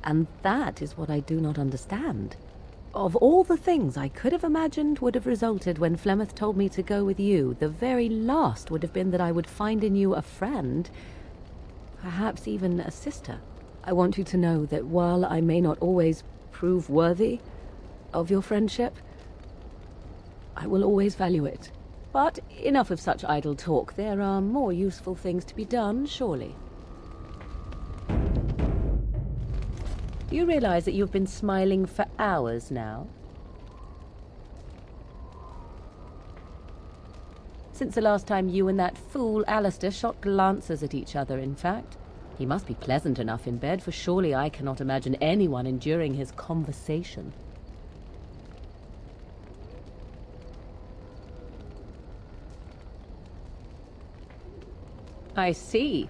And that is what I do not understand. Of all the things I could have imagined would have resulted when Flemeth told me to go with you, the very last would have been that I would find in you a friend, perhaps even a sister. I want you to know that while I may not always prove worthy of your friendship, I will always value it. But enough of such idle talk. There are more useful things to be done, surely. Do you realize that you've been smiling for hours now? Since the last time you and that fool Alistair shot glances at each other, in fact. He must be pleasant enough in bed, for surely I cannot imagine anyone enduring his conversation. I see.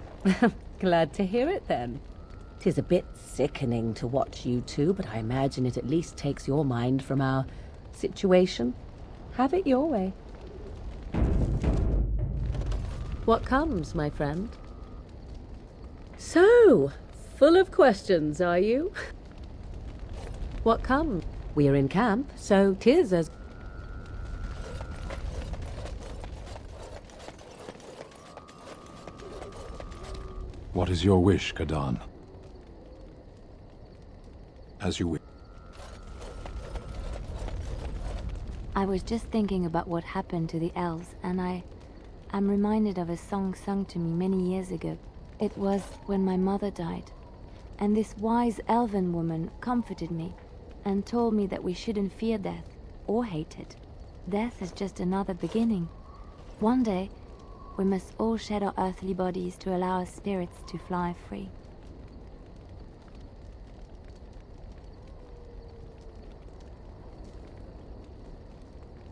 Glad to hear it, then. 'Tis a bit sickening to watch you two, but I imagine it at least takes your mind from our situation. Have it your way. What comes, my friend? So, full of questions, are you? What comes? We are in camp, so 'tis as... What is your wish, Kadan? As you wish. I was just thinking about what happened to the elves, and I'm reminded of a song sung to me many years ago. It was when my mother died, and this wise elven woman comforted me and told me that we shouldn't fear death or hate it. Death is just another beginning. One day, we must all shed our earthly bodies to allow our spirits to fly free.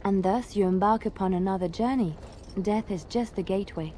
And thus you embark upon another journey. Death is just the gateway.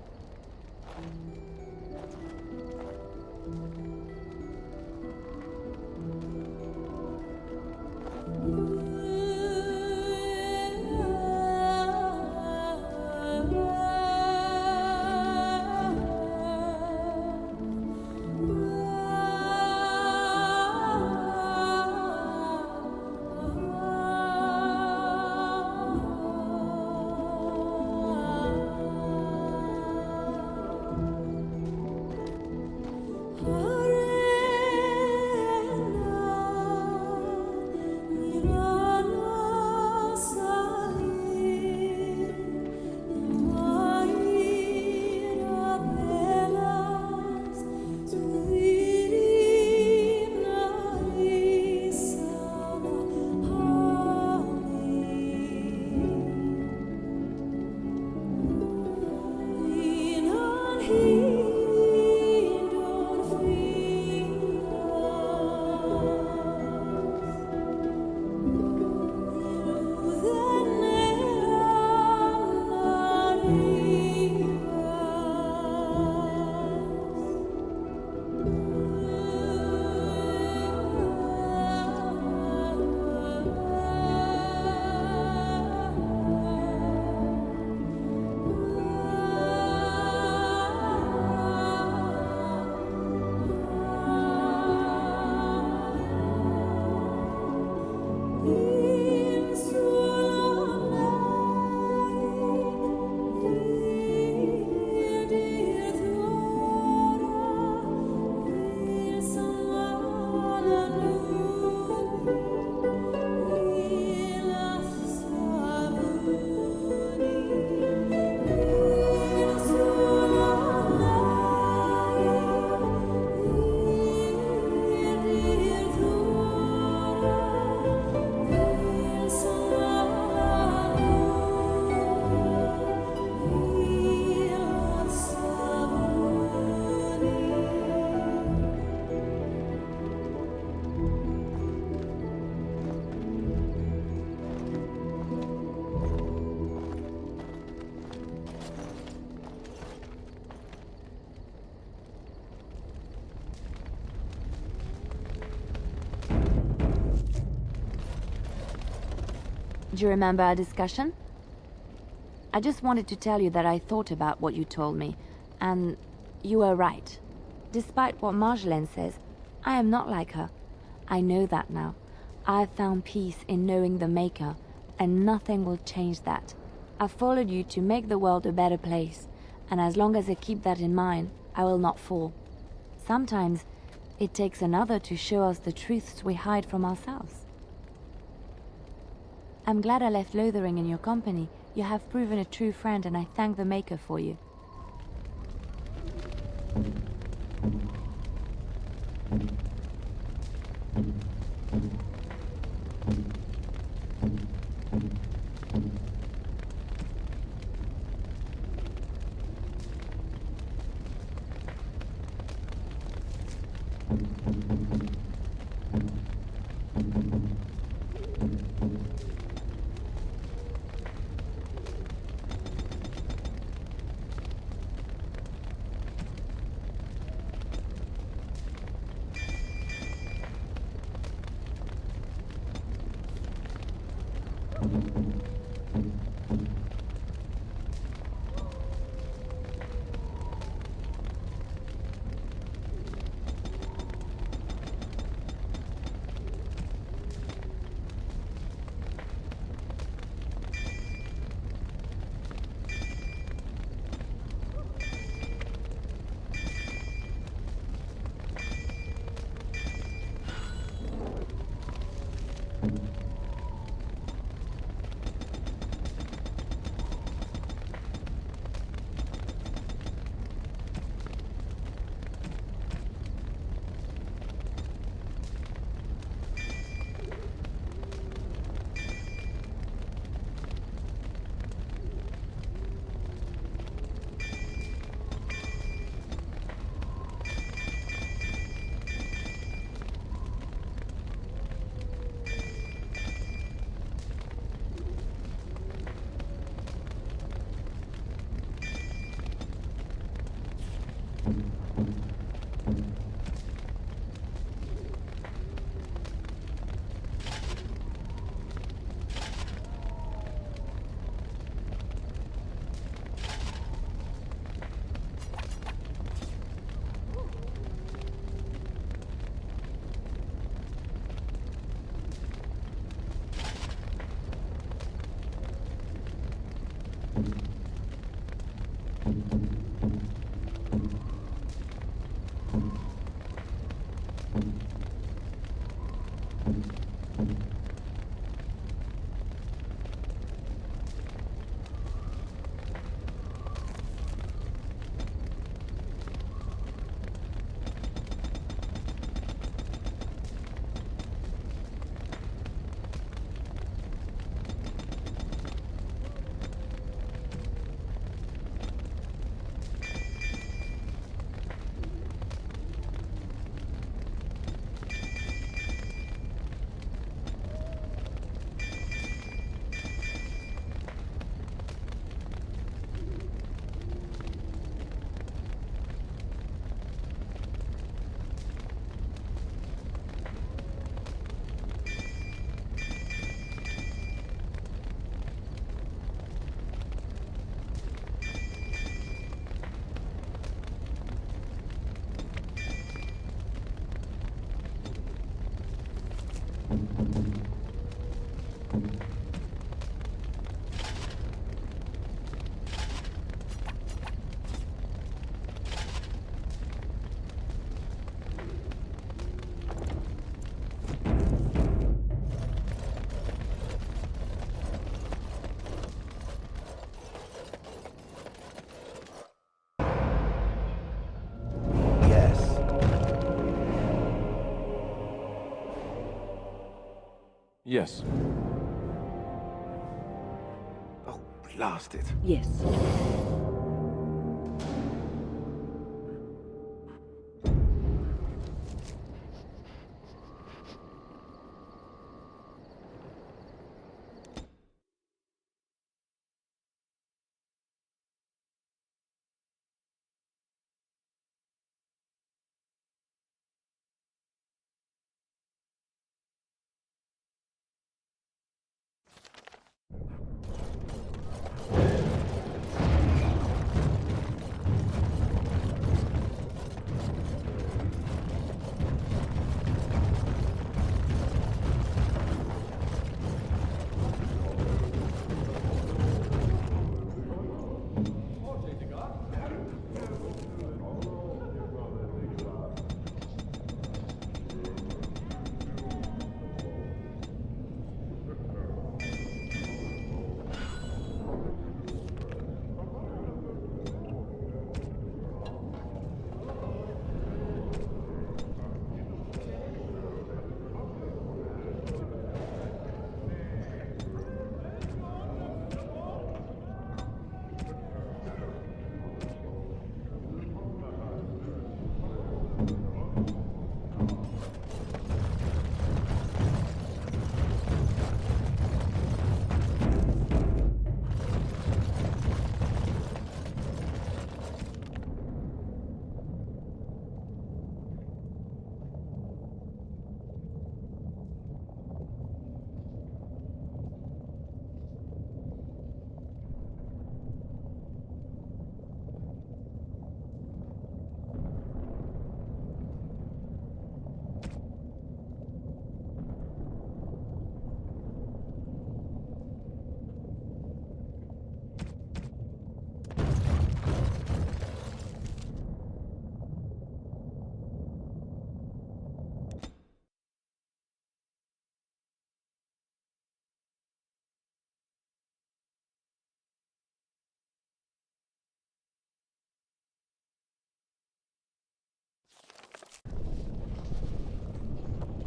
Do you remember our discussion? I just wanted to tell you that I thought about what you told me, and you were right. Despite what Marjolaine says, I am not like her. I know that now. I've found peace in knowing the Maker, and nothing will change that. I followed you to make the world a better place, and as long as I keep that in mind, I will not fall. Sometimes, it takes another to show us the truths we hide from ourselves. I'm glad I left Lothering in your company. You have proven a true friend, and I thank the Maker for you. Yes. Oh, blast it. Yes.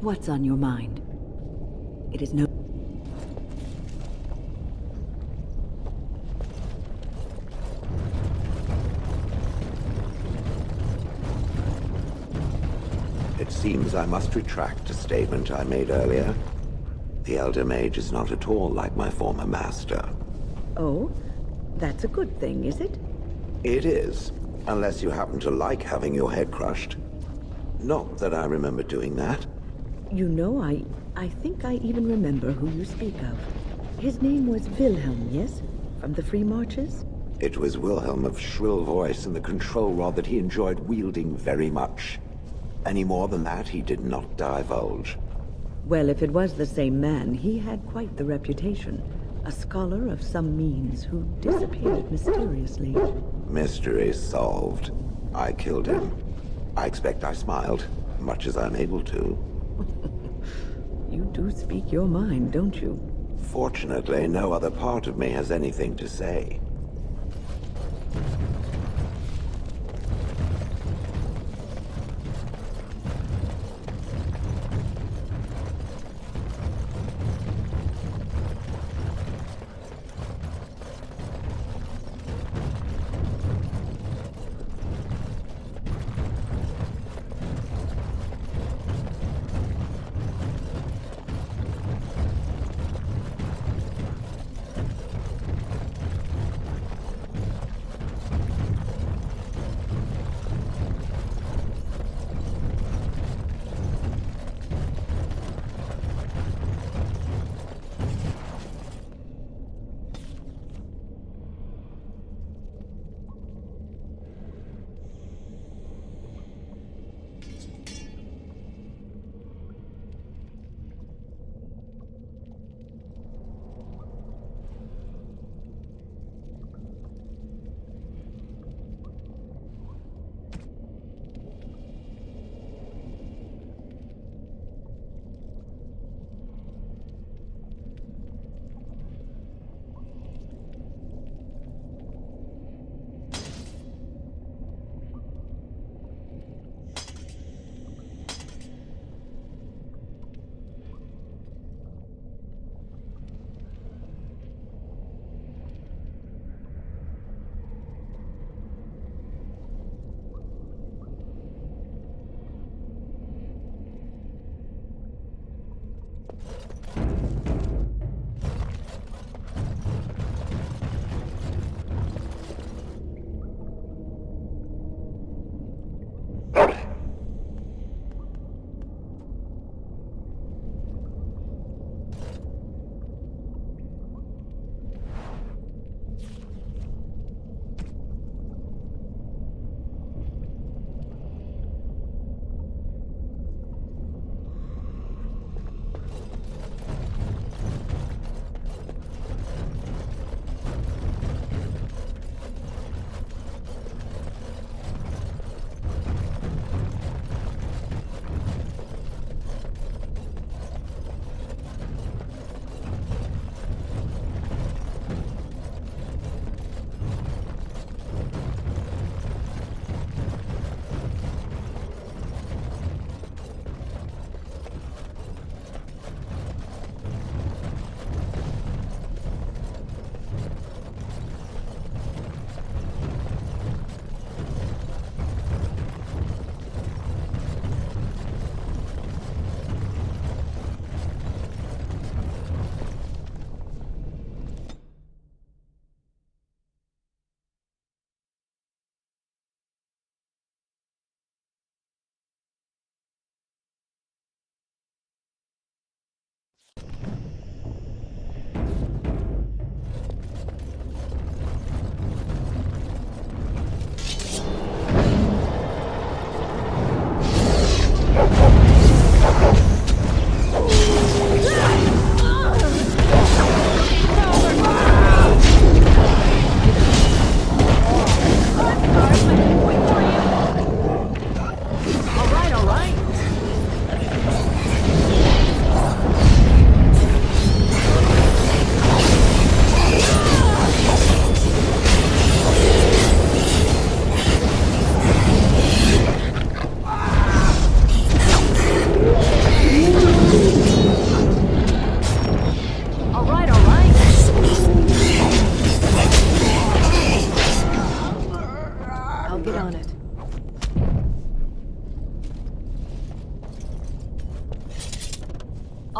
What's on your mind? It is no... It seems I must retract a statement I made earlier. The Elder Mage is not at all like my former master. Oh? That's a good thing, is it? It is, unless you happen to like having your head crushed. Not that I remember doing that. You know, I think I even remember who you speak of. His name was Wilhelm, yes? From the Free Marches? It was Wilhelm of shrill voice and the control rod that he enjoyed wielding very much. Any more than that, he did not divulge. Well, if it was the same man, he had quite the reputation. A scholar of some means who disappeared mysteriously. Mystery solved. I killed him. I expect I smiled, much as I'm able to. You do speak your mind, don't you? Fortunately, no other part of me has anything to say.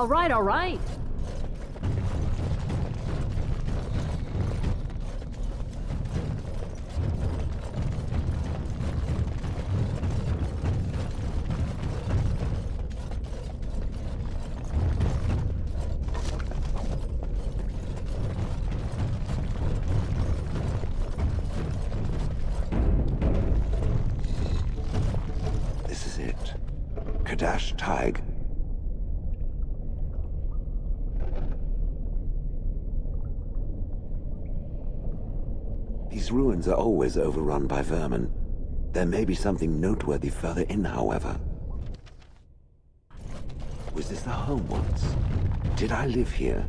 All right, all right. This is it. Kadash Taig. These ruins are always overrun by vermin. There may be something noteworthy further in, however. Was this a home once? Did I live here?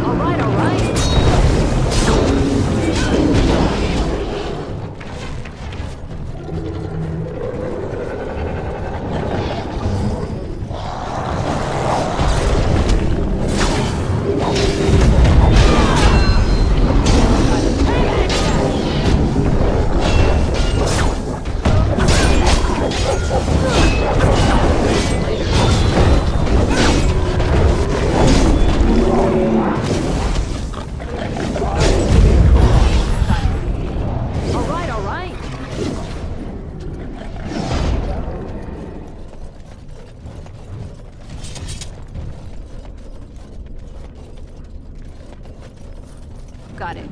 All right, all right. All right, all right. Got it.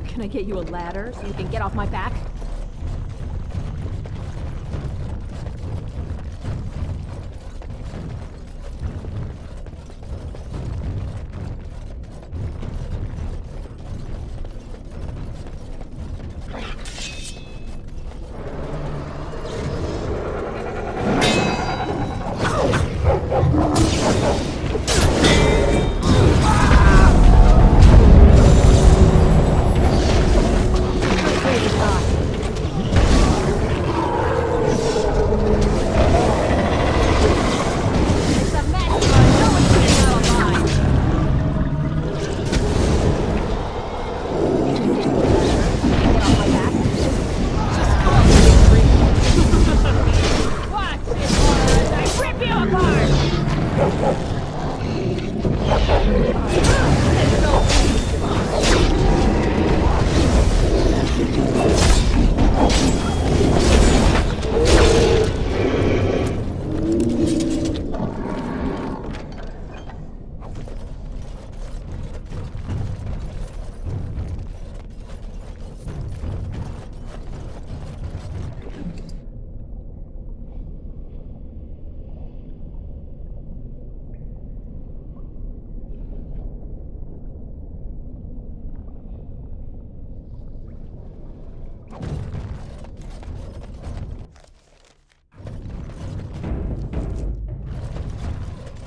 Can I get you a ladder so you can get off my back?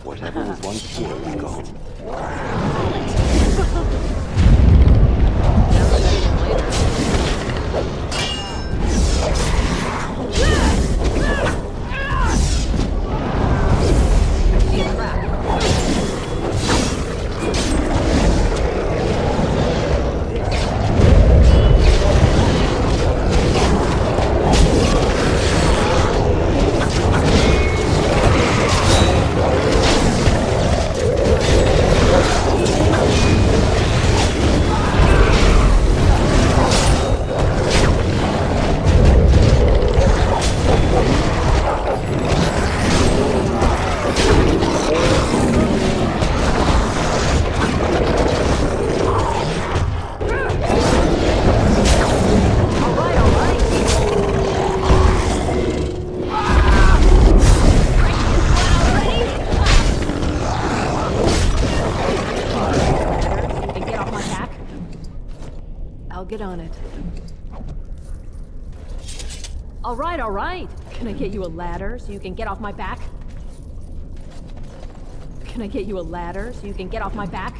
Whatever was once here is gone. I'll get on it. All right, all right. Can I get you a ladder so you can get off my back? Can I get you a ladder so you can get off my back?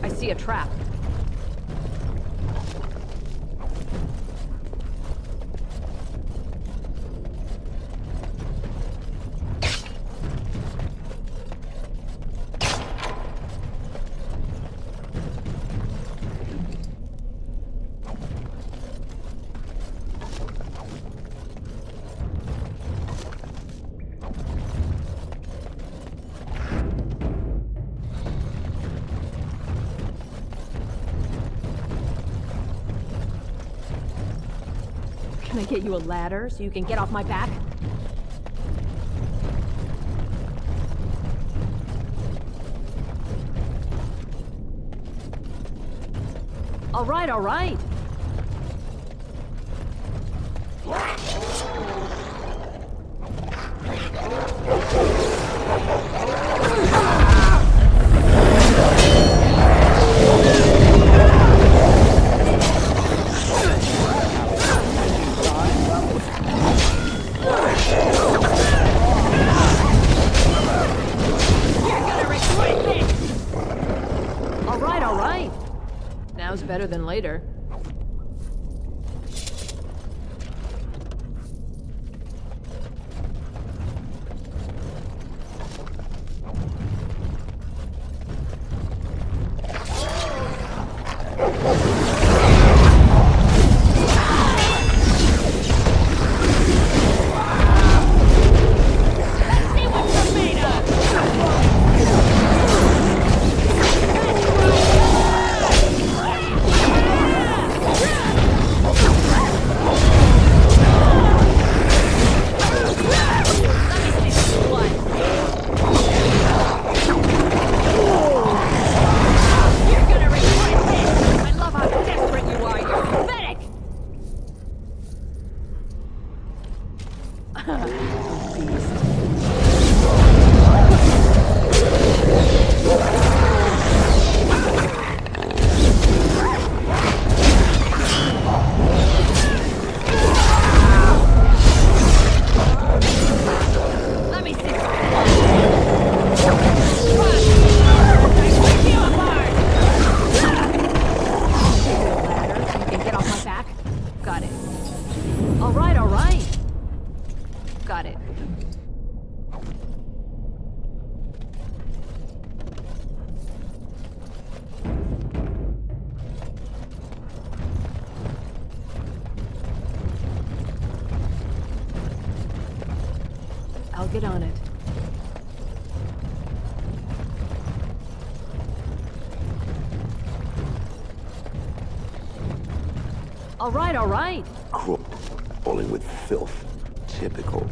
I see a trap. Can I get you a ladder so you can get off my back? All right, all right. Now's better than later. I'll get on it. All right, all right. Crawling with filth. Typical.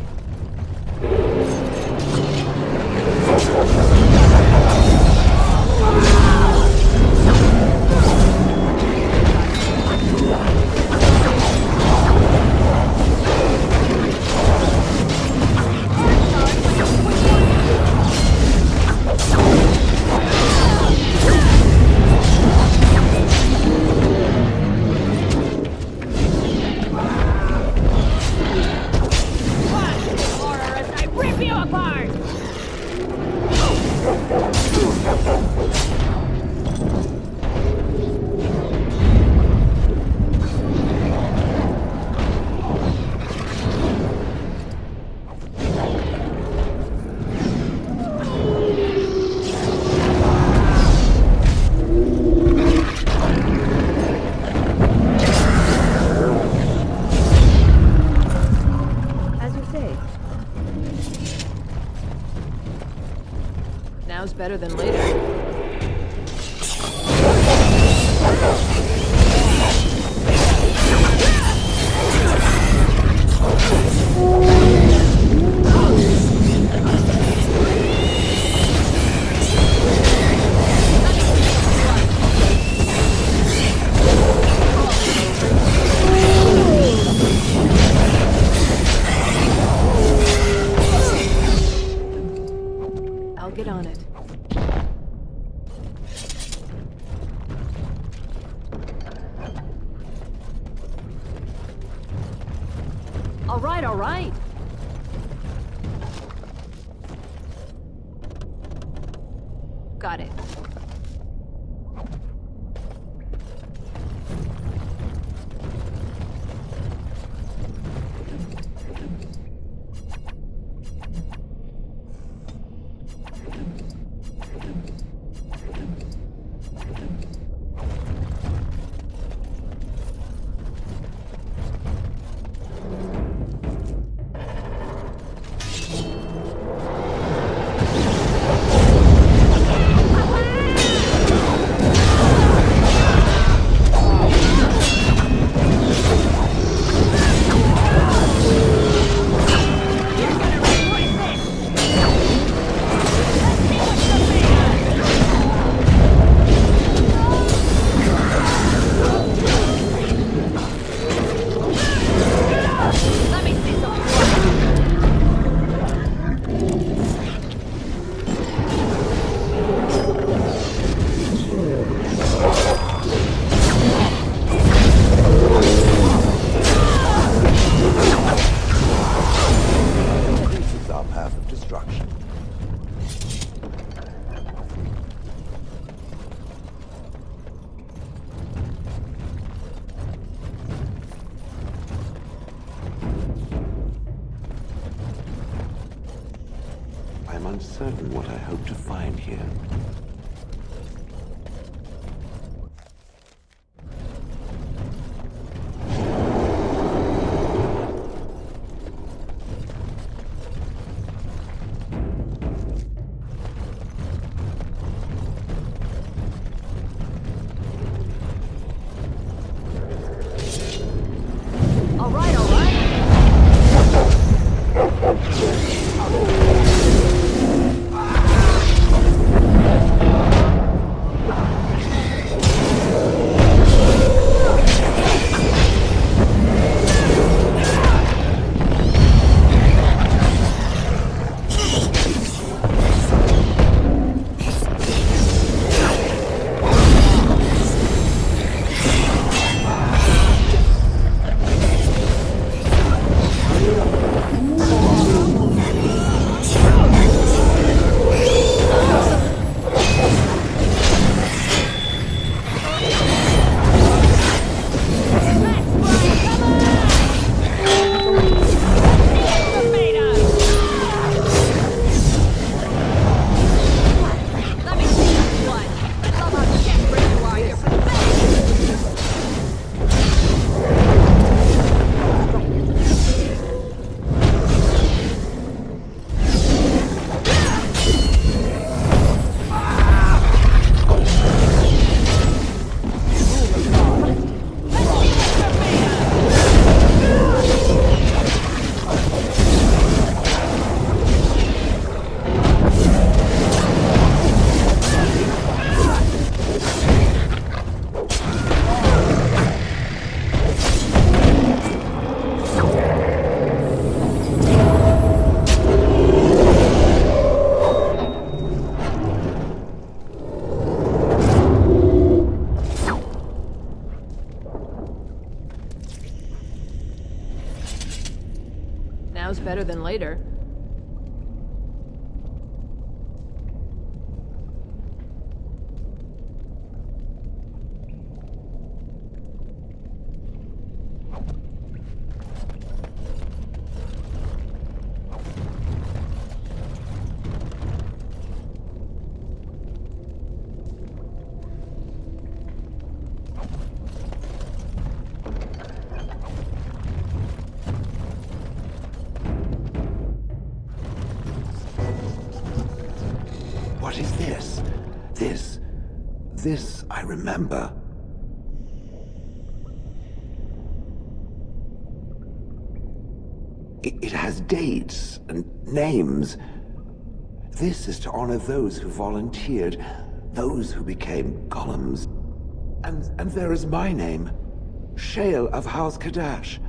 Now's better than later. All right, all right. Got it. I'm uncertain what I hope to find here. All right, all right. Now's better than later. What is this? This I remember. It has dates and names. This is to honor those who volunteered, those who became golems. And there is my name, Shale of House Kadash.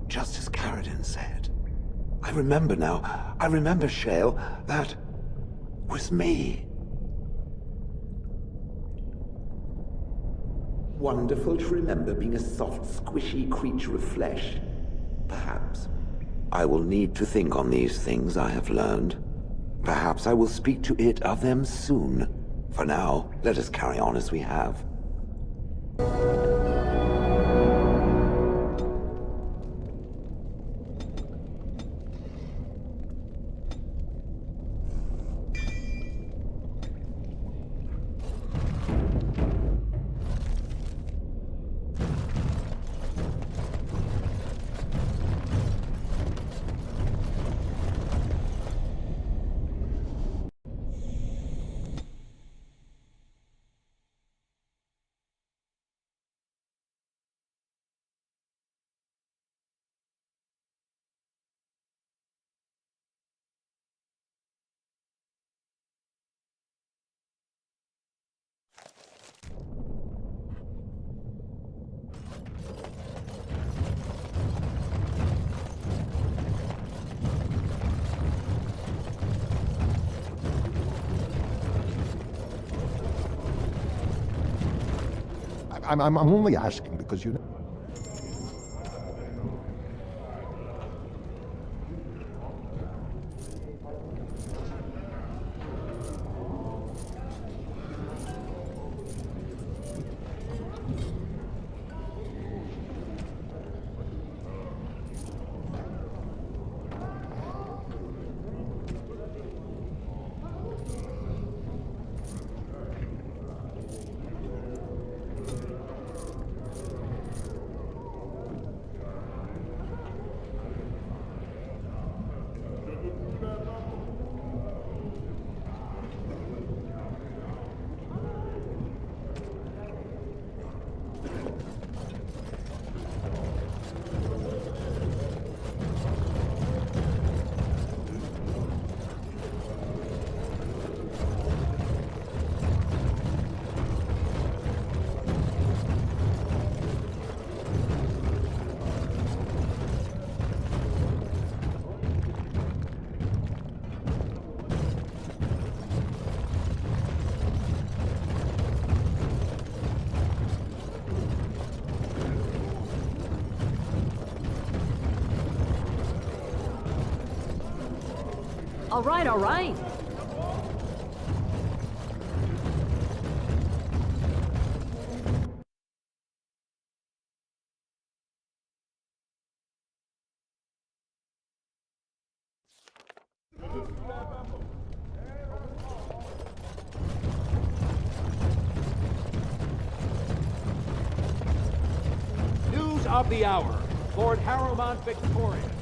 Just as Caradin said. I remember now. I remember, Shale. That was me. Wonderful to remember being a soft, squishy creature of flesh. Perhaps. I will need to think on these things I have learned. Perhaps I will speak to it of them soon. For now, let us carry on as we have. I'm only asking because you know. All right, all right. News of the hour. Lord Harrowmont victorious.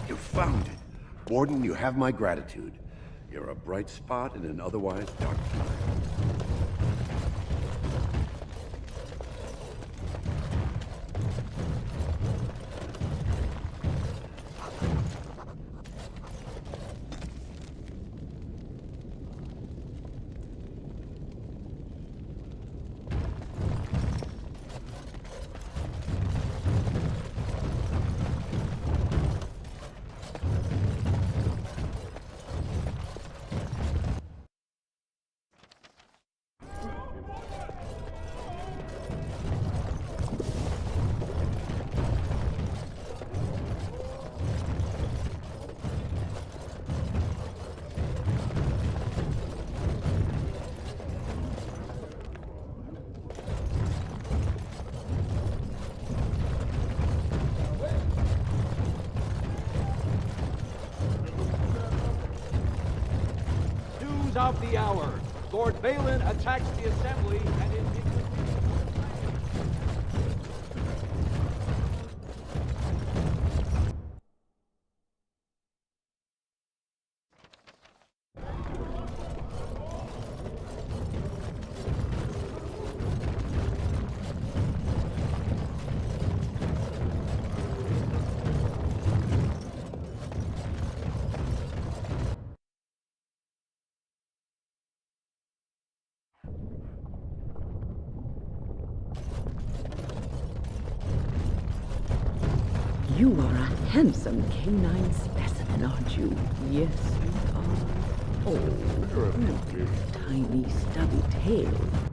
You found it. Warden, you have my gratitude. You're a bright spot in an otherwise dark time. News of the hour. Lord Balin attacks the assembly and is... You are a handsome canine specimen, aren't you? Yes, you are. Oh, look at the tiny stubby tail.